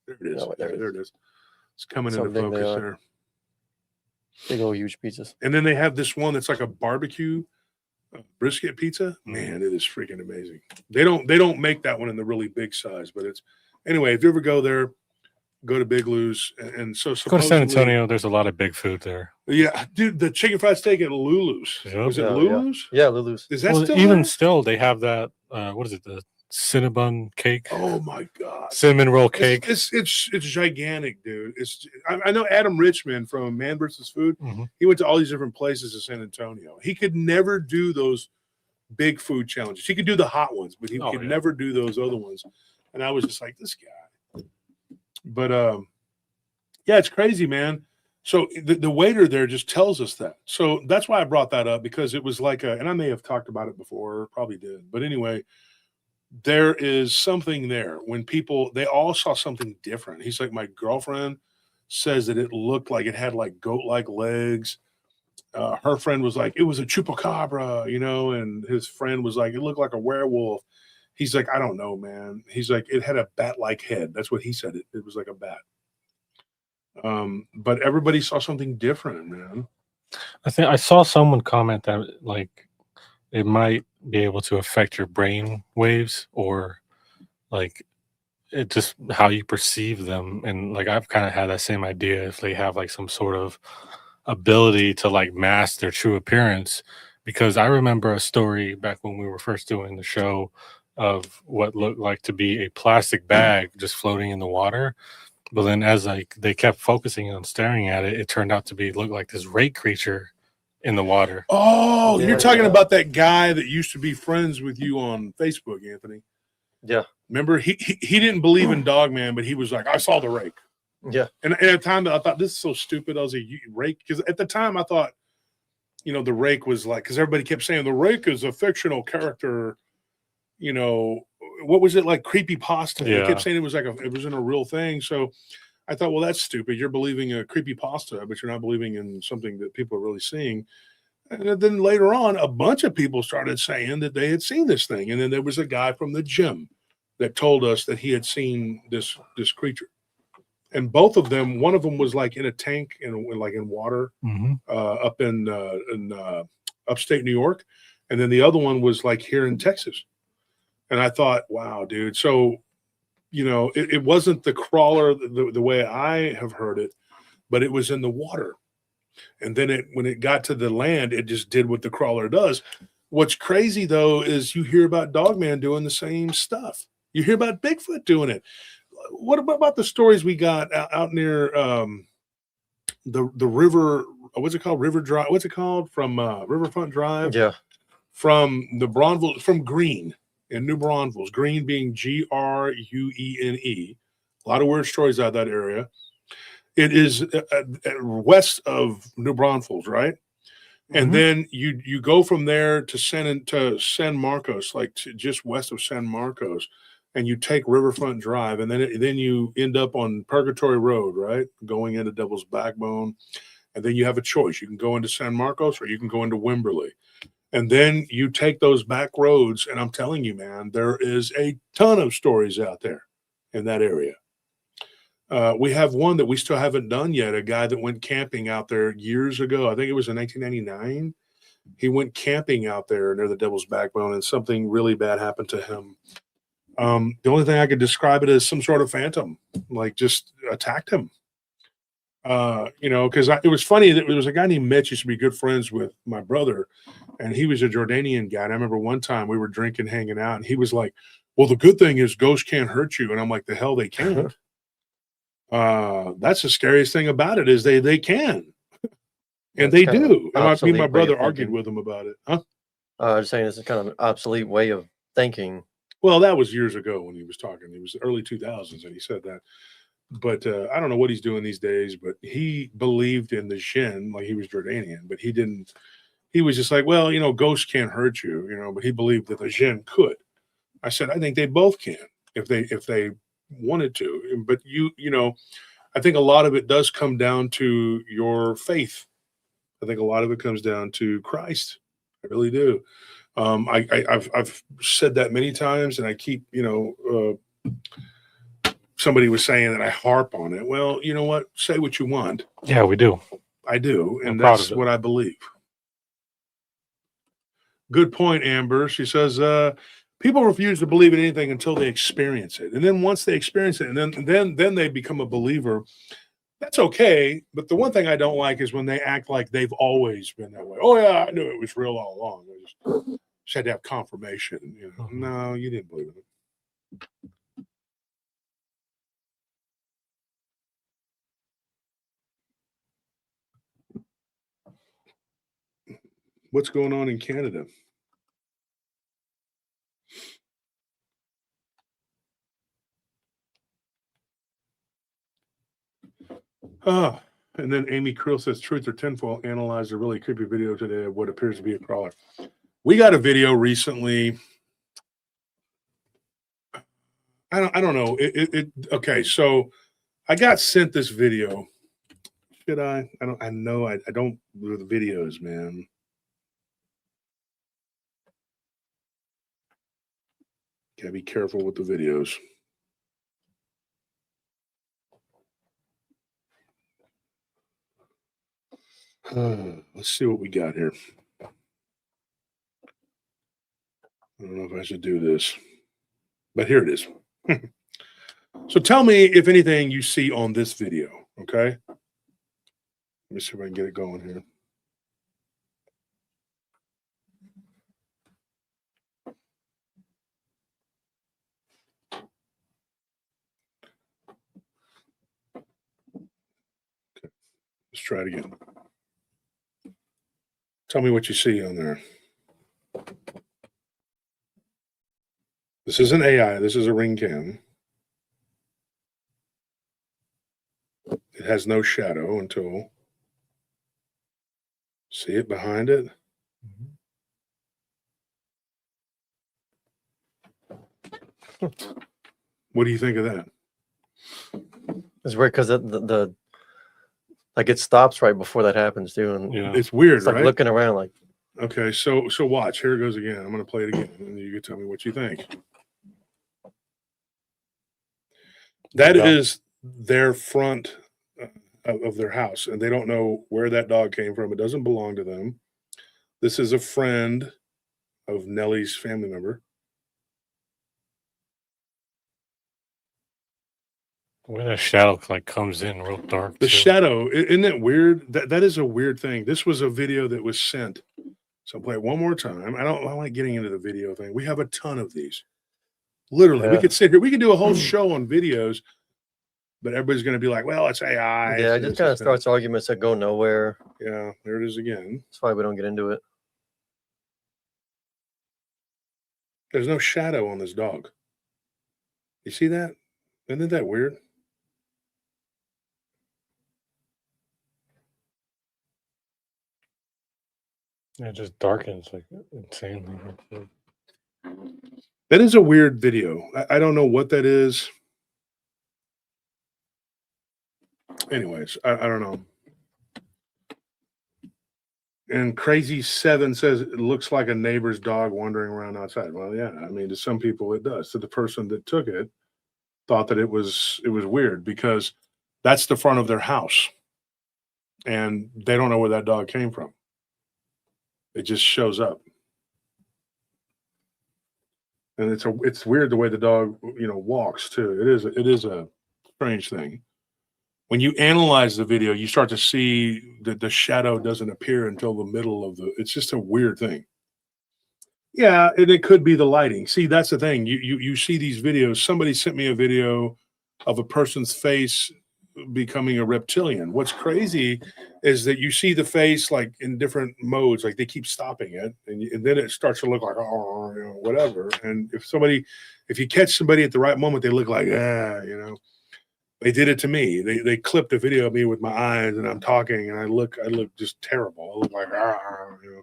There it is. No, there it is. There it is. It's coming That's how into big they focus are. there. Big old huge pizzas. And then they have this one that's like a barbecue brisket pizza. Man, it is freaking amazing. They don't make that one in the really big size, but it's anyway. If you ever go there, go to Big Lou's, and so Go to supposedly, San Antonio. There's a lot of big food there. yeah, dude, the chicken fried steak at Lulu's. Yep. Was it Yeah, Lulu's? Yeah, Lulu's. Is that Well, still even there? still, they have that. What is it? The cinnamon cake, Oh my god, cinnamon roll cake. it's gigantic, dude. I know Adam Richmond from Man vs. Food. Mhm. He went to all these different places in San Antonio. He could never do those big food challenges. He could do the hot ones, but he Oh, could yeah. never do those other ones. And I was just like, this guy. But yeah, it's crazy, man. So the waiter there just tells us that. So that's why I brought that up, because it was like and I may have talked about it before, probably did. But anyway, there is something there when they all saw something different. He's like, my girlfriend says that it looked like it had like goat-like legs. Her friend was like, it was a chupacabra, and his friend was like, it looked like a werewolf. He's like, I don't know, man. He's like, it had a bat-like head. That's what he said. It was like a bat. But everybody saw something different, man. I think I saw someone comment that like it might be able to affect your brain waves, or like it just how you perceive them. And like I've kind of had that same idea, if they have like some sort of ability to like mask their true appearance. Because I remember a story back when we were first doing the show of what looked like to be a plastic bag just floating in the water. But then as like they kept focusing on staring at it, it turned out to look like this rake creature in the water. Oh, Yeah, you're talking yeah. about that guy that used to be friends with you on Facebook, Anthony. Yeah. Remember, he didn't believe in Dogman, but he was like, I saw the rake. Yeah. And at the time, I thought, this is so stupid. I was like, rake? Because at the time, I thought, the rake was like, because everybody kept saying the rake is a fictional character. What was it like? Creepypasta. They Yeah. kept saying it was it wasn't a real thing. So I thought, well, that's stupid. You're believing a creepypasta, but you're not believing in something that people are really seeing. And then later on, a bunch of people started saying that they had seen this thing. And then there was a guy from the gym that told us that he had seen this creature. And both of them, one of them was like in a tank and like in water up in upstate New York. And then the other one was like here in Texas. And I thought, wow, dude. So, it wasn't the crawler the way I have heard it, but it was in the water. And then when it got to the land, it just did what the crawler does. What's crazy, though, is you hear about Dogman doing the same stuff. You hear about Bigfoot doing it. What about the stories we got out near the river? What's it called? River Drive. What's it called? From Riverfront Drive. Yeah. From the Braunville, from Green in New Braunfels. Green being Gruene. A lot of weird stories out of that area. It is west of New Braunfels, right? And then you go from there to San Marcos, like just west of San Marcos, and you take Riverfront Drive, and then you end up on Purgatory Road, right, going into Devil's Backbone, and then you have a choice. You can go into San Marcos or you can go into Wimberley, and then you take those back roads. And I'm telling you, man, there is a ton of stories out there in that area. We have one that we still haven't done yet. A guy that went camping out there years ago. I think it was in 1999. He went camping out there near the Devil's Backbone, and something really bad happened to him. The only thing I could describe it as some sort of phantom, like just attacked him. Because it was funny that there was a guy named Mitch used to be good friends with my brother, and he was a Jordanian guy. And I remember one time we were drinking, hanging out, and he was like, well, the good thing is ghosts can't hurt you. And I'm like, the hell they can't. That's the scariest thing about it is they can. And they do. And me and my brother argued with him about it. Huh? Just saying it's a kind of an obsolete way of thinking. Well, that was years ago when he was talking. It was the early 2000s and he said that. But I don't know what he's doing these days, but he believed in the jinn, like he was Jordanian, but he didn't. He was just like, well, ghosts can't hurt you, but he believed that the jinn could. I said, I think they both can if they wanted to. But I think a lot of it does come down to your faith I think a lot of it comes down to Christ. I really do. I've said that many times, and I keep, somebody was saying that I harp on it. Well, you know what? Say what you want. Yeah, we do. I do, I'm and proud that's of it. what I believe. Good point, Amber. She says, people refuse to believe in anything until they experience it. And then once they experience it, and then they become a believer. That's okay. But the one thing I don't like is when they act like they've always been that way. Oh yeah, I knew it was real all along. I just had to have confirmation. No, you didn't believe it. What's going on in Canada? Oh, and then Amy Krill says, Truth or Tinfoil analyzed a really creepy video today of what appears to be a crawler. We got a video recently. I don't know. Okay, so I got sent this video. Should I? I know I don't do the videos, man. Gotta be careful with the videos. Let's see what we got here. I don't know if I should do this, but here it is. So tell me if anything you see on this video, okay? Let me see if I can get it going here. Okay. Let's try it again. Tell me what you see on there. This isn't AI. This is a ring cam. It has no shadow until. See it behind it? What do you think of that? It's weird because the like it stops right before that happens too, and Yeah. It's weird, it's like right? looking around like. Okay, so watch. Here it goes again. I'm going to play it again, and you can tell me what you think. That Yeah. is their front of their house, and they don't know where that dog came from. It doesn't belong to them. This is a friend of Nellie's family member. When that shadow like comes in real dark. The too. shadow, isn't it weird? That is a weird thing. This was a video that was sent. So play it one more time. I like getting into the video thing. We have a ton of these. Literally, we Yeah. could sit here. We could do a whole show on videos, but everybody's going to be like, "Well, it's AI." Yeah, it it's just this, kind of it's that." starts arguments that go nowhere. Yeah, there it is again. That's why we don't get into it. There's no shadow on this dog. You see that? Isn't that weird? It just darkens like insanely. That is a weird video. I don't know what that is. Anyways, I don't know. And Crazy Seven says it looks like a neighbor's dog wandering around outside. Well, yeah, I mean, to some people it does. To the person that took it, thought that it was weird because that's the front of their house, and they don't know where that dog came from. It just shows up, and it's weird the way the dog walks too. It is a strange thing. When you analyze the video, you start to see that the shadow doesn't appear until the middle of the. It's just a weird thing. Yeah, and it could be the lighting. See, that's the thing. You see these videos. Somebody sent me a video of a person's face becoming a reptilian. What's crazy is that you see the face like in different modes, like they keep stopping it, and then it starts to look like whatever. And if you catch somebody at the right moment, they look like They did it to me. They clipped a video of me with my eyes, and I'm talking, and I look just terrible. I look like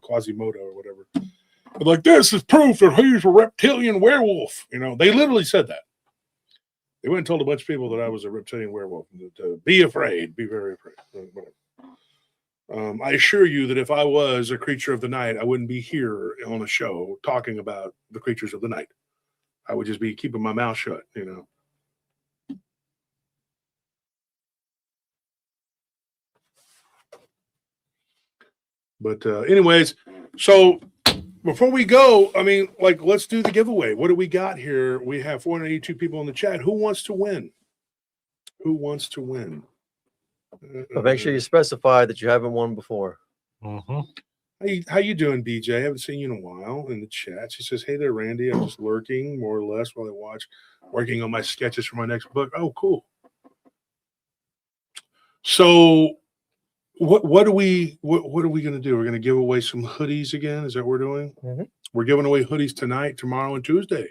Quasimodo or whatever. But like, this is proof that he's a reptilian werewolf. They literally said that. They went and told a bunch of people that I was a reptilian werewolf. To be afraid, be very afraid. Whatever. I assure you that if I was a creature of the night, I wouldn't be here on a show talking about the creatures of the night. I would just be keeping my mouth shut, you know. But anyways, so before we go, I mean, like, let's do the giveaway. What do we got here? We have 482 people in the chat. Who wants to win? Who wants to win? But make sure you specify that you haven't won before. Mm-hmm. How you doing, BJ? I haven't seen you in a while in the chat. She says, "Hey there, Randy. I'm just lurking more or less while I watch, working on my sketches for my next book." Oh, cool. So, what are we going to do? We're going to give away some hoodies again. Is that what we're doing? Mm-hmm. We're giving away hoodies tonight, tomorrow, and Tuesday,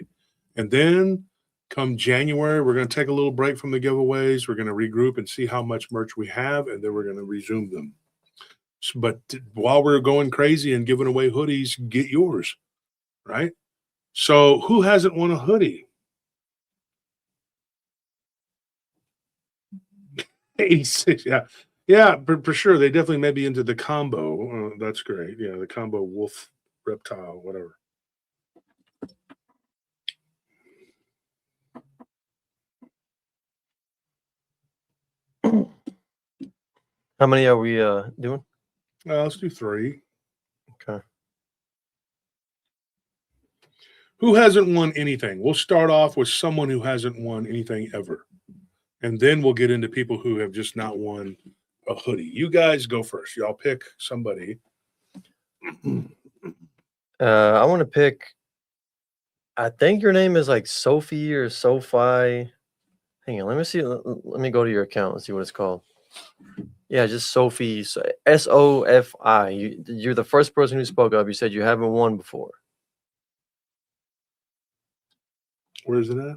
and then come January, we're going to take a little break from the giveaways. We're going to regroup and see how much merch we have, and then we're going to resume them. But while we're going crazy and giving away hoodies, get yours, right? So who hasn't won a hoodie? 86, yeah. Yeah, for sure. They definitely may be into the combo. That's great. Yeah, the combo wolf, reptile, whatever. How many are we doing? Let's do 3. Okay. Who hasn't won anything? We'll start off with someone who hasn't won anything ever. And then we'll get into people who have just not won a hoodie. You guys go first. Y'all pick somebody. I want to pick. I think your name is like Sophie or Sophie. Hang on, let me see. Let me go to your account and see what it's called. Yeah, just Sophie. SOFI. You're the first person who spoke up. You said you haven't won before. Where is it at?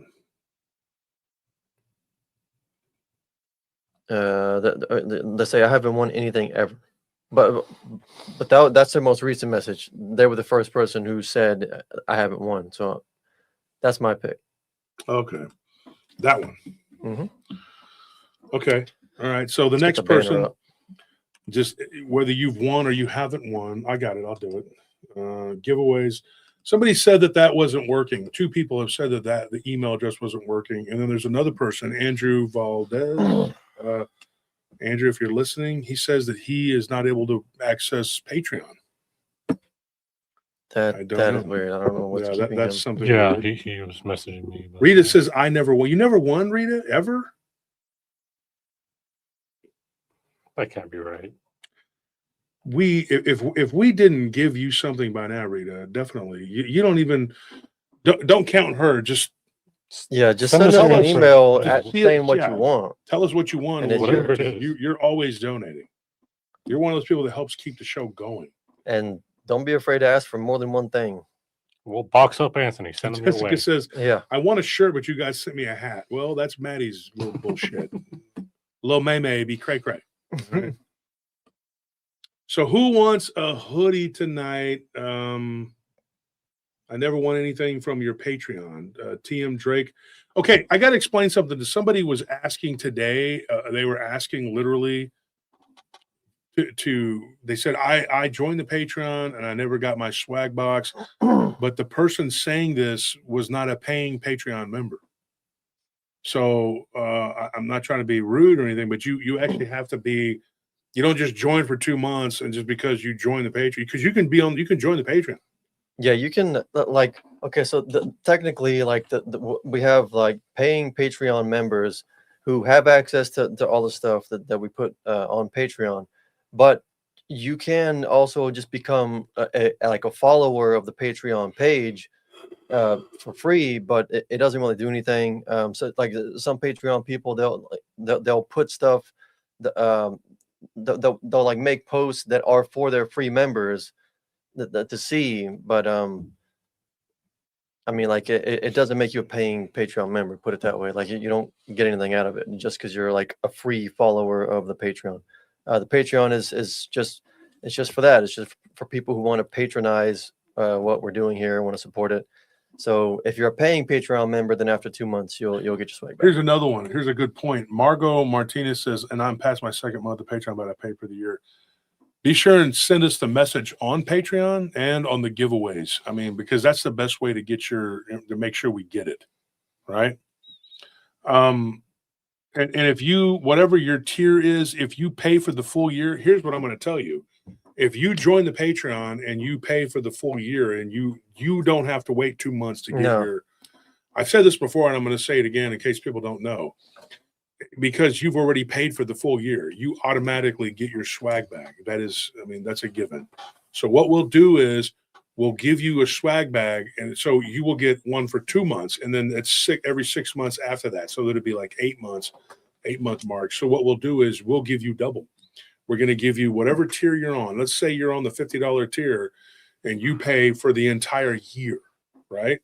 Let's say I haven't won anything ever. But that's their most recent message. They were the first person who said I haven't won. So that's my pick. Okay. That one. Mm-hmm. Okay. All right. So the next person, just whether you've won or you haven't won, I got it. I'll do it. Giveaways. Somebody said that wasn't working. 2 people have said that the email address wasn't working. And then there's another person, Andrew Valdez. Andrew, if you're listening, he says that he is not able to access Patreon. That is weird. I don't know what's keeping that's him. something. Yeah, weird. he was messaging me. But, Rita says, "I never won." You never won, Rita, ever? that can't be right. If we didn't give you something by now, Rita, definitely you don't even don't count her. Just just send send us us an an answer. email Yeah. saying what you want. Tell us what you want. And whatever it is. You're always donating. You're one of those people that helps keep the show going. And don't be afraid to ask for more than one thing. We'll box up Anthony. Send him your Jessica way. says, Yeah. "I want a shirt, but you guys sent me a hat." Well, that's Maddie's little bullshit. Little May be cray cray. Right? So who wants a hoodie tonight? I never won anything from your Patreon. TM Drake. Okay, I got to explain something. Somebody was asking today. They were asking literally they said, I joined the Patreon and I never got my swag box. But the person saying this was not a paying Patreon member. So I'm not trying to be rude or anything, but you actually have to be. You don't just join for 2 months and just because you join the Patreon, because you can join the Patreon. Yeah, you can okay. So technically, we have like paying Patreon members who have access to all the stuff that we put on Patreon, but you can also just become a follower of the Patreon page for free, but it doesn't really do anything. So like some Patreon people, they'll put stuff. They'll like make posts that are for their free members to see, but I mean, like it doesn't make you a paying Patreon member, put it that way. Like you don't get anything out of it just because you're like a free follower of the Patreon. The Patreon is just for that. It's just for people who want to patronize what we're doing here, want to support it. So if you're a paying Patreon member, then after 2 months, you'll get your swag back. Here's another one. Here's a good point. Margot Martinez says, and I'm past my 2nd month of Patreon, but I pay for the year. be sure and send us the message on Patreon and on the giveaways. I mean, because that's the best way to get to make sure we get it, right? And if you, whatever your tier is, if you pay for the full year, here's what I'm going to tell you. If you join the Patreon and you pay for the full year, and you don't have to wait 2 months to get your, I've said this before and I'm going to say it again in case people don't know, because you've already paid for the full year, you automatically get your swag bag. That is, I mean, that's a given. So what we'll do is we'll give you a swag bag, and so you will get one for 2 months, and then it's every 6 months after that. So that'll be like 8 months, 8-month mark. So what we'll do is we'll give you double. We're going to give you whatever tier you're on. Let's say you're on the $50 tier and you pay for the entire year, right?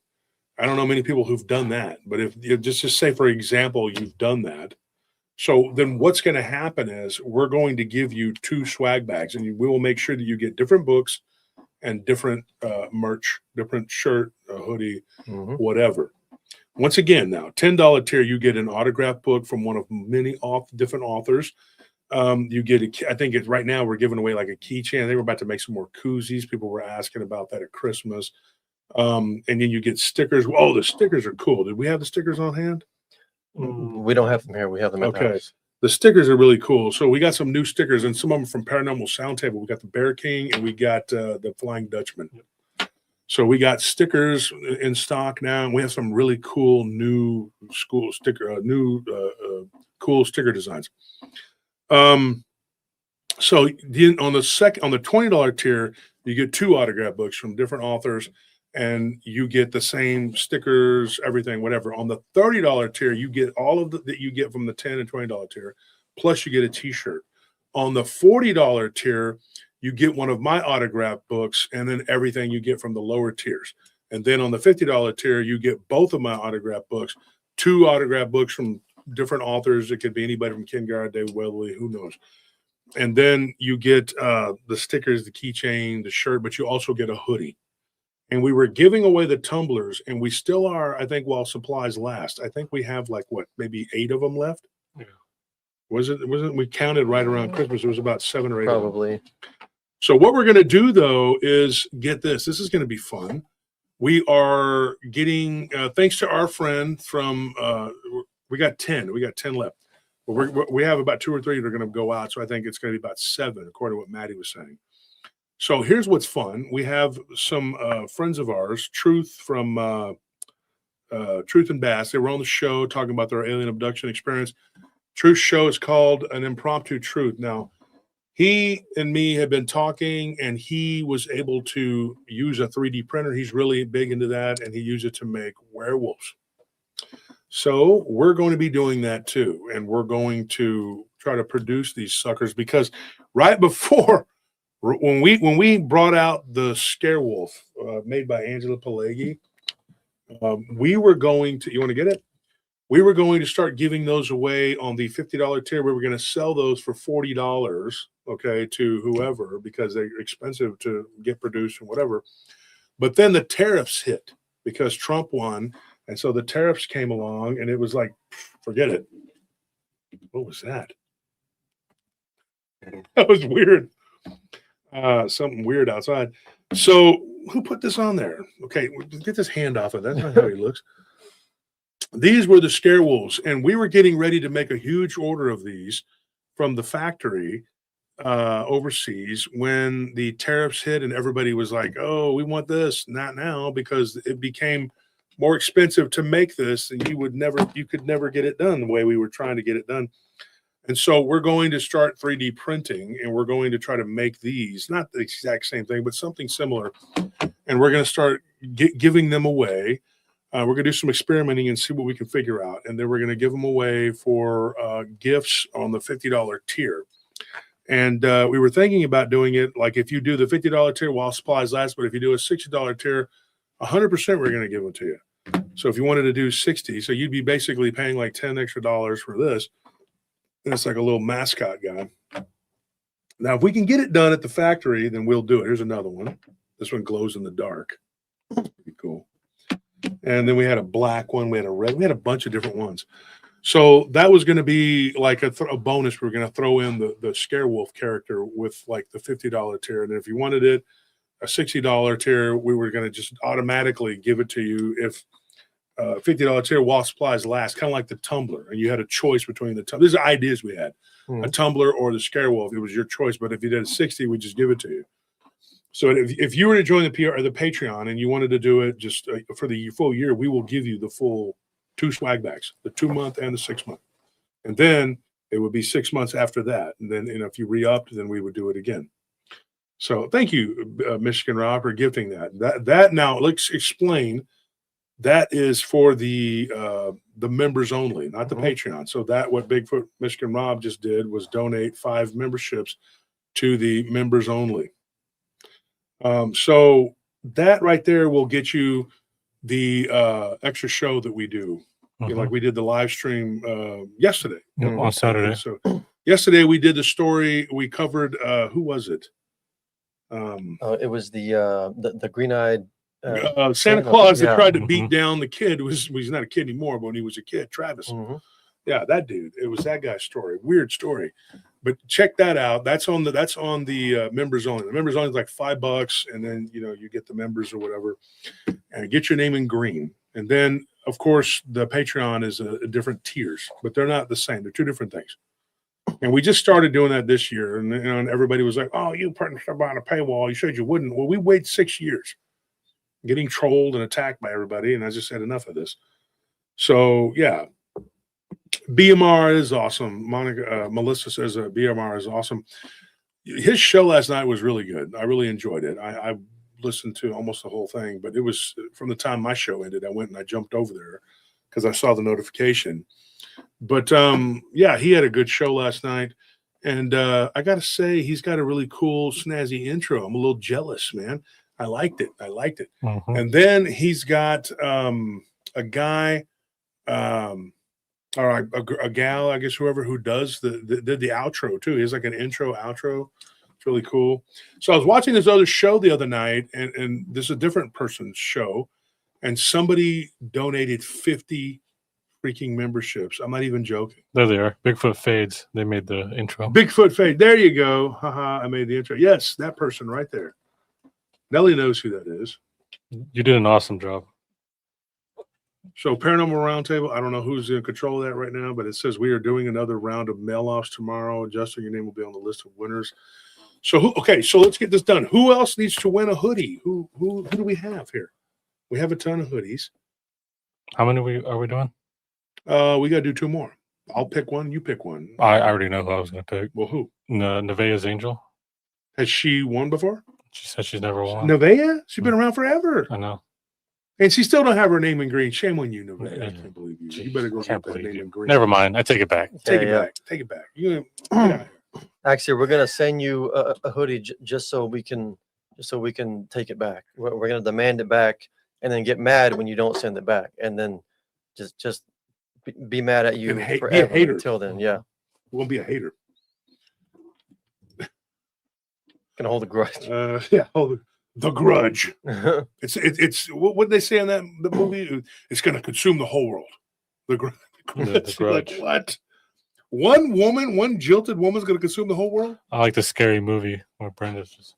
I don't know many people who've done that, but if you just say, for example, you've done that. So then what's going to happen is we're going to give you 2 swag bags, and we will make sure that you get different books and different merch, different shirt, hoodie, whatever. Once again, now, $10 tier, you get an autograph book from one of many different authors. You get I think right now we're giving away like a keychain. They were about to make some more koozies. People were asking about that at Christmas. And then you get stickers. Oh, the stickers are cool. Did we have the stickers on hand? We don't have them here. We have them at the house. The stickers are really cool. So we got some new stickers, and some of them from Paranormal Sound Table. We got the Bear King, and we got the Flying Dutchman. So we got stickers in stock now, and we have some really cool new cool sticker designs. So then on the $20 tier, you get 2 autograph books from different authors, and you get the same stickers, everything, whatever. On the $30 tier, you get all of that you get from the $10 and $20 tier, plus you get a t-shirt. On the $40 tier, you get one of my autograph books, and then everything you get from the lower tiers. And then on the $50 tier, you get both of my autograph books, 2 autograph books from different authors. It could be anybody from Ken Garrett, David Weatherly, who knows. And then you get the stickers, the keychain, the shirt, but you also get a hoodie. And we were giving away the tumblers, and we still are, I think, while supplies last. I think we have like maybe 8 of them left. Yeah. Wasn't we counted right around Christmas? It was about 7 or 8. Probably. So what we're going to do though is get this. This is going to be fun. We are getting thanks to our friend from we got 10. We got 10 left. But we have about 2 or 3 that are going to go out. So I think it's going to be about 7, according to what Maddie was saying. So here's what's fun. We have some friends of ours, Truth from Truth and Bass. They were on the show talking about their alien abduction experience. Truth's show is called An Impromptu Truth. Now, he and me have been talking, and he was able to use a 3D printer. He's really big into that, and he used it to make werewolves. So we're going to be doing that too, and we're going to try to produce these suckers, because right before, when we brought out the Scarewolf made by Angela Pelleggi, we were going to, you want to get it? We were going to start giving those away on the $50 tier. We were going to sell those for $40, okay, to whoever, because they're expensive to get produced and whatever. But then the tariffs hit because Trump won. And so the tariffs came along, and it was like, forget it. What was that? That was weird. Something weird outside. So who put this on there? Okay, get this hand off of that. That's not how he looks. These were the Scarewolves, and we were getting ready to make a huge order of these from the factory overseas when the tariffs hit, and everybody was like, oh, we want this. Not now, because it became more expensive to make this, and you could never get it done the way we were trying to get it done. And so we're going to start 3D printing, and we're going to try to make these, not the exact same thing, but something similar. And we're going to start giving them away. We're going to do some experimenting and see what we can figure out. And then we're going to give them away for gifts on the $50 tier. And we were thinking about doing it like if you do the $50 tier while supplies last, but if you do a $60 tier, 100% we're going to give them to you. So if you wanted to do 60, so you'd be basically paying like $10 extra for this. And it's like a little mascot guy. Now, if we can get it done at the factory, then we'll do it. Here's another one. This one glows in the dark. Pretty cool. And then we had a black one. We had a red. We had a bunch of different ones. So that was going to be like a bonus. We were going to throw in the Scarewolf character with like the $50 tier. And if you wanted it, a $60 tier, we were going to just automatically give it to you if $50 tier while supplies last, kind of like the tumbler. And you had a choice between the These are ideas we had. A tumbler or the Scarewolf. It was your choice. But if you did a 60, we just give it to you. So if you were to join the PR or the Patreon and you wanted to do it just for the full year, we will give you the full 2 swag bags, the 2-month and the 6-month. And then it would be 6 months after that. And then, if you re-upped, then we would do it again. So thank you, Michigan Rob, for gifting that. That now, let's explain. That is for the members only, not the Patreon. So what Bigfoot Michigan Rob just did was donate 5 memberships to the members only. So that right there will get you the extra show that we do. Like we did the live stream yesterday. On Saturday. So yesterday we did the story. We covered who was it? It was the green-eyed Santa Claus that tried to beat down the kid. He's not a kid anymore, but when he was a kid, Travis. Yeah, that dude. It was that guy's story. Weird story. But check that out. That's on the members only. The members only is like $5, and then you get the members or whatever, and get your name in green. And then of course the Patreon is a different tiers, but they're not the same. They're 2 different things. And we just started doing that this year, and everybody was like, "Oh, you putting stuff behind a paywall? You said you wouldn't." Well, we waited 6 years, getting trolled and attacked by everybody, and I just said enough of this. So yeah. BMR is awesome. Melissa says BMR is awesome. His show last night was really good. I really enjoyed it. I listened to almost the whole thing, but it was from the time my show ended, I went and I jumped over there because I saw the notification. But yeah, he had a good show last night. And I got to say, he's got a really cool, snazzy intro. I'm a little jealous, man. I liked it. And then he's got a guy, or a gal, I guess, whoever who does did the outro too. He has like an intro, outro. It's really cool. So I was watching this other show the other night, and this is a different person's show, and somebody donated 50 freaking memberships. I'm not even joking. There they are. Bigfoot Fades. They made the intro. Bigfoot Fade. There you go. Haha, I made the intro. Yes, that person right there. Nelly knows who that is. You did an awesome job. So Paranormal Roundtable, I don't know who's in control of that right now, but it says we are doing another round of mail-offs tomorrow. Justin, your name will be on the list of winners. So so let's get this done. Who else needs to win a hoodie? Who do we have here? We have a ton of hoodies. How many are we doing? We got to do 2 more. I'll pick one. You pick one. I already know who I was going to pick. Well, who? Nevaeh's Angel. Has she won before? She said she's never won. Nevaeh? She's been around forever. I know. And she still don't have her name in green. Shame on you, Nevaeh. Yeah. I can't believe you. You better go get that name in green. Never mind. I take it back. Take it back. Take it back. You get out of here. Actually, we're gonna send you a hoodie just so we can take it back. We're gonna demand it back, and then get mad when you don't send it back, and then just be mad at you And be a forever hater. until then. Yeah, Won't be a hater. gonna hold a grudge. Yeah. The Grudge. It's what did they say in the movie? It's going to consume the whole world. The Grudge. The Grudge. Like, what? One jilted woman's going to consume the whole world? I like the scary movie where Brenda's just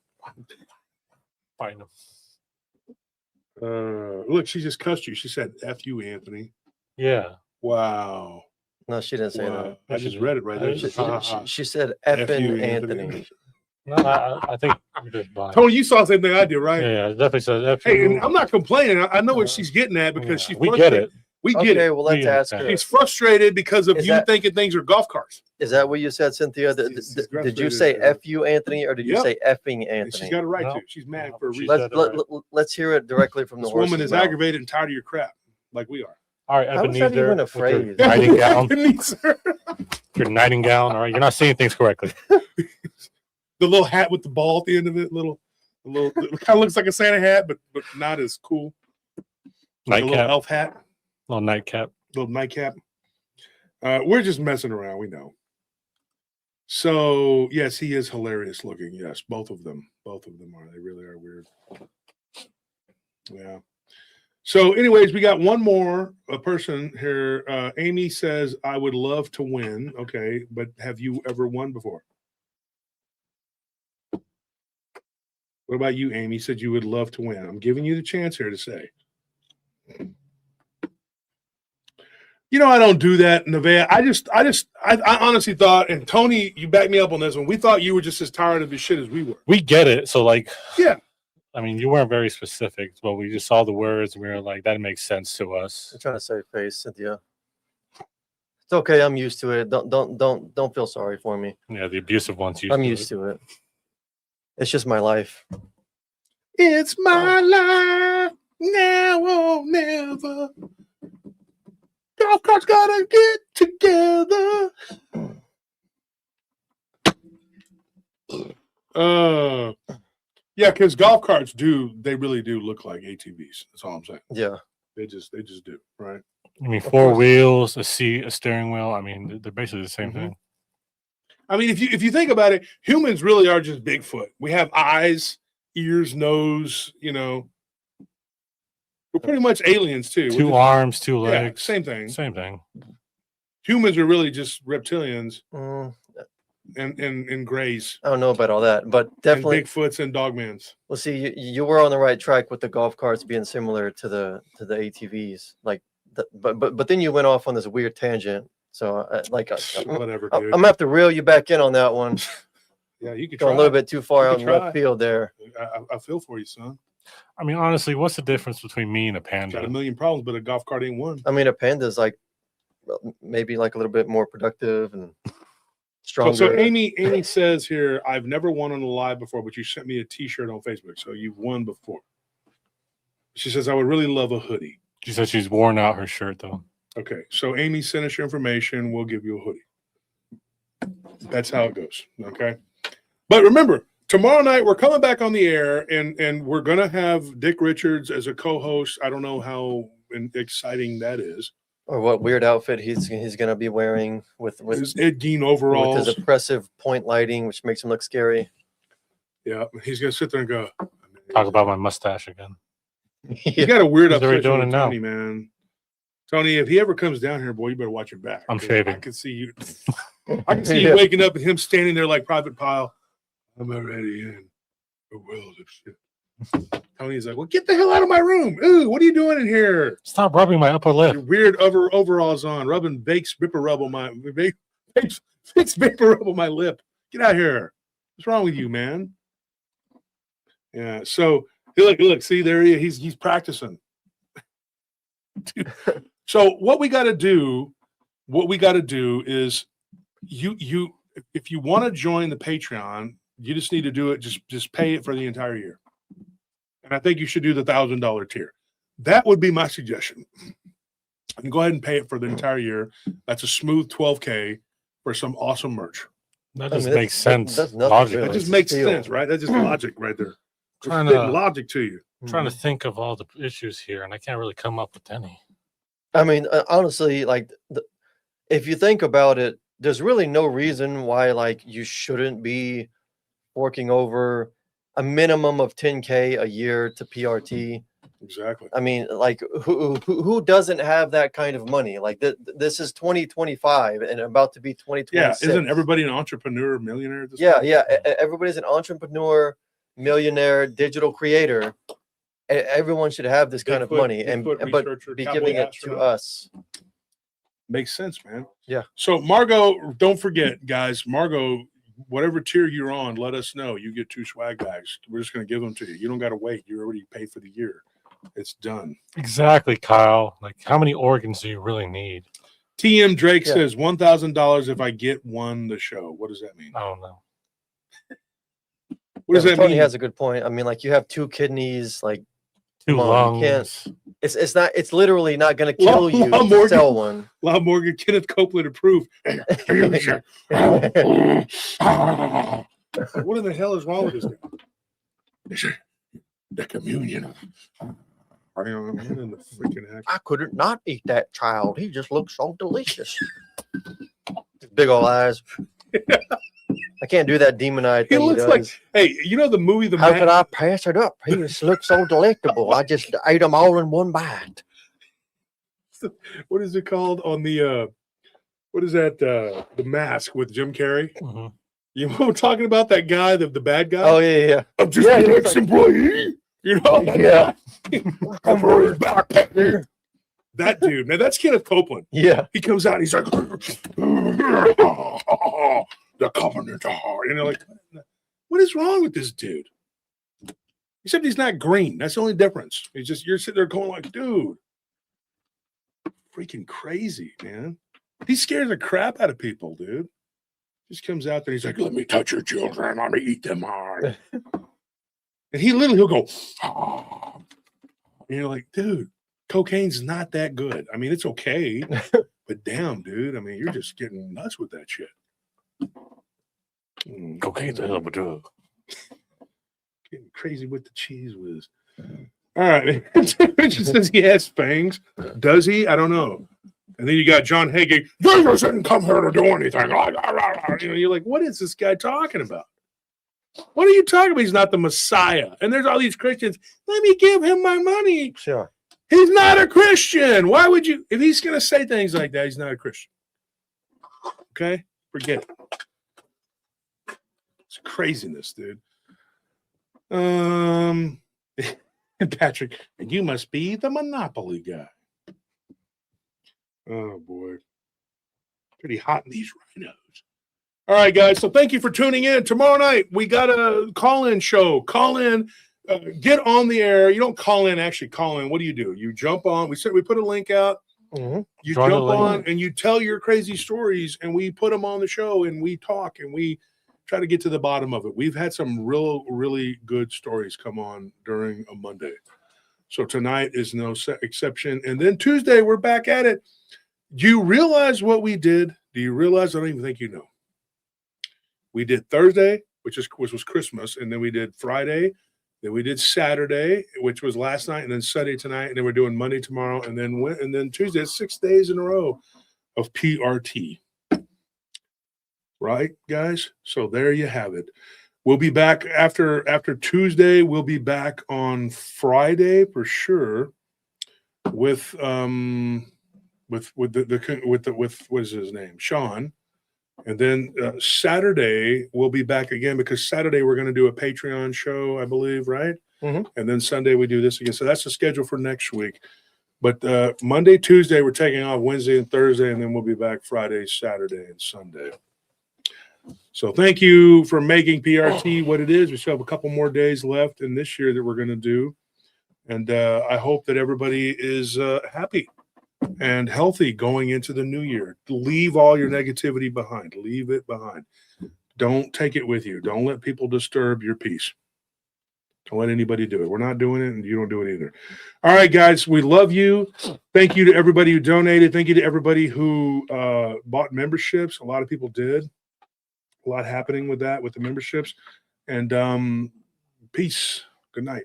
fighting him. Look, she just cussed you. She said, F you, Anthony. Yeah. Wow. No, she didn't say that. I just read it right there. She said F effing you, Anthony. No, I think you're just blind. Tony, you saw the same thing I did, right? Yeah, it definitely says F. Hey, and I'm not complaining. I know what she's getting at because she's we frustrated. get it. We get Okay, it. well, let's ask her. She's frustrated because of Is you that- thinking things are golf carts. Is that what you said, Cynthia? She's Did you frustrated. say F you, Anthony, or did you Yep. say effing And she's Anthony? got a right No. to. She's mad for a She reason. said it right. Let's hear it directly from the This horse's woman is mouth. aggravated and tired of your crap, like we are. All right, How is that Ebenezer. even a with your phrase? Riding gown. Ebenezer. Your nighting gown. All right, you're not seeing things correctly. The little hat with the ball at the end of it, it kind of looks like a Santa hat, but not as cool. Like a little Nightcap. elf hat, Little nightcap. little nightcap. We're just messing around, we know. So yes, he is hilarious looking. Yes, both of them are. They really are weird. Yeah. So, anyways, we got one more person here. Amy says, I would love to win. Okay, but have you ever won before? What about you, Amy? Said you would love to win. I'm giving you the chance here to say. You know, I don't do that, Nevaeh. I honestly thought, and Tony, you backed me up on this one. We thought you were just as tired of his shit as we were. We get it. So, like, Yeah. I mean, you weren't very specific, but we just saw the words and we were like, that makes sense to us. I'm trying to save face, Cynthia. It's okay. I'm used to it. Don't feel sorry for me. Yeah, the abusive ones. I'm used to it. It's just my life. It's my life now or never. Golf carts gotta get together. Yeah, because golf carts they really do look like ATVs. That's all I'm saying. Yeah. They just do, right? I mean, four wheels, a seat, a steering wheel. I mean, they're basically the same thing. I mean, if you think about it, humans really are just Bigfoot. We have eyes, ears, nose, you know. We're pretty much aliens too. Two arms, two legs. Same thing. Same thing. Humans are really just reptilians Mm, and grays. I don't know about all that, but definitely. And Bigfoots and Dogmans. Well, see, you were on the right track with the golf carts being similar to the ATVs, like, but then you went off on this weird tangent. So, Whatever, I'm dude. gonna have to reel you back in on that one. Yeah, you could Going try. a little bit too far You out could in left try. field there. I feel for you, son. I mean, honestly, what's the difference between me and a Got panda? a million problems, but a golf cart ain't one. I mean, a panda's like maybe like a little bit more productive and stronger. So Amy says here, I've never won on a live before, but you sent me a T-shirt on Facebook, so you've won before. She says, I would really love a hoodie. She said she's worn out her shirt, though. Okay, so Amy, send us your information. We'll give you a hoodie. That's how it goes, okay? But remember, tomorrow night we're coming back on the air, and we're going to have Dick Richards as a co-host. I don't know how exciting that is. Or what weird outfit he's gonna be wearing with His Ed Gein overalls. with his oppressive point lighting, which makes him look scary. Yeah, he's going to sit there and go. Talk about my mustache again. You got a weird He's already obsession doing with it now. Tony, man. Tony, if he ever comes down here, boy, you better watch your back. I'm 'cause shaving. I can see you. I can see you Yeah. waking up and him standing there like Private Pile. I'm already in a world of shit. Tony's like, well, get the hell out of my room. Ooh, what are you doing in here? Stop rubbing my upper Your lip. weird overalls on, rubbing baked vapor rub on my baked vapor rub on my lip. Get out here. What's wrong with you, man? Yeah. So look, see there he is. He's practicing. Dude. So what we got to do is you if you want to join the Patreon, you just need to do it. Just pay it for the entire year. And I think you should do the $1,000 tier. That would be my suggestion. And go ahead and pay it for the entire year. That's a smooth $12K for some awesome merch. That I just mean, makes sense. that's nothing Logically. really. That just makes Steal. sense, right? That's just logic right there. We're Trying spitting to- logic to you. I'm trying to think of all the issues here, and I can't really come up with any. I mean, honestly, like if you think about it, there's really no reason why like you shouldn't be forking over a minimum of 10K a year to PRT. Exactly. I mean, like who doesn't have that kind of money? Like this is 2025 and about to be 2026. Yeah, isn't everybody an entrepreneur, millionaire at this Yeah, point? yeah. Everybody's an entrepreneur, millionaire, digital creator. Everyone should have this kind of Bigfoot- money, Bigfoot but researcher, be cowboy giving it to astronaut. us. Makes sense, man. Yeah. So Margot, don't forget, guys, Margot, whatever tier you're on, let us know. You get 2 swag bags. We're just going to give them to you. You don't got to wait. You already paid for the year. It's done. Exactly, Kyle. Like, how many organs do you really need? TM Drake Yeah. says $1,000 if I get one the show. What does that mean? I don't know. What does that Tony mean? has a good point. I mean, like you have 2 kidneys, like 2 Come on, you lungs. it's literally not going to kill you Law to Morgan. sell one. Law Morgan, Kenneth Copeland approved. What in the hell is wrong with this guy? They say, the communion. What in the freaking heck? I couldn't not eat that child. He just looks so delicious. Big old eyes. I can't do that demon eye He thing. looks like, hey, you know the movie The How Man? could I pass it up? He just looks so delectable. I just ate them all in one bite. What is it called on the what is that? The Mask with Jim Carrey. Mhm. You know what I'm talking about? That guy, the bad guy. Oh yeah. I'm just Yeah, an he looks like- ex-employee. You know? Yeah. I'm always back there. That dude, man, that's Kenneth Copeland. Yeah. He comes out and he's like, the covenant. And they're like, what is wrong with this dude? Except he's not green. That's the only difference. He's just, you're sitting there going like, dude, freaking crazy, man. He scares the crap out of people, dude. Just comes out there. He's like, let me touch your children. Let me eat them hard. And he'll go, oh. And you're like, dude, cocaine's not that good. I mean, it's okay, but damn, dude. I mean, you're just getting nuts with that shit. Cocaine's a hell of a drug. Getting crazy with the cheese whiz. All right. It says he has fangs. Does he? I don't know. And then you got John Hagee. Jesus didn't come here to do anything. You know, you're like, what is this guy talking about? What are you talking about? He's not the Messiah. And there's all these Christians. Let me give him my money. Sure. He's not a Christian. Why would you? If he's going to say things like that, he's not a Christian. Okay? Forget it. It's craziness, dude. Patrick, you must be the Monopoly guy. Oh, boy. Pretty hot in these rhinos. All right, guys. So thank you for tuning in. Tomorrow night, we got a call-in show. Call in. Get on the air. You don't call in, actually call in. What do? You jump on. We put a link out. Mm-hmm. You Join the jump link. on and you tell your crazy stories, and we put them on the show, and we talk, and we try to get to the bottom of it. We've had some really good stories come on during a Monday. So tonight is no exception. And then Tuesday, we're back at it. Do you realize what we did? Do you realize? I don't even think you know. We did Thursday, which was Christmas, and then we did Friday, then we did Saturday, which was last night, and then Sunday tonight, and then we're doing Monday tomorrow, and then Tuesday. It's 6 days in a row of PRT. Right, guys? So there you have it. We'll be back after Tuesday. We'll be back on Friday for sure with what is his name, Sean. And then Saturday, we'll be back again because Saturday we're going to do a Patreon show, I believe, right? Mm-hmm. And then Sunday we do this again. So that's the schedule for next week. But Monday, Tuesday, we're taking off Wednesday and Thursday, and then we'll be back Friday, Saturday, and Sunday. So thank you for making PRT what it is. We still have a couple more days left in this year that we're going to do. And I hope that everybody is happy and healthy going into the new year. Leave all your negativity behind. Leave it behind. Don't take it with you. Don't let people disturb your peace. Don't let anybody do it. We're not doing it, and you don't do it either. All right, guys, we love you. Thank you to everybody who donated. Thank you to everybody who bought memberships. A lot of people did. A lot happening with that, with the memberships. And peace. Good night.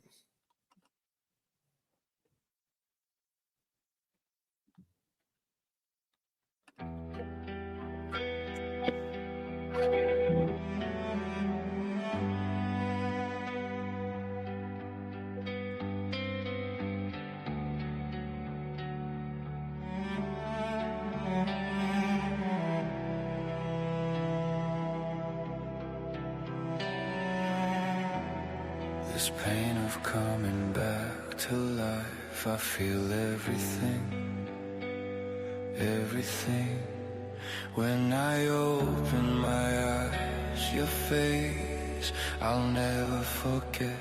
This pain of coming back to life, I feel everything, everything. When I open my eyes, your face, I'll never forget.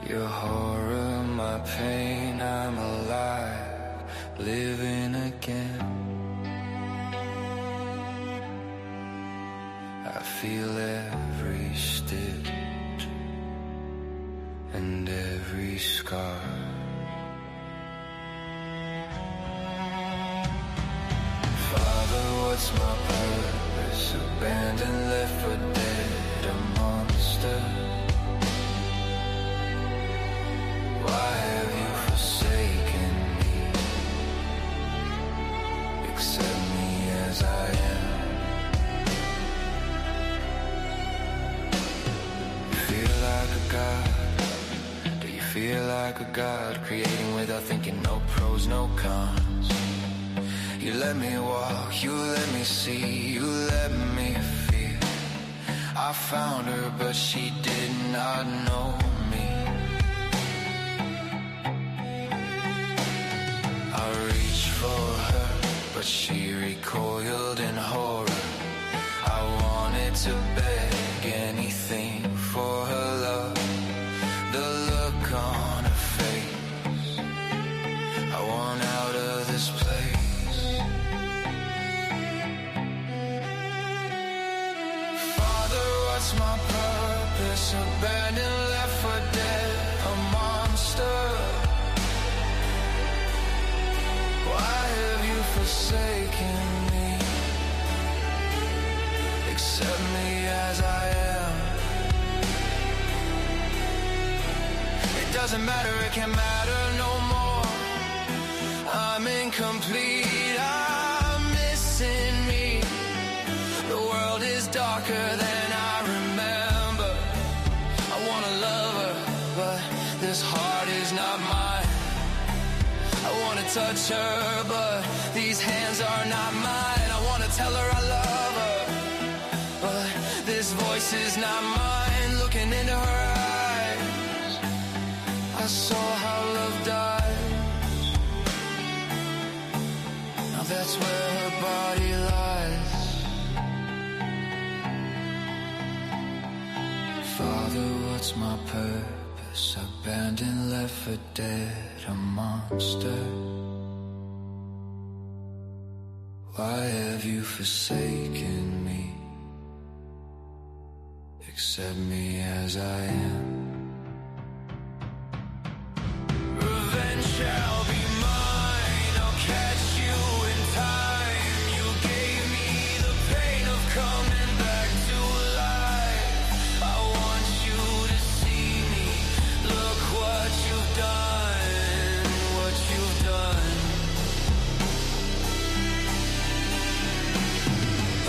Your horror, my pain, I'm alive, living again. I feel every stitch and every scar. Father, what's my purpose? Abandoned, left for dead, a monster. Why have you forsaken me? Accept me feel like a god, creating without thinking, no pros, no cons. You let me walk, you let me see, you let me feel. I found her, but she did not know me. I reached for her, but she recoiled in horror. I wanted to beg anything for her love. The look on her face, I want out of this place. Father, what's my purpose? Abandoned, left for dead, a monster. Why have you forsaken me? Accept me as I am. It doesn't matter, it can't matter no more. I'm incomplete, I'm missing me. The world is darker than I remember. I wanna love her, but this heart is not mine. I wanna touch her, but these hands are not mine. I wanna tell her I love her, but this voice is not mine. Looking into her eyes, I saw how love died. Now that's where her body lies. Father, what's my purpose? Abandoned, left for dead, a monster. Why have you forsaken me? Accept me as I am. Revenge shall be mine, I'll catch you in time. You gave me the pain of coming back to life. I want you to see me, look what you've done, what you've done.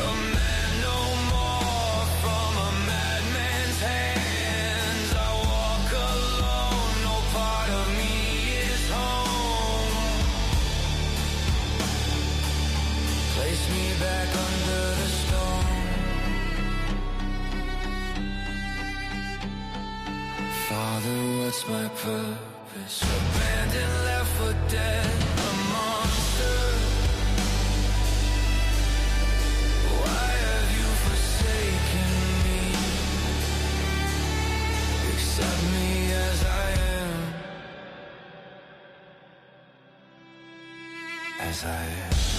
A man no more from a madman's hands. I walk alone, no part of me is home. Place me back under the stone. Father, what's my purpose? Abandoned, left for dead, a monster. Why have you forsaken me? Accept me as I am. As I am.